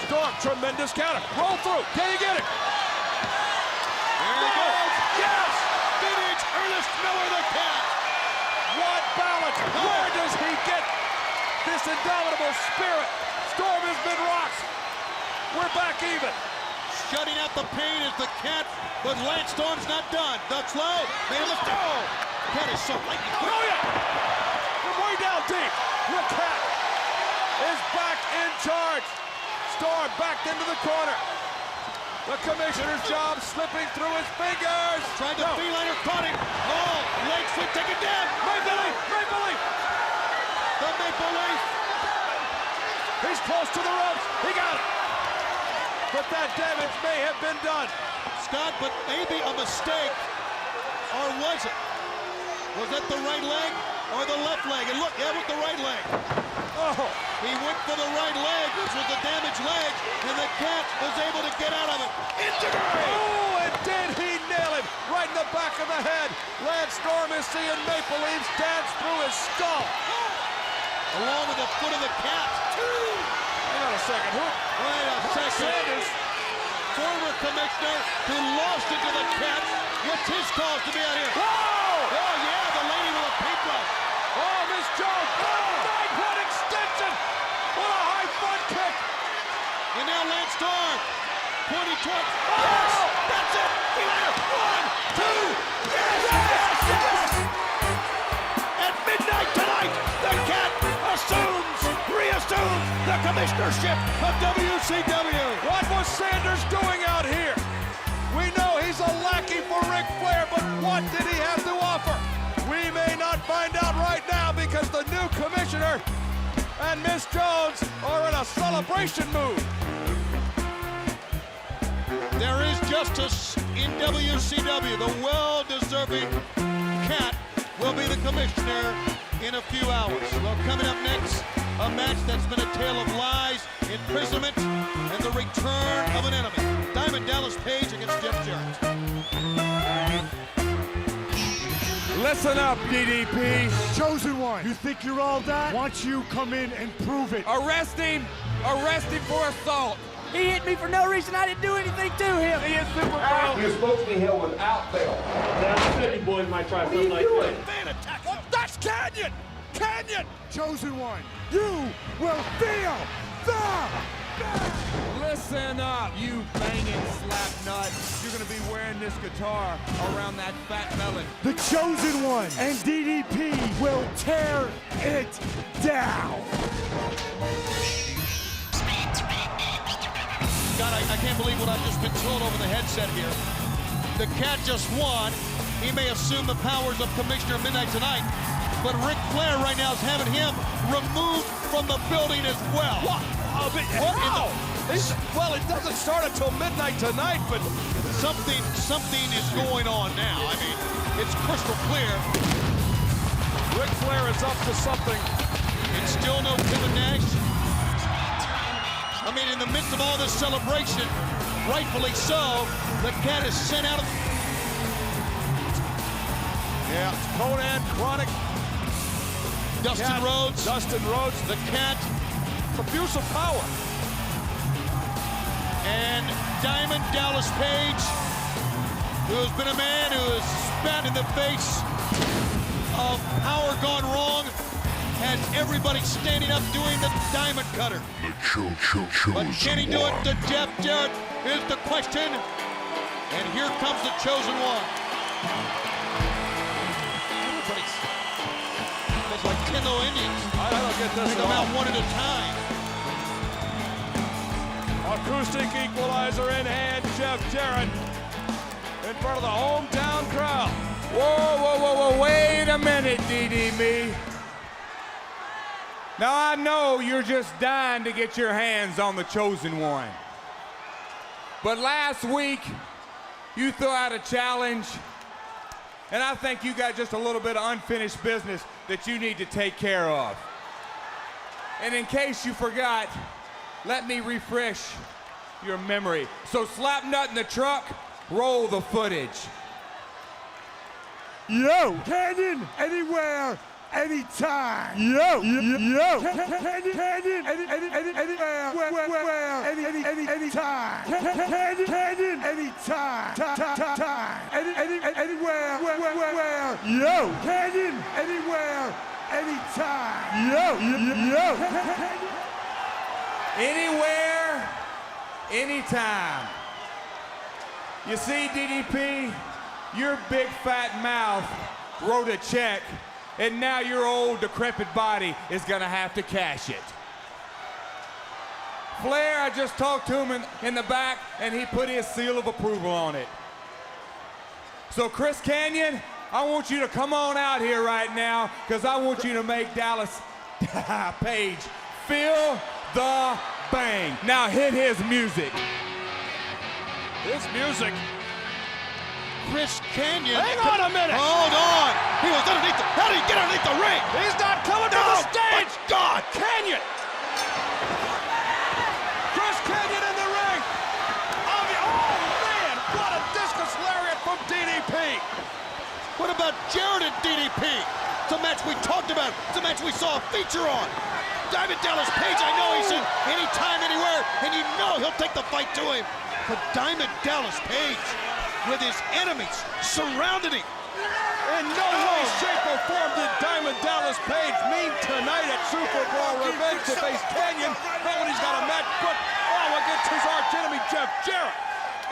Storm, tremendous counter. Roll through. Can he get it? There he goes. Yes! Vintage Ernest Miller, the cat. What balance? Where does he get this indomitable spirit? Storm has been rocked. We're back even. Shutting out the pain is the cat, but Lance Storm's not done. Ducks low. Made him a throw. Cat is so lightning quick. Oh, yeah! From way down deep. The cat is back in charge. Storm backed into the corner. The commissioner's job slipping through his fingers. Tried to feline caught him. Oh, leg sweep taken down. Maple Leaf, Maple Leaf. The Maple Leaf. He's close to the ropes. He got it. But that damage may have been done. Scott, but maybe a mistake. Or was it? Was that the right leg? or the left leg? And look, that was the right leg. Oh, he went for the right leg, which was the damaged leg, and the Cat was able to get out of it. Integrity! Oh, and did he nail him right in the back of the head? Lance Storm is seeing Maple Leafs dance through his skull. Along with the foot of the Cat. Hang on a second. Wait a second. Sanders. Former commissioner who lost it to the Cat. What's his cause to be out here? Whoa! Oh, yeah, the lady with a paintbrush. Oh, Miss Jones. Oh, 9-point extension. What a high front kick. And now Lance Storm pointing towards. Oh! Yes! That's it! He went it. 1, 2. Yes! Yes! Yes! At midnight tonight, the Cat reassumes the commissionership of WCW. What was Sanders doing out here? We know he's a lackey for Ric Flair, but what did he have to offer? We may not find out right now because the new commissioner and Miss Jones are in a celebration mood. There is justice in WCW. The well-deserving Cat will be the commissioner in a few hours. Well, coming up next, a match that's been a tale of lies, imprisonment, and the return of an enemy. Diamond Dallas Page against Jeff Jarrett. Listen up, DDP. Chosen One, you think you're all that? Why don't you come in and prove it? Arrest him. Arrest him for assault. He hit me for no reason. I didn't do anything to him. He is Super Bowl. You're supposed to be held without bail. You boys might try something like that. Man attack. Well, that's Canyon. Canyon. Chosen One, you will feel the Listen up, you banging slap nut. You're gonna be wearing this guitar around that fat melon. The Chosen One and DDP will tear it down. God, I can't believe what I've just been told over the headset here. The Cat just won. He may assume the powers of Commissioner Midnight tonight, but Ric Flair right now is having him removed from the building as well. What? Well, it doesn't start until midnight tonight, but something is going on now. I mean, it's crystal clear. Ric Flair is up to something. It's still no Kevin Nash. I mean, in the midst of all this celebration, rightfully so, the Cat is sent out of... Yeah, Conan, Chronic, Dustin Rhodes. Dustin Rhodes, the Cat. Abuse of power. And Diamond Dallas Page, who has been a man who has spat in the face of power gone wrong, has everybody standing up doing the diamond cutter. But can he do it to Jeff Jarrett is the question. And here comes the Chosen One. Everybody's it's like 10 little Indians. I don't get this Take them out one at a time. Acoustic equalizer in hand, Jeff Jarrett in front of the hometown crowd. Whoa, wait a minute, DDP. Now I know you're just dying to get your hands on the Chosen One. But last week, you threw out a challenge, and I think you got just a little bit of unfinished business that you need to take care of. And in case you forgot, let me refresh your memory. So Slapnut in the truck, roll the footage. Yo, Canyon, anywhere, anytime. Yo, Canyon, anywhere, where, anytime. Canyon, anytime, anywhere, where. Yo, Canyon, anywhere, anytime. Yo. Anywhere, anytime. You see, DDP, your big fat mouth wrote a check, and now your old decrepit body is gonna have to cash it. Flair, I just talked to him in the back, and he put his seal of approval on it. So Chris Canyon, I want you to come on out here right now, because I want you to make Dallas Page feel the bang. Now hit his music. His music. Chris Canyon. Hang on a minute. Hold on. He was underneath the... How did he get underneath the ring? He's not coming to the stage! My God! Kanyon! Chris Kanyon in the ring! Oh, man! What a discus lariat from DDP! What about Jarrett and DDP? It's a match we talked about. It's a match we saw a feature on. Diamond Dallas Page, I know he's in anytime, anywhere, and you know he'll take the fight to him. But Diamond Dallas Page, with his enemies surrounding him. In no way, shape, or form did Diamond Dallas Page mean tonight at Super Brawl Revenge to face Kanyon. Not when he's got a match booked against his arch enemy, Jeff Jarrett.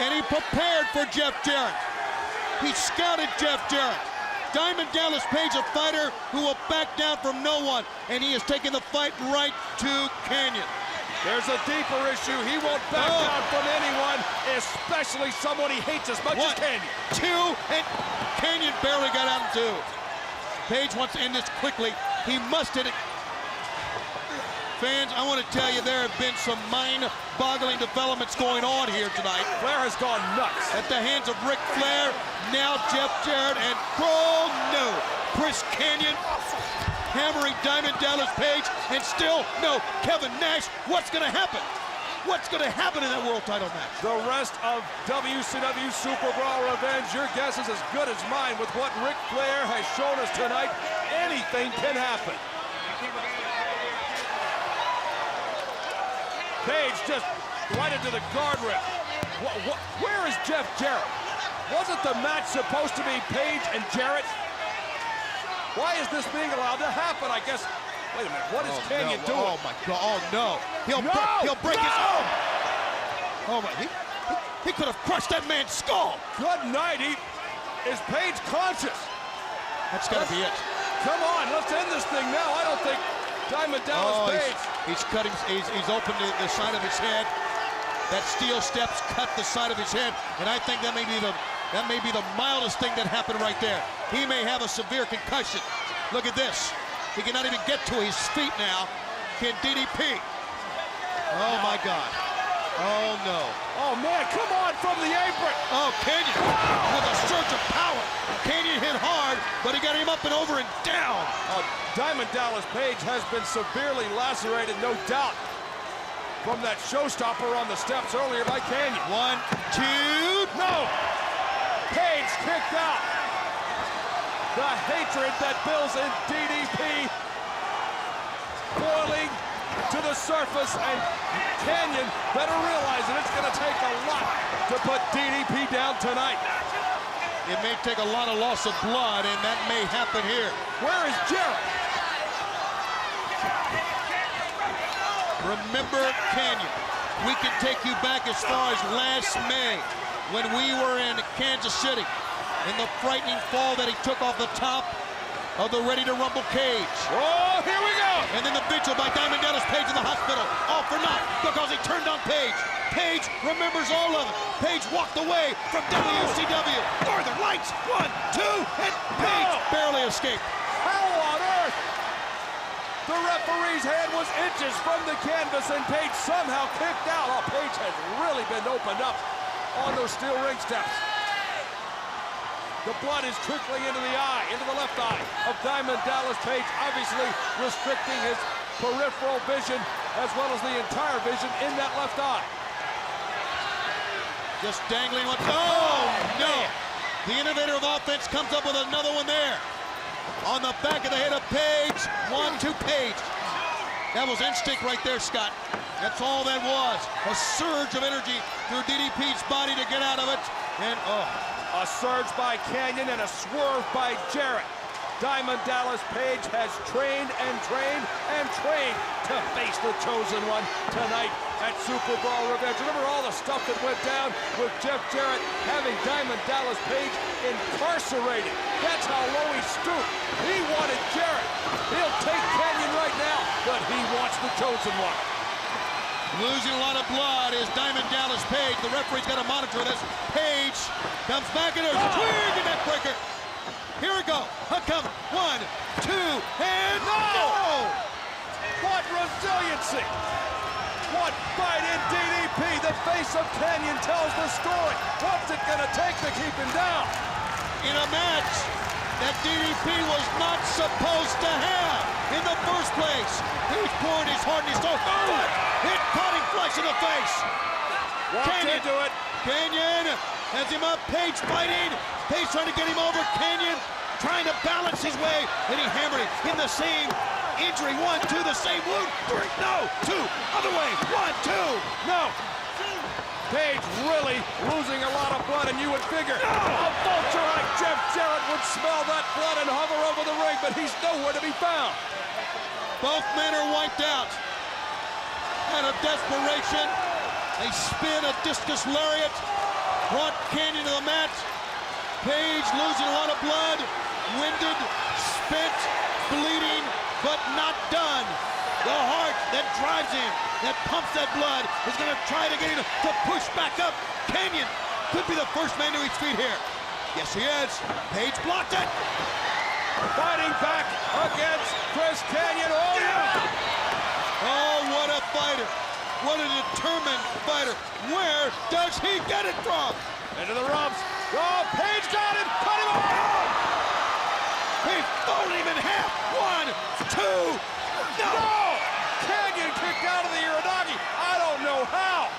And he prepared for Jeff Jarrett. He scouted Jeff Jarrett. Diamond Dallas Page, a fighter who will back down from no one, and he is taking the fight right to Kanyon. There's a deeper issue. He won't back down from anyone, especially someone he hates as much as Kanyon. 2, and Kanyon barely got out in 2. Page wants to end this quickly. He must hit it. Fans, I want to tell you there have been some mind-boggling developments going on here tonight. Flair has gone nuts. At the hands of Ric Flair, now Jeff Jarrett, and Chris Kanyon hammering Diamond Dallas Page, and still no Kevin Nash. What's going to happen? What's going to happen in that world title match? The rest of WCW Super Brawl Revenge, your guess is as good as mine. With what Ric Flair has shown us tonight, anything can happen. Page just right into the guardrail. Where is Jeff Jarrett? Wasn't the match supposed to be Page and Jarrett? Why is this being allowed to happen? I guess. Wait a minute. What is Kanyon doing? Oh my God! Oh no! He'll break his arm. Oh my! He could have crushed that man's skull. Good night. Is Page conscious? That's gotta be it. Come on, let's end this thing now. I don't think Diamond Dallas Page. He's cutting. He's opened the side of his head. That steel steps cut the side of his head, and I think that may be the mildest thing that happened right there. He may have a severe concussion. Look at this. He cannot even get to his feet now. Can DDP? Oh my God. Oh no. Oh man, come on from the apron. Oh, Kanyon with a surge of power. Kanyon hit hard, but he got him up and over and down. Diamond Dallas Page has been severely lacerated, no doubt, from that showstopper on the steps earlier by Kanyon. 1, 2, no! Page kicked out. The hatred that builds in DDP boiling to the surface, and Kanyon better realize that it's going to take a lot to put DDP down tonight. It may take a lot of loss of blood, and that may happen here. Where is Jarrett? Remember Kanyon. We can take you back as far as last May when we were in Kansas City in the frightening fall that he took off the top of the Ready to Rumble cage. Oh, here we go! And then the vigil by Diamond Dallas Page in the hospital. All for naught because he turned on Page. Page remembers all of it. Page walked away from WCW. Northern Lights, 1, 2, and Page barely escaped. How on earth? The referee's hand was inches from the canvas, and Page somehow kicked out. Oh, Page has really been opened up on those steel ring steps. The blood is trickling into the eye, into the left eye of Diamond Dallas Page, obviously restricting his peripheral vision as well as the entire vision in that left eye. Just dangling one. Oh, no! The innovator of offense comes up with another one there. On the back of the head of Page. 1, 2, Page. That was instinct right there, Scott. That's all that was. A surge of energy through DDP's body to get out of it. And, a surge by Kanyon and a swerve by Jarrett. Diamond Dallas Page has trained and trained and trained to face the Chosen One tonight at Super Brawl Revenge. Remember all the stuff that went down with Jeff Jarrett having Diamond Dallas Page incarcerated. That's how low he stooped. He wanted Jarrett. He'll take Kanyon right now, but he wants the Chosen One. Losing a lot of blood is Diamond Dallas Page. The referee's got to monitor this. Page comes back and there's a twig and neck breaker. Here we go. Huck come. 1, 2, and no! What resiliency! What fight in DDP? The face of Kanyon tells the story. What's it gonna take to keep him down? In a match that DDP was not supposed to have in the first place. He's pouring his heart and his soul. But it caught him flush in the face. Walked into it. Canyon has him up. Page fighting. Page trying to get him over. Canyon trying to balance his way, and he hammered it in the same injury. 1, 2, the same wound. 3, no, 2, other way. 1, 2, no. Page really losing a lot of blood, and you would figure a vulture like Jeff Jarrett would smell that blood and hover over the ring, but he's nowhere to be found. Both men are wiped out. Out of desperation, they spin a discus lariat, brought Canyon to the mat. Page losing a lot of blood, winded, spent, bleeding, but not done. The heart that drives him, that pumps that blood, is going to try to get him to push back up. Canyon could be the first man to his feet here. Yes, he is. Page blocked it. Fighting back against Chris Canyon. Oh, yeah! Oh, what a fighter. What a determined fighter. Where does he get it from? Into the ropes. Oh, Page got him. Cut him off. He folded him in half. 1, 2. No! Canyon kicked out of the Uranagi. I don't know how.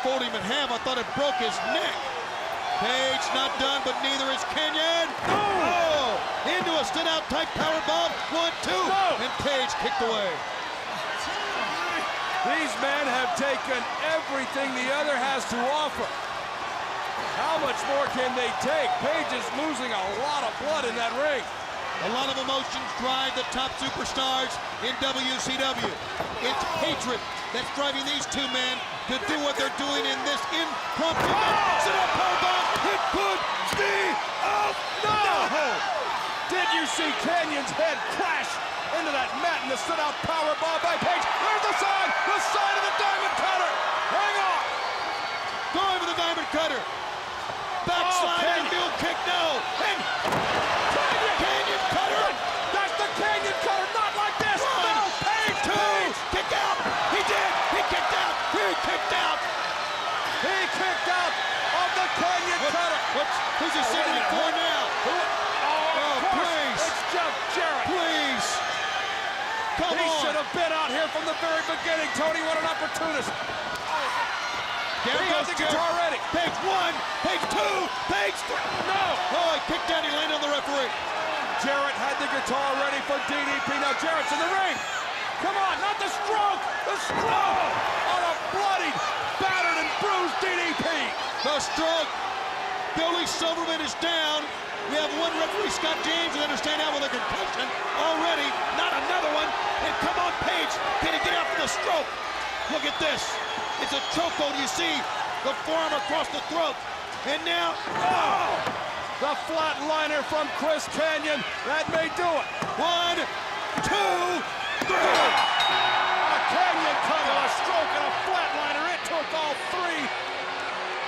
Folded him in half. I thought it broke his neck. Page not done, but neither is Canyon. Oh! Into a sit-out type powerbomb. 1, 2. No. And Page kicked away. These men have taken everything the other has to offer. How much more can they take? Page is losing a lot of blood in that ring. A lot of emotions drive the top superstars in WCW. It's hatred that's driving these two men to do what they're doing in this impromptu match. Sit-up powerbomb. It could be out. No! Did you see Canyon's head crash into that mat in the sit-out powerbomb by Page? There's the sign of the Diamond Cutter. Hang on. Going for the Diamond Cutter. Backslide and mule kick, no. And Canyon Cutter. That's the Canyon Cutter, not like this. 1, no, Page, 2, kick out. He did. He kicked out. He kicked out. He kicked out of the Canyon Cutter. Who's he signaling for now? Oh, please. It's Jeff Jarrett. Please. Come he on. should have been out here from the very beginning. Tony, what an opportunist. He has the guitar ready. Page 1, Page 2, Page 3. No. Oh, he kicked down. He landed on the referee. Jarrett had the guitar ready for DDP. Now Jarrett's in the ring. Come on, not the stroke. The stroke on a bloodied, battered, and bruised DDP. The stroke. Billy Silverman is down. We have one referee, Scott James, who understand now with a concussion already. Not another one. And come on, Page. Can he get out from the stroke? Look at this. It's a chokehold. You see the forearm across the throat. And now, oh! The flatliner from Chris Canyon. That may do it. 1, 2, 3. A Canyon Cutter, a stroke, and a flatliner. It took all three.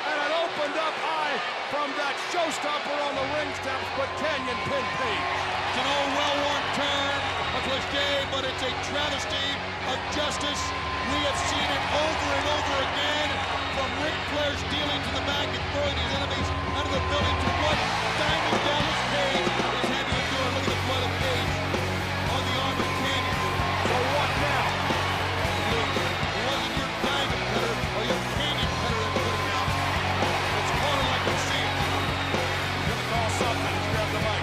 And it opened up high from that showstopper on the ring steps, but Canyon pinned Page. It's an old well-worn term, a cliche, but it's a travesty of justice. We have seen it over and over again, from Ric Flair's dealing to the back and throwing his enemies out of the building to what Diamond Dallas Page is having to do. And look at the blood of Page on the arm of Canyon. So what now? Look, it wasn't your Diamond Cutter or your Canyon Cutter that put him out. It's calling like you see it. He's gonna call something. He's grabbed the mic.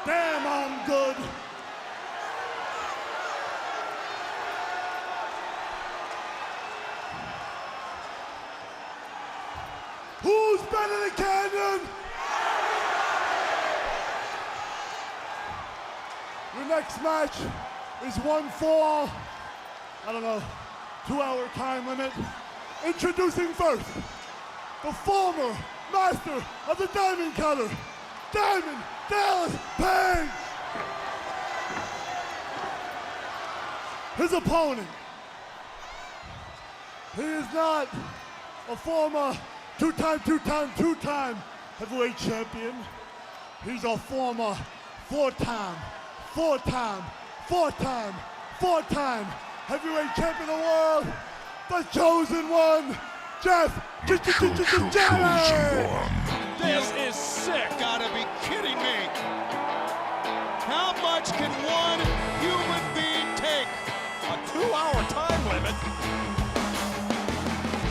Damn, I'm good. Who's better than Canyon? The next match is one for, I don't know, 2-hour time limit. Introducing first, the former master of the Diamond Cutter, Diamond Dallas Page. His opponent, he is not a former two-time heavyweight champion. He's a former four-time heavyweight champion of the world, the chosen one, Jeff Jarrett! This is sick. Gotta be kidding me. How much can one human being take? A 2-hour time limit?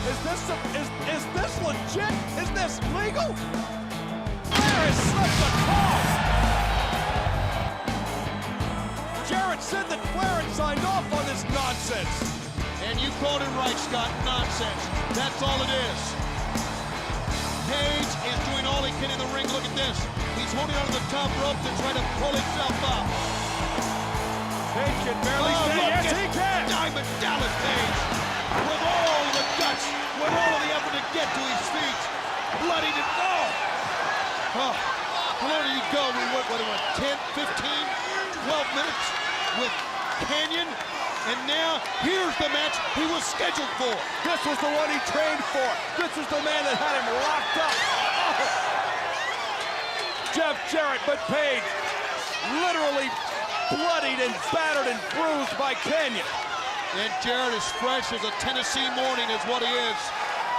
Is this legit? Is this legal? There is such a call. Jarrett said that Flair had signed off on this nonsense. And you called it right, Scott. Nonsense. That's all it is. Page is doing all he can in the ring. Look at this. He's holding onto the top rope to try to pull himself up. Page can barely stay. Yes, he can. Diamond Dallas Page, with all the guts, with all of the effort to get to his feet, bloodied and oh, how long did he go? We went, 10, 15, 12 minutes with Kanyon, and now here's the match he was scheduled for. This was the one he trained for. This was the man that had him locked up. Oh. Jeff Jarrett, but Page literally bloodied and battered and bruised by Kanyon. And Jarrett is fresh as a Tennessee morning is what he is.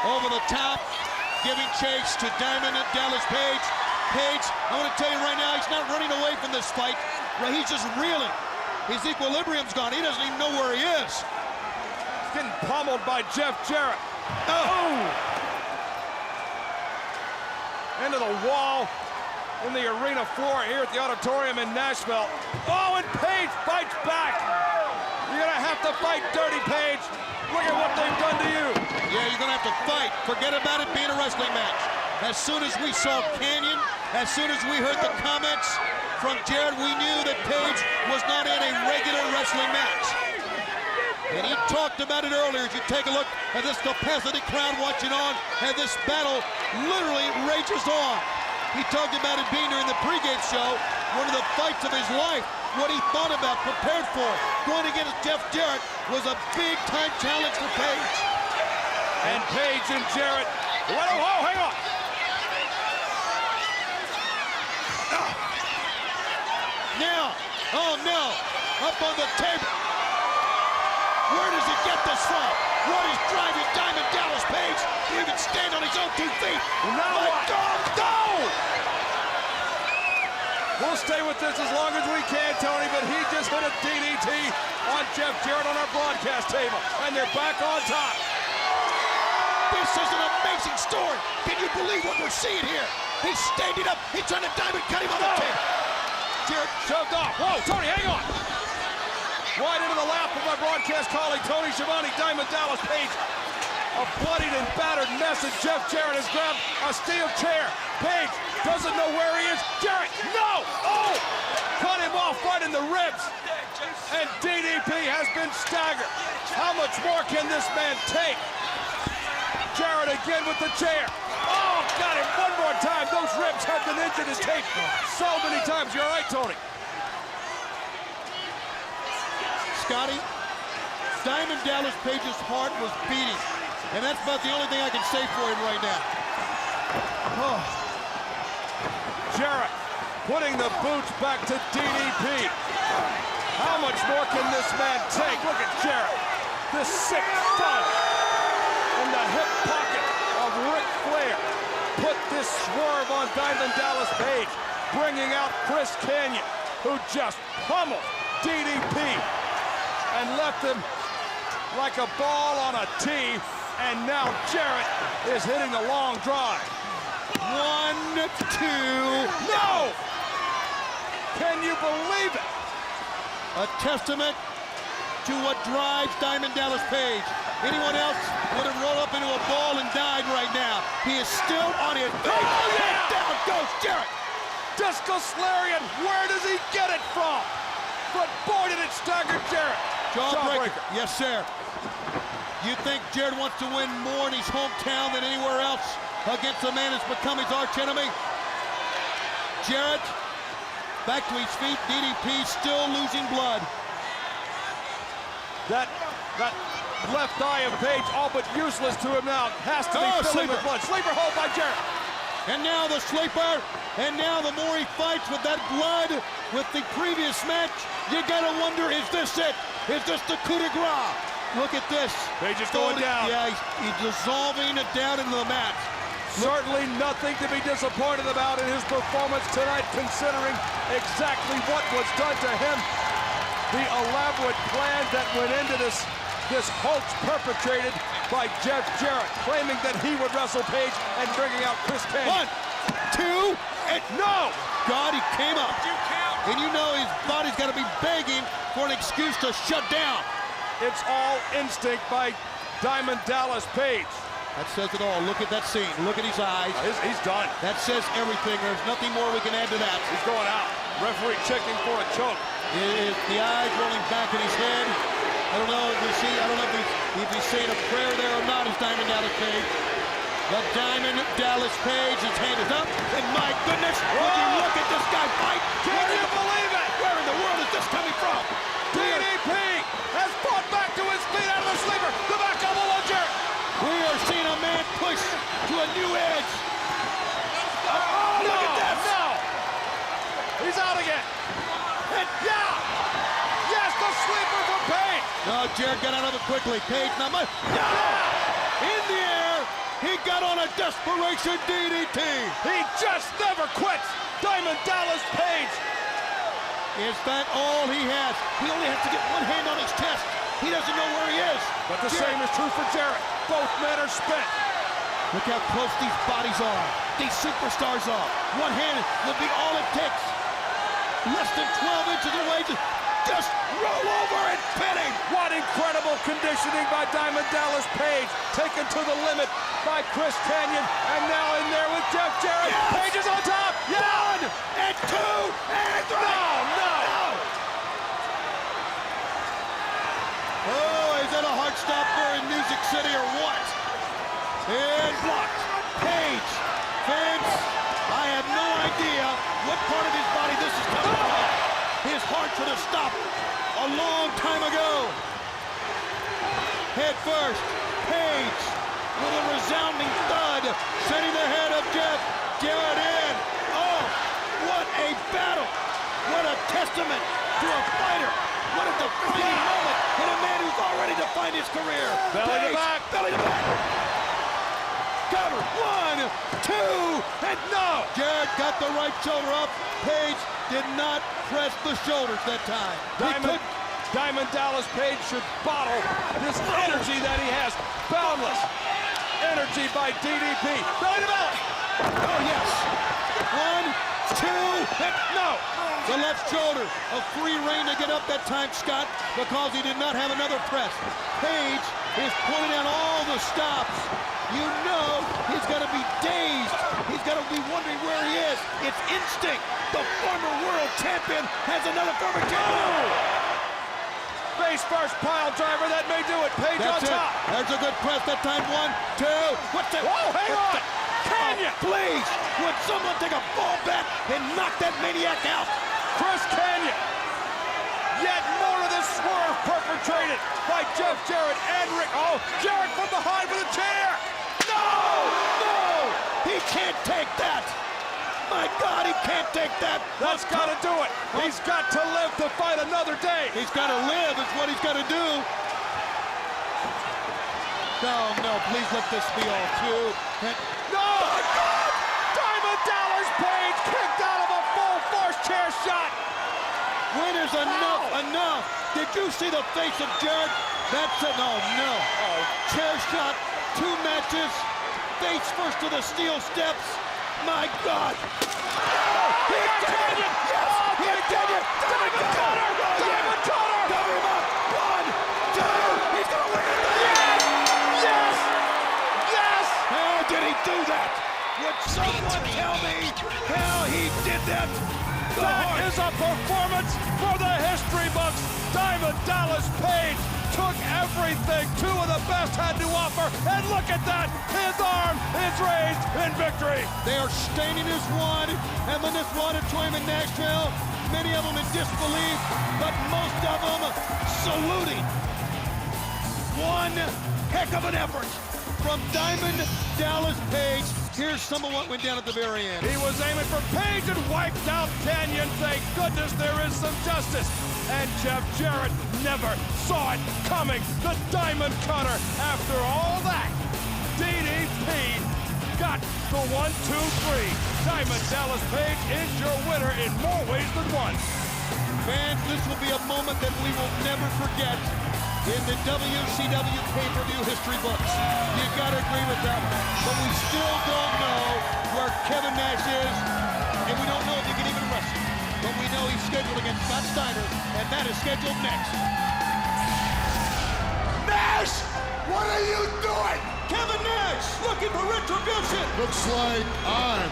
Over the top, giving chase to Diamond and Dallas Page. Page, I want to tell you right now, he's not running away from this fight. He's just reeling. His equilibrium's gone. He doesn't even know where he is. He's getting pummeled by Jeff Jarrett. Oh! Into the wall in the arena floor here at the auditorium in Nashville. Oh, and Page fights back. You're going to have to fight, Dirty Page. Look at what they've done to you. Yeah, you're going to have to fight. Forget about it being a wrestling match. As soon as we saw Kanyon, as soon as we heard the comments from Jarrett, we knew that Page was not in a regular wrestling match. And he talked about it earlier. If you take a look at this capacity crowd watching on, and this battle literally rages on. He talked about it being during the pregame show, one of the fights of his life, what he thought about, prepared for. Going against Jeff Jarrett was a big-time challenge for Page. And Page and Jarrett, whoa, hang on. Now, oh no, up on the table. Where does he get this from? What is driving Diamond Dallas Page to even stand on his own 2 feet? Now Let what? go! We'll stay with this as long as we can, Tony, but he just hit a DDT on Jeff Jarrett on our broadcast table, and they're back on top. This is an amazing story. Can you believe what we're seeing here? He's standing up. He's trying to Diamond cut him on the table. Jarrett shoved off. Whoa, Tony, hang on. Wide into the lap of my broadcast colleague, Tony Schiavone, Diamond Dallas Page. A bloodied and battered mess, and Jeff Jarrett has grabbed a steel chair. Page doesn't know where he is. Jarrett, no! Oh! Cut him off right in the ribs. And DDP has been staggered. How much more can this man take? Jarrett again with the chair. Oh, got him one more time. Those ribs have been injured and taped so many times. You're right, Tony. Scotty, Diamond Dallas Page's heart was beating. And that's about the only thing I can say for him right now. Oh. Jarrett putting the boots back to DDP. How much more can this man take? Look at Jarrett. This sick thud in the hip pocket of Ric Flair. Put this swerve on Diamond Dallas Page, bringing out Chris Kanyon, who just pummeled DDP and left him like a ball on a tee. And now Jarrett is hitting the long drive. 1, 2, no! Can you believe it? A testament to what drives Diamond Dallas Page. Anyone else would have rolled up into a ball and died right now. He is still on his feet. Oh, yeah! Down goes Jarrett. Discus Lariat, where does he get it from? But boy, did it stagger Jarrett. Jawbreaker. Yes, sir. You think Jarrett wants to win more in his hometown than anywhere else against a man that's become his arch enemy? Jarrett, back to his feet. DDP still losing blood. That left eye of Page, all but useless to him now. Has to be filling with blood. Sleeper hold by Jarrett. And now the sleeper. And now the more he fights with that blood with the previous match, you gotta wonder, is this it? Is this the coup de grace? Look at this. Page is going down. Yeah, he's dissolving it down into the mat. Certainly nothing to be disappointed about in his performance tonight, considering exactly what was done to him. The elaborate plan that went into this hoax perpetrated by Jeff Jarrett, claiming that he would wrestle Page and bringing out Chris Kanyon. 1, 2, and no! God, he came up. And you know his body's got to be begging for an excuse to shut down. It's all instinct by Diamond Dallas Page. That says it all. Look at that scene. Look at his eyes. He's done. That says everything. There's nothing more we can add to that. He's going out. Referee checking for a choke. The eyes rolling back in his head. I don't know if he's saying a prayer there or not. It's Diamond Dallas Page. But Diamond Dallas Page, his hand is up. And my goodness, would you look at this guy fight? Can you believe it? Where in the world is this coming from? DDP has fought back to his feet out of the sleeper. The back elbow on Jarrett. We are seeing a man push to a new edge. Oh, look at this. No. He's out again. And yes, the sleeper for Page. No, Jarrett got out of it quickly. Page, not much. No! In the air, he got on a desperation DDT. He just never quits. Diamond Dallas Page. Is that all he has? He only has to get one hand on his chest. He doesn't know where he is. But the same is true for Jarrett. Both men are spent. Look how close these bodies are. These superstars are. One hand would be all it takes. Less than 12 inches away to just roll over and pin him. What incredible conditioning by Diamond Dallas Page. Taken to the limit by Chris Kanyon. And now in there with Jeff Jarrett. Yes. Page is on top. Yeah. 1 and 2 and 3. No. Oh, is that a heart stopper in Music City or what? And blocked. Page. Vince, I have no idea what part of his body this is coming from. His heart should have stopped a long time ago. Head first. Page with a resounding thud, sending the head of Jeff Jarrett in. Oh, what a battle. What a testament to a fighter. What a defining moment in a man who's already defined his career. Belly to back. Belly to back. Cover. 1, 2, and no. Jarrett got the right shoulder up. Page did not press the shoulders that time. Diamond Dallas Page should bottle this energy that he has. Boundless energy by DDP. Belly to belly. Oh, yes. 1, 2, and no. The left shoulder, a free rein to get up that time, Scott, because he did not have another press. Page is pulling out all the stops. You know he's got to be dazed. He's got to be wondering where he is. It's instinct. The former world champion has another former champion. Face first pile driver, that may do it. Page on top. There's a good press that time. 1, 2. What's that? Whoa, hang on. Kanyon. Oh, please, would someone take a ball bat and knock that maniac out? Chris Kanyon. Yet more of this swerve perpetrated by Jeff Jarrett and Rick. Oh, Jarrett from behind with a chair. No! He can't take that. My God, he can't take that. That's got to do it. He's got to live to fight another day. He's got to live is what he's got to do. No, please let this be all two. No! My God! Diamond Dallas Page kicked out of a full force chair shot. When is enough enough? Did you see the face of Jarrett? That's a no. Chair shot, 2 matches, face first to the steel steps. My God! He did it! Yes! He did it! Diamond Cutter! Diamond Cutter! Cover him up! 1, 2! He's gonna win it! Yes! Yes! How did he do that? Would someone tell me how he did that? That is a performance for the history books. Diamond Dallas Page took everything 2 of the best had to offer, and look at that! His arm is raised in victory. They are staining his one, and when this auditorium in Nashville, many of them in disbelief, but most of them saluting. One heck of an effort from Diamond Dallas Page Here's some of what went down at the very end. He was aiming for Page and wiped out Canyon. Thank goodness there is some justice. And Jeff Jarrett never saw it coming. The Diamond Cutter. After all that, DDP got the 1, 2, 3. Diamond Dallas Page is your winner in more ways than one. Fans, this will be a moment that we will never forget in the WCW pay-per-view history books. You gotta agree with that. But we still don't know where Kevin Nash is, and we don't know if he can even wrestle. But we know he's scheduled against Scott Steiner, and that is scheduled next. Nash, what are you doing? Kevin Nash looking for retribution. Looks like I'm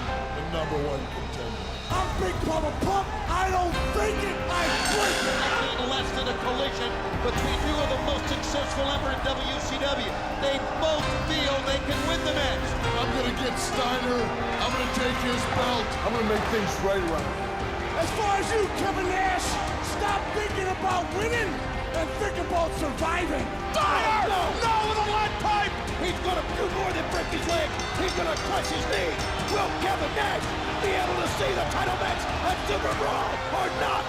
the #1 contender. I'm Big Papa Pump. I don't think it, I break it. Nothing less than a collision between two of the most successful ever in WCW. They both feel they can win the match. I'm gonna get Steiner. I'm gonna take his belt. I'm gonna make things right around. As far as you, Kevin Nash, stop thinking about winning and think about surviving. Steiner! No, with a lead pipe! He's gonna do more than break his leg. He's gonna crush his knee. Will Kevin Nash be able to see the title match at Super Brawl or not?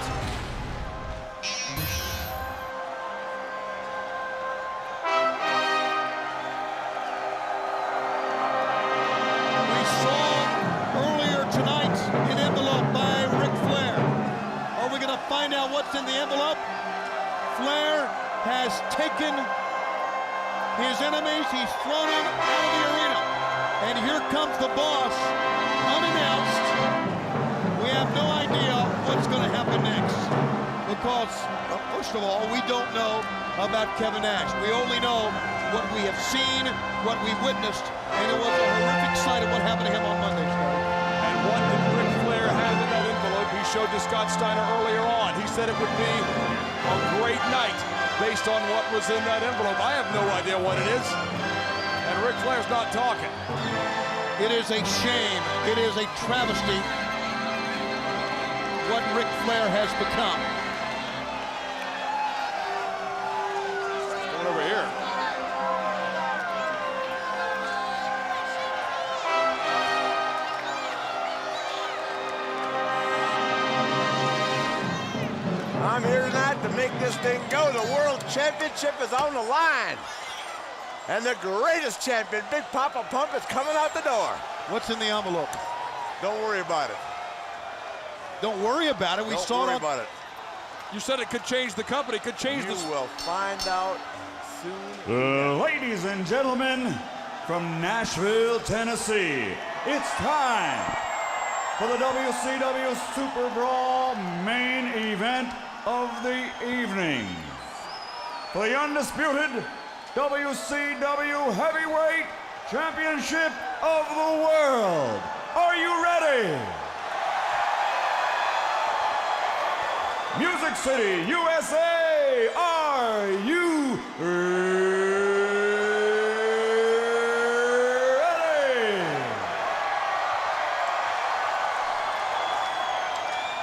We saw earlier tonight an envelope by Ric Flair. Are we gonna find out what's in the envelope? Flair has taken his enemies, he's thrown them out of the arena. And here comes the boss, unannounced. We have no idea what's going to happen next. Because, first of all, we don't know about Kevin Nash. We only know what we have seen, what we witnessed, and it was a horrific sight of what happened to him on Monday. And what did Ric Flair have in that envelope? He showed to Scott Steiner earlier on. He said it would be a great night based on what was in that envelope. I have no idea what it is. And Ric Flair's not talking. It is a shame. It is a travesty what Ric Flair has become. What's going over here? I'm here tonight to make this thing go. The World Championship is on the line. And the greatest champion, Big Papa Pump, is coming out the door. What's in the envelope? Don't worry about it. Don't worry about it. We saw Don't worry about it. You said it could change the company, could change You the... will find out soon. Ladies and gentlemen, from Nashville, Tennessee, it's time for the WCW Super Brawl main event of the evening. For the undisputed WCW Heavyweight Championship of the World. Are you ready? Music City, USA, are you ready?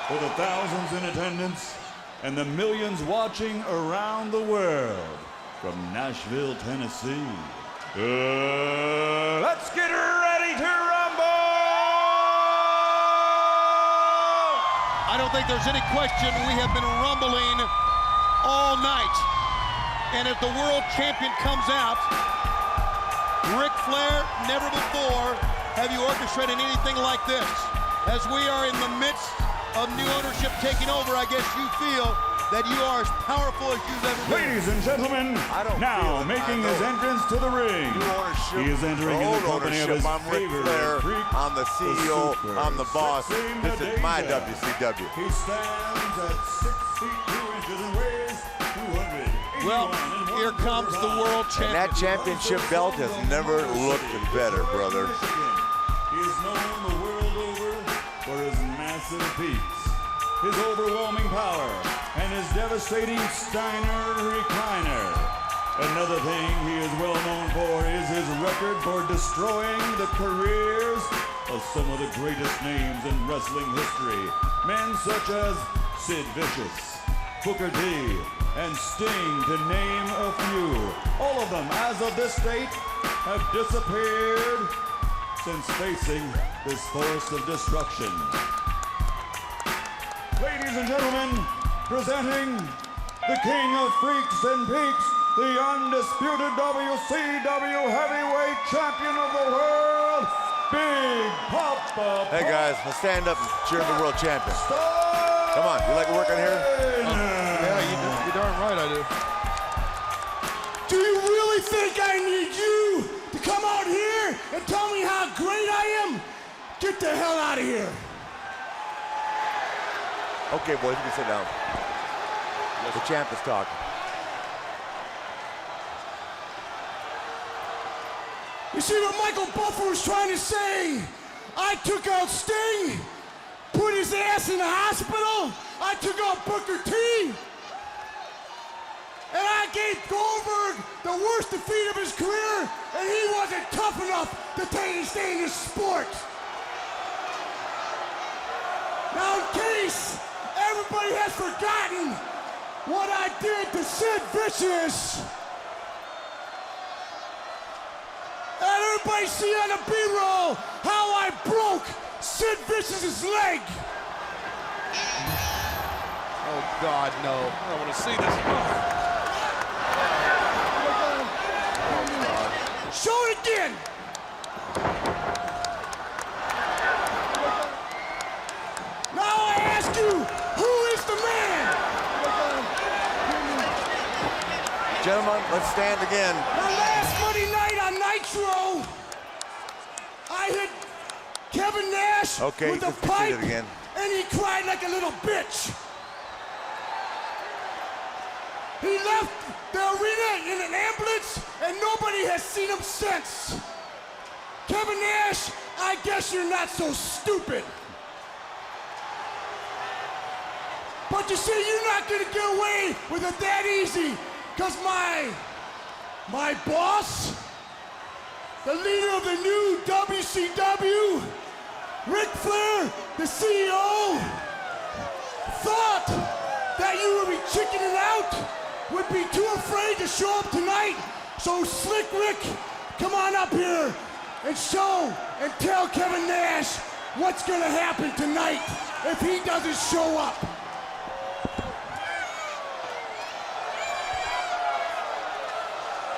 For the thousands in attendance and the millions watching around the world, from Nashville, Tennessee, let's get ready to rumble! I don't think there's any question we have been rumbling all night. And if the world champion comes out, Ric Flair, never before have you orchestrated anything like this. As we are in the midst of new ownership taking over, I guess you feel that you are as powerful as you've ever been. Ladies and gentlemen, now making his entrance to the ring, he is entering in the company of his I'm Ric favorite Flair. freak, I'm the CEO. I'm the boss. This is my WCW. He stands at 6 feet 2 inches and weighs 200. Well, here comes the world champion. And that championship belt has never looked better, brother. He is known the world over for his massive peaks, his overwhelming power, and his devastating Steiner recliner. Another thing he is well known for is his record for destroying the careers of some of the greatest names in wrestling history. Men such as Sid Vicious, Booker T, and Sting, to name a few. All of them, as of this date, have disappeared since facing this force of destruction. Ladies and gentlemen, presenting the King of Freaks and Peaks, the undisputed WCW Heavyweight Champion of the World, Big Papa. Hey guys, let's stand up and cheer the world champion. Come on, you like to work on here? Yeah, you're darn right I do. Do you really think I need you to come out here and tell me how great I am? Get the hell out of here. Okay, boys, you can sit down. The champ is talking. You see what Michael Buffer was trying to say? I took out Sting, put his ass in the hospital. I took out Booker T. And I gave Goldberg the worst defeat of his career, and he wasn't tough enough to stay in this sport. Now, in case everybody has forgotten what I did to Sid Vicious, and everybody see on the B-roll how I broke Sid Vicious's leg. Oh, God, no. I don't want to see this. Show it again. Now I ask you, who is the man? Gentlemen, let's stand again. Now last Monday night on Nitro, I hit Kevin Nash with a pipe, again. and he cried like a little bitch. He left the arena in an ambulance, and nobody has seen him since. Kevin Nash, I guess you're not so stupid. But you see, you're not gonna get away with it that easy, because my boss, the leader of the new WCW, Ric Flair, the CEO, thought that you would be chickening out, would be too afraid to show up tonight. So Slick Rick, come on up here and show and tell Kevin Nash what's gonna happen tonight if he doesn't show up.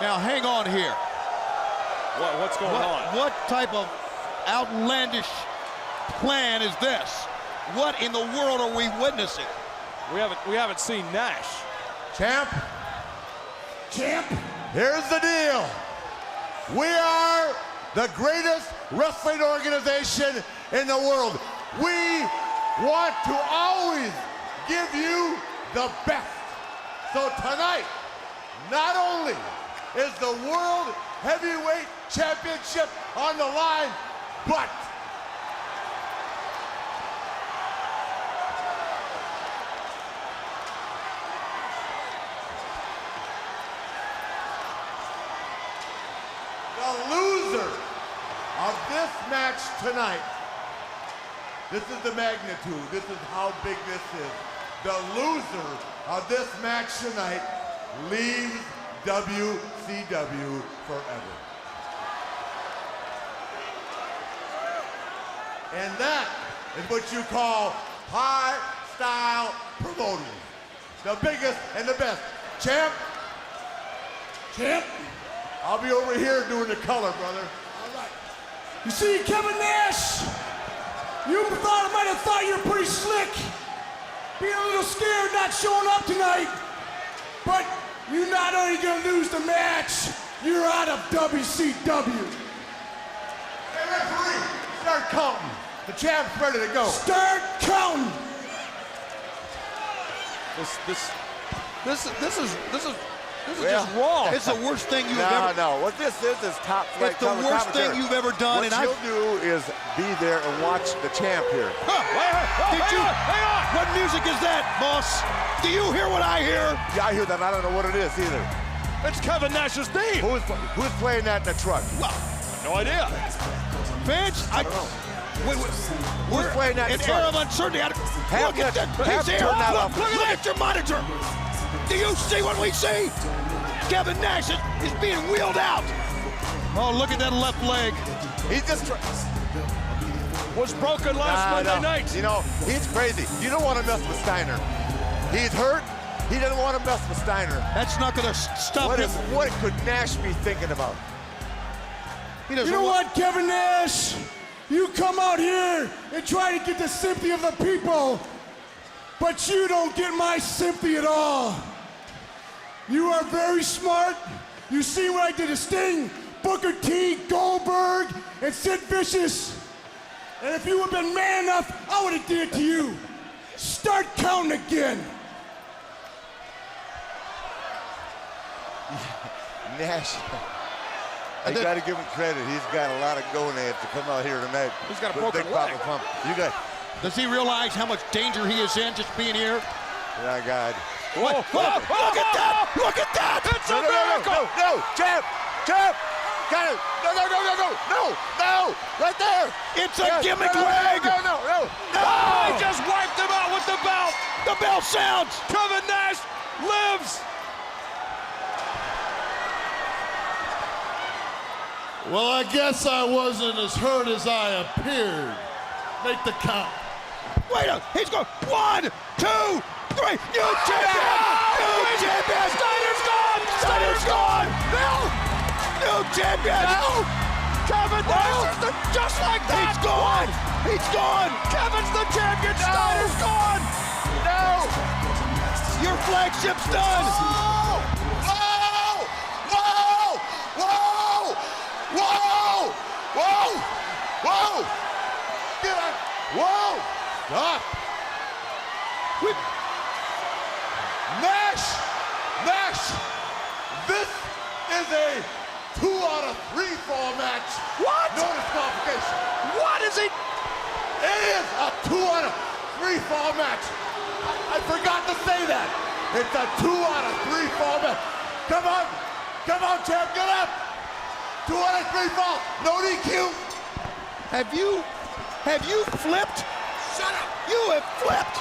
Now hang on here. What's going on? What type of outlandish plan is this? What in the world are we witnessing? We haven't seen Nash. Champ, here's the deal. We are the greatest wrestling organization in the world. We want to always give you the best. So tonight, not only is the World Heavyweight Championship on the line, but the loser of this match tonight, this is the magnitude, this is how big this is. The loser of this match tonight leaves WCW forever. And that is what you call high-style promoting. The biggest and the best. Champ, I'll be over here doing the color, brother. All right. You see, Kevin Nash, you might have thought you were pretty slick, being a little scared not showing up tonight, but you're not only gonna lose the match, you're out of WCW. Hey, referee, start counting. The champ's ready to go. Start counting. This is just wrong. It's the worst thing you've ever. No, what this is top flight. It's the worst thing you've ever done. What you'll do is be there and watch the champ here. Hang on. What music is that, boss? Do you hear what I hear? Yeah, I hear that. I don't know what it is either. It's Kevin Nash's theme. Who's playing that in the truck? Well, no idea. Vince, I don't know. We're playing that in an era of uncertainty. Look at that. He's here. Look at your monitor. Do you see what we see? Kevin Nash is being wheeled out. Oh, look at that left leg. He's just was broken last Monday night. You know, he's crazy. You don't want to mess with Steiner. He's hurt. He doesn't want to mess with Steiner. That's not going to stop him. What could Nash be thinking about? You know what, Kevin Nash? You come out here and try to get the sympathy of the people, but you don't get my sympathy at all. You are very smart. You see what I did to Sting, Booker T, Goldberg, and Sid Vicious. And if you would have been man enough, I would have did it to you. Start counting again. Nash, I got to give him credit. He's got a lot of gonads to come out here tonight. He's got a broken leg. Pump. You got. Does he realize how much danger he is in just being here? My God. What? Look at that! Look at that! It's a miracle! No, champ! Got it! No! Right there! It's a gimmick leg! No! Oh, he just wiped him out with the belt! The bell sounds! Kevin Nash lives! Well, I guess I wasn't as hurt as I appeared. Make the count. Wait a, he's going 1, 2, 3. New champion! New champion! Steiner's gone! Steiner's gone! No! New champion! No! Kevin Nash is just like that! He's gone! He's gone! Kevin's the champion! Steiner's gone! No! Your flagship's done! Whoa! Get on! Whoa! Stop! Nash! This is a 2 out of 3 fall match. What? No disqualification. What is it? It is a 2 out of 3 fall match. I forgot to say that. It's a 2 out of 3 fall match. Come on, champ, get up. 2 out of 3 fall. No DQ. Have you flipped? Shut up. You have flipped.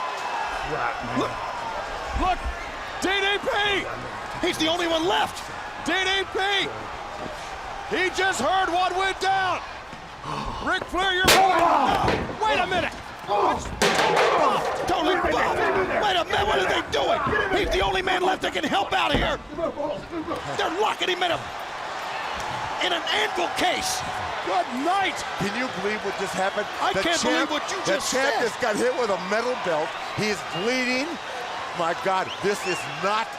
Look, DDP. He's the only one left. DDP. He just heard what went down. Ric Flair, you're right. Wait a minute. Totally buffed. Wait a minute, what are they doing? He's the only man left that can help out here. They're locking him in an anvil case. Good night. Can you believe what just happened? I can't believe what you just said. The champ said. just got hit with a metal belt. He's bleeding. My God, this is not.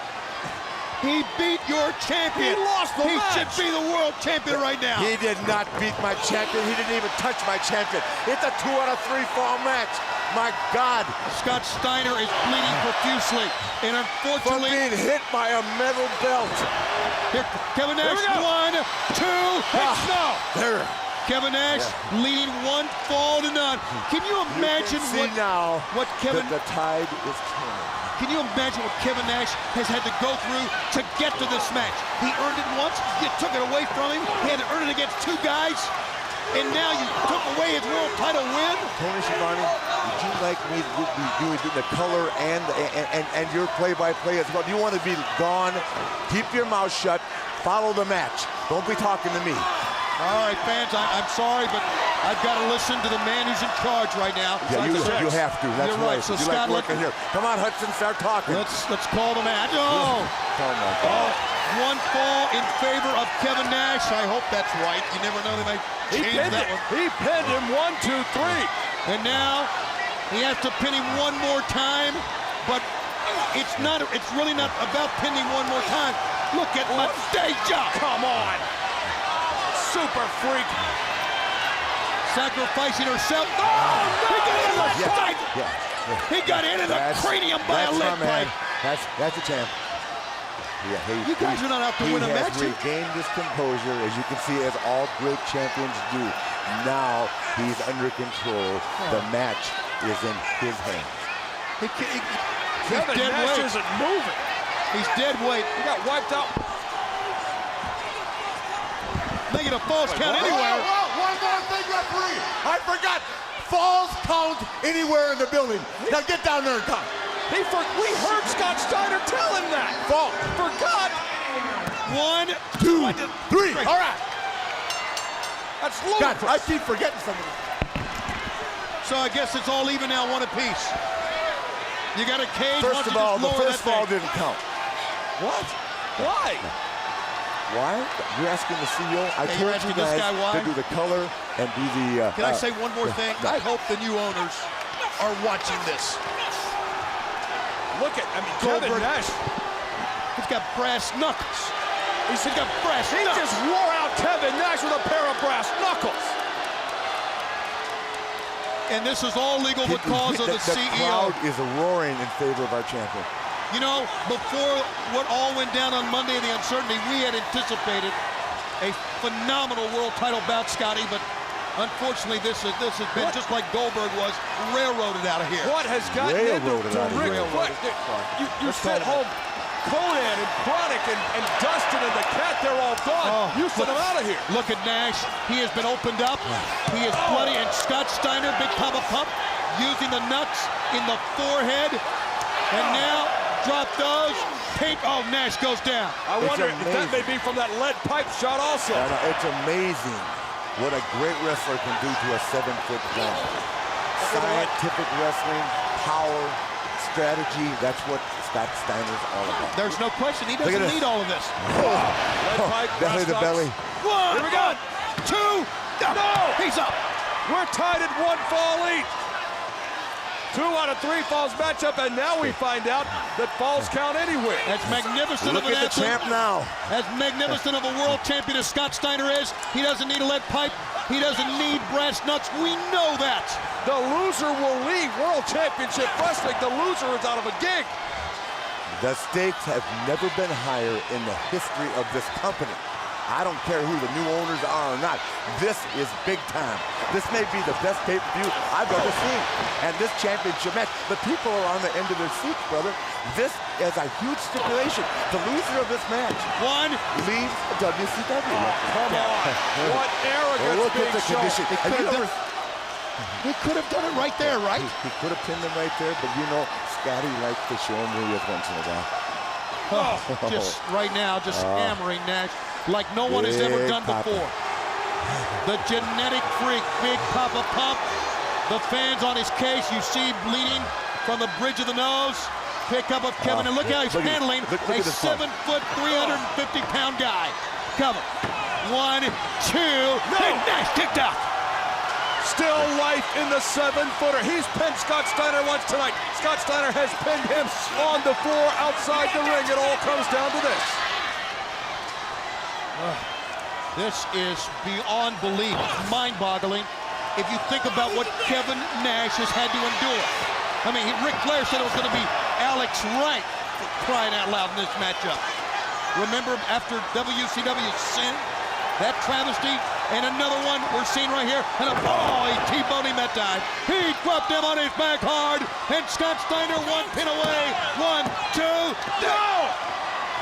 He beat your champion. He lost the match. He should be the world champion right now. He did not beat my champion. He didn't even touch my champion. It's a 2 out of 3 fall match. My God. Scott Steiner is bleeding profusely. And From unfortunately, being hit by a metal belt. Here, Kevin Nash, 1, 2, There. Kevin Nash leading 1 fall to none. Can you imagine what Kevin? The tide is turning. Can you imagine what Kevin Nash has had to go through to get to this match? He earned it once, you took it away from him. He had to earn it against 2 guys, and now you took away his world title win. Tony Schiavone, would you like me to be doing the color and your play-by-play as well? Do you want to be gone? Keep your mouth shut. Follow the match. Don't be talking to me. All right, fans, I'm sorry, but I've got to listen to the man who's in charge right now. Yeah, you have to. That's You're right. So you Scott, like working here. Come on, Hudson, start talking. Let's call the match. Oh! Come on. 1 fall in favor of Kevin Nash. I hope that's right. You never know, they might change that one. He pinned him 1, 2, 3. And now he has to pin him 1 more time, but it's really not about pinning 1 more time. Look at Madeja. Come on. Super freak. Sacrificing herself. Oh, no! He got in the pipe. He got in the cranium by a lead pipe. That's a champ. Yeah, you guys are not out to win a match. He has regained his composure, as you can see, as all great champions do. Now he's under control. The match is in his hands. Kevin Nash isn't moving. He's dead weight. He got wiped out. Making a false count anywhere. One more thing, referee. I forgot. Falls count anywhere in the building. Now get down there and count. We heard Scott Steiner tell him that. Fall. Forgot. 1, 2, 3. All right. That's God, ludicrous. I keep forgetting something. So I guess it's all even now, one apiece. You got a cage. First of all, the first fall didn't count. What? Why? Why? You're asking the CEO? I Yeah, you're told you asking this guys guy why? to do the color and do the... Can I say one more thing? no. I hope the new owners are watching this. Look at, Kevin Goldberg. Nash. He's got brass knuckles. He's got brass He knuckles. just wore out Kevin Nash with a pair of brass knuckles. And this is all legal because of the The CEO. crowd is roaring in favor of our champion. You know, before what all went down on Monday, the uncertainty, we had anticipated a phenomenal world title bout, Scotty, but unfortunately this has been just like Goldberg was, railroaded out of here. What has gotten into Rick Flair? You sit home, Conan and Chronic and Dustin and the Cat, they're all gone. You sent them out of here. Look at Nash. He has been opened up. He is bloody. And Scott Steiner, Big Papa Pump, using the nuts in the forehead. And now, drop those. Oh, Nash goes down. I wonder if that may be from that lead pipe shot also. It's amazing what a great wrestler can do to a 7-foot giant. Scientific wrestling, power, strategy, that's what Scott Steiner's all about. There's no question. He doesn't need all of this. Lead pipe, belly to belly. One. Here we go. Two. No. He's up. We're tied at 1 fall each. 2 out of 3 falls matchup, and now we find out that falls count anywhere. As magnificent Look of an at the athlete, champ now. as magnificent of a world champion as Scott Steiner is, he doesn't need a lead pipe. He doesn't need brass nuts. We know that. The loser will leave World Championship Wrestling. The loser is out of a gig. The stakes have never been higher in the history of this company. I don't care who the new owners are or not. This is big time. This may be the best pay-per-view I've ever seen. And this championship match, the people are on the end of their seats, brother. This is a huge stipulation. The loser of this match leaves WCW. Come on. What arrogance Look at the being condition. shown. He could have done it right there, right? He could have pinned him right there, but you know, Scotty likes to show him who he is once in a while. Just right now, just hammering Nash like no one has ever done before. The genetic freak, Big Papa Pump. The fans on his case, you see bleeding from the bridge of the nose. Pickup of Kevin, and look how he's handling a 7-foot, 350-pound guy. Cover. 1, 2, and Nash kicked out. Still life in the 7-footer. He's pinned Scott Steiner once tonight. Scott Steiner has pinned him on the floor outside the ring. It all comes down to this. This is beyond belief, mind-boggling. If you think about what Kevin Nash has had to endure. I mean, Ric Flair said it was going to be Alex Wright for crying out loud in this matchup. Remember after WCW sin, that travesty, and another one we're seeing right here, and he T-boned him that time. He dropped him on his back hard, and Scott Steiner 1 pin away. 1, 2, no!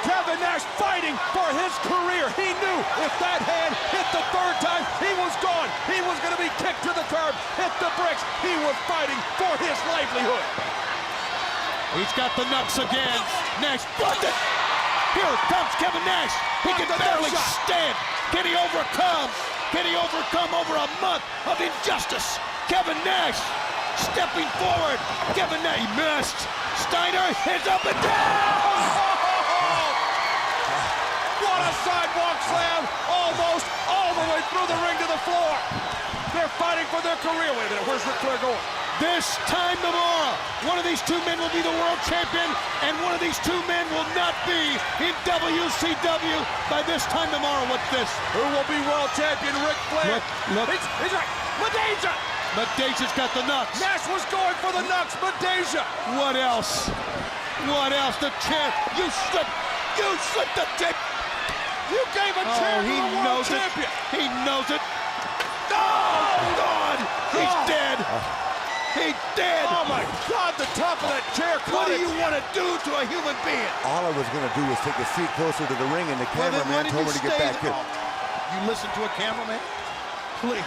Kevin Nash fighting for his career. He knew if that hand hit the 3rd time, he was gone. He was going to be kicked to the curb, hit the bricks. He was fighting for his livelihood. He's got the nuts again. Nash blocked it. Here comes Kevin Nash. He can barely stand. Can he overcome? Can he overcome over a month of injustice? Kevin Nash stepping forward. Kevin Nash missed. Steiner is up and down. What a sidewalk slam, almost all the way through the ring to the floor. They're fighting for their career. Wait a minute, where's Ric Flair going? This time tomorrow, one of these 2 men will be the world champion, and one of these 2 men will not be in WCW by this time tomorrow. What's this? Who will be world champion? Ric Flair. Look. He's right. Madeja. Madeja's got the nuts. Nash was going for the nuts. Madeja. What else? What else? The champ. You slipped the tip. You gave a chair to the world knows champion. He knows it. Oh, God! He's dead. He's dead. Oh, my God, the top of that chair. What do you want to do to a human being? All I was going to do was take a seat closer to the ring, and the cameraman told me to get back here. You listen to a cameraman? Please.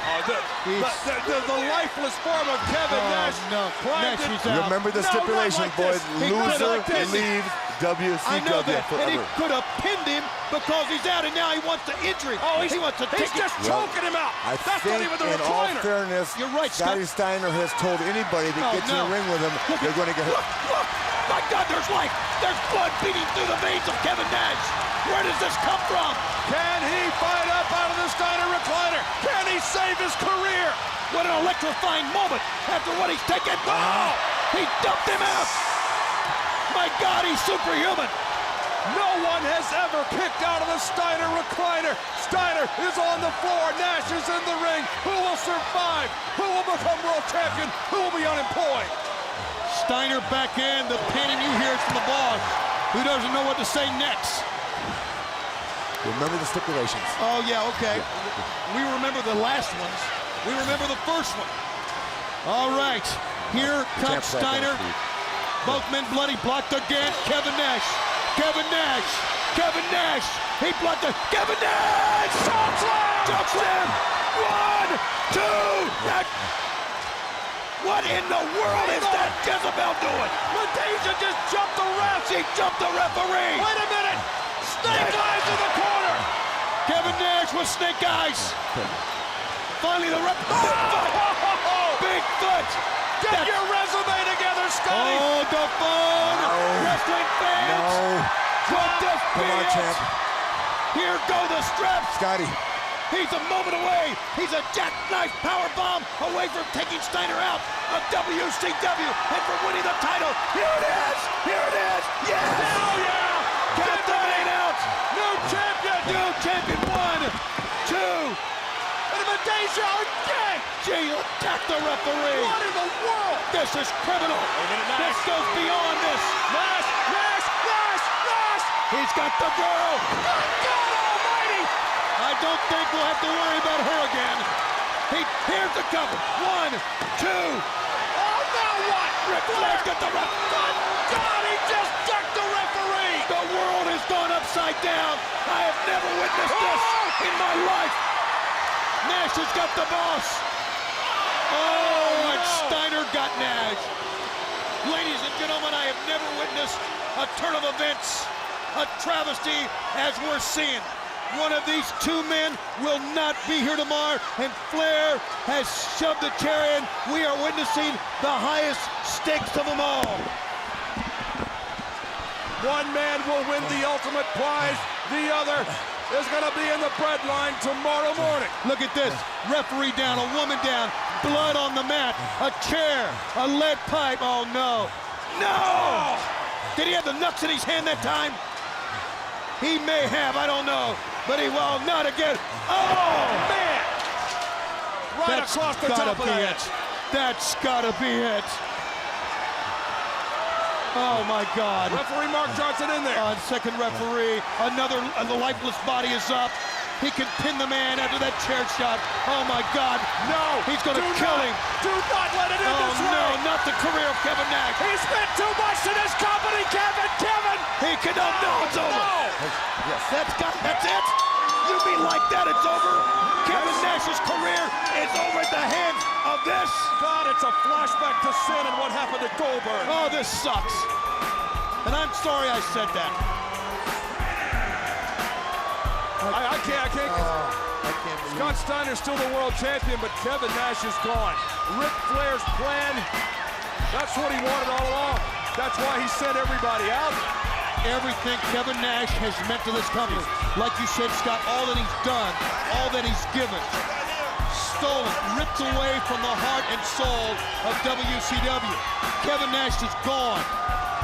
The lifeless form of Kevin Nash. No. Nash is out. Remember the stipulation, boys. Loser leaves WCW I know that, forever. and he could have pinned him because he's out, and now he wants to injury. Oh, he wants to he's just choking him out. I That's think, not even the in all recliner. fairness, You're right, Scotty Steiner has told anybody that gets in the ring with him, they're going to get hurt. Look! My God, there's life! There's blood beating through the veins of Kevin Nash! Where does this come from? Can he fight up out of the Steiner recliner? Can he save his career? What an electrifying moment after what he's taken. Oh! He dumped him out! My God, he's superhuman! No one has ever kicked out of the Steiner recliner. Steiner is on the floor. Nash is in the ring. Who will survive? Who will become world champion? Who will be unemployed? Steiner back in. The panting you hear is from the boss, who doesn't know what to say next. Remember the stipulations. Oh, yeah, okay. We remember the last ones. We remember the first one. All right. Here comes Steiner. Both men bloody, blocked again. Kevin Nash. Kevin Nash. Kevin Nash. He blocked it. Kevin Nash. Jumps him. 1, 2. What in the world is that Jezebel doing? Madeja just jumped the ref. She jumped the referee. Wait a minute. Snake Eyes in the corner. Kevin Nash with snake eyes. Finally the ref. Big foot. Get your resume together, Scotty. Oh, the phone. Wrestling fans. Could this be Come on, it? champ. Here go the straps. Scotty. He's a moment away. He's a jackknife powerbomb away from taking Steiner out of WCW and from winning the title. Here it is. Here it is. Yes. Oh, yeah. Count the main out. New champion. New champion. 1, 2. And Madeja again. Gee, attack the referee. What in the world? This is criminal. This goes beyond this. Nash. He's got the girl. Good God almighty. I don't think we'll have to worry about her again. Here's the cover. 1, 2. Oh, now what? Ric Flair's got the ref. Good God, he just ducked the referee. The world has gone upside down. I have never witnessed this in my life. Nash has got the boss. Oh, and Steiner got Nash. Ladies and gentlemen, I have never witnessed a turn of events, a travesty as we're seeing. One of these two men will not be here tomorrow, and Flair has shoved the chair in. We are witnessing the highest stakes of them all. One man will win the ultimate prize. The other is going to be in the breadline tomorrow morning. Look at this. Referee down, a woman down, blood on the mat, a chair, a lead pipe. Oh, no. No! Did he have the nuts in his hand that time? He may have, I don't know. But he will not again. Oh, man! Right across the top of the head. That's gotta be it. Oh my God. Referee Mark Johnson in there. Second referee. Another, the lifeless body is up. He can pin the man after that chair shot. Oh my God. No. He's gonna kill him. Do not let it end this way. No, not the career of Kevin Nash. He spent too much to this company, Kevin. He can, no, it's over. No. Yes, that's it. You mean like that it's over? Kevin Nash's career is over at the hands of this. God, it's a flashback to sin and what happened to Goldberg. Oh, this sucks. And I'm sorry I said that. I can't. Scott Steiner's still the world champion, but Kevin Nash is gone. Ric Flair's plan, that's what he wanted all along. That's why he sent everybody out. Everything Kevin Nash has meant to this company. Like you said, Scott, all that he's done, all that he's given, stolen, ripped away from the heart and soul of WCW. Kevin Nash is gone.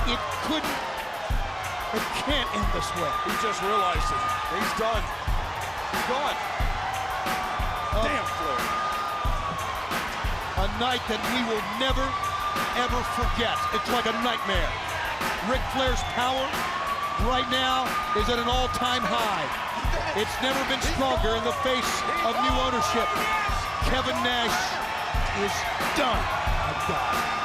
It can't end this way. He just realized it. He's done. He's gone. Damn Flair. A night that we will never, ever forget. It's like a nightmare. Ric Flair's power right now is at an all-time high. It's never been stronger in the face of new ownership. Kevin Nash is done. My God.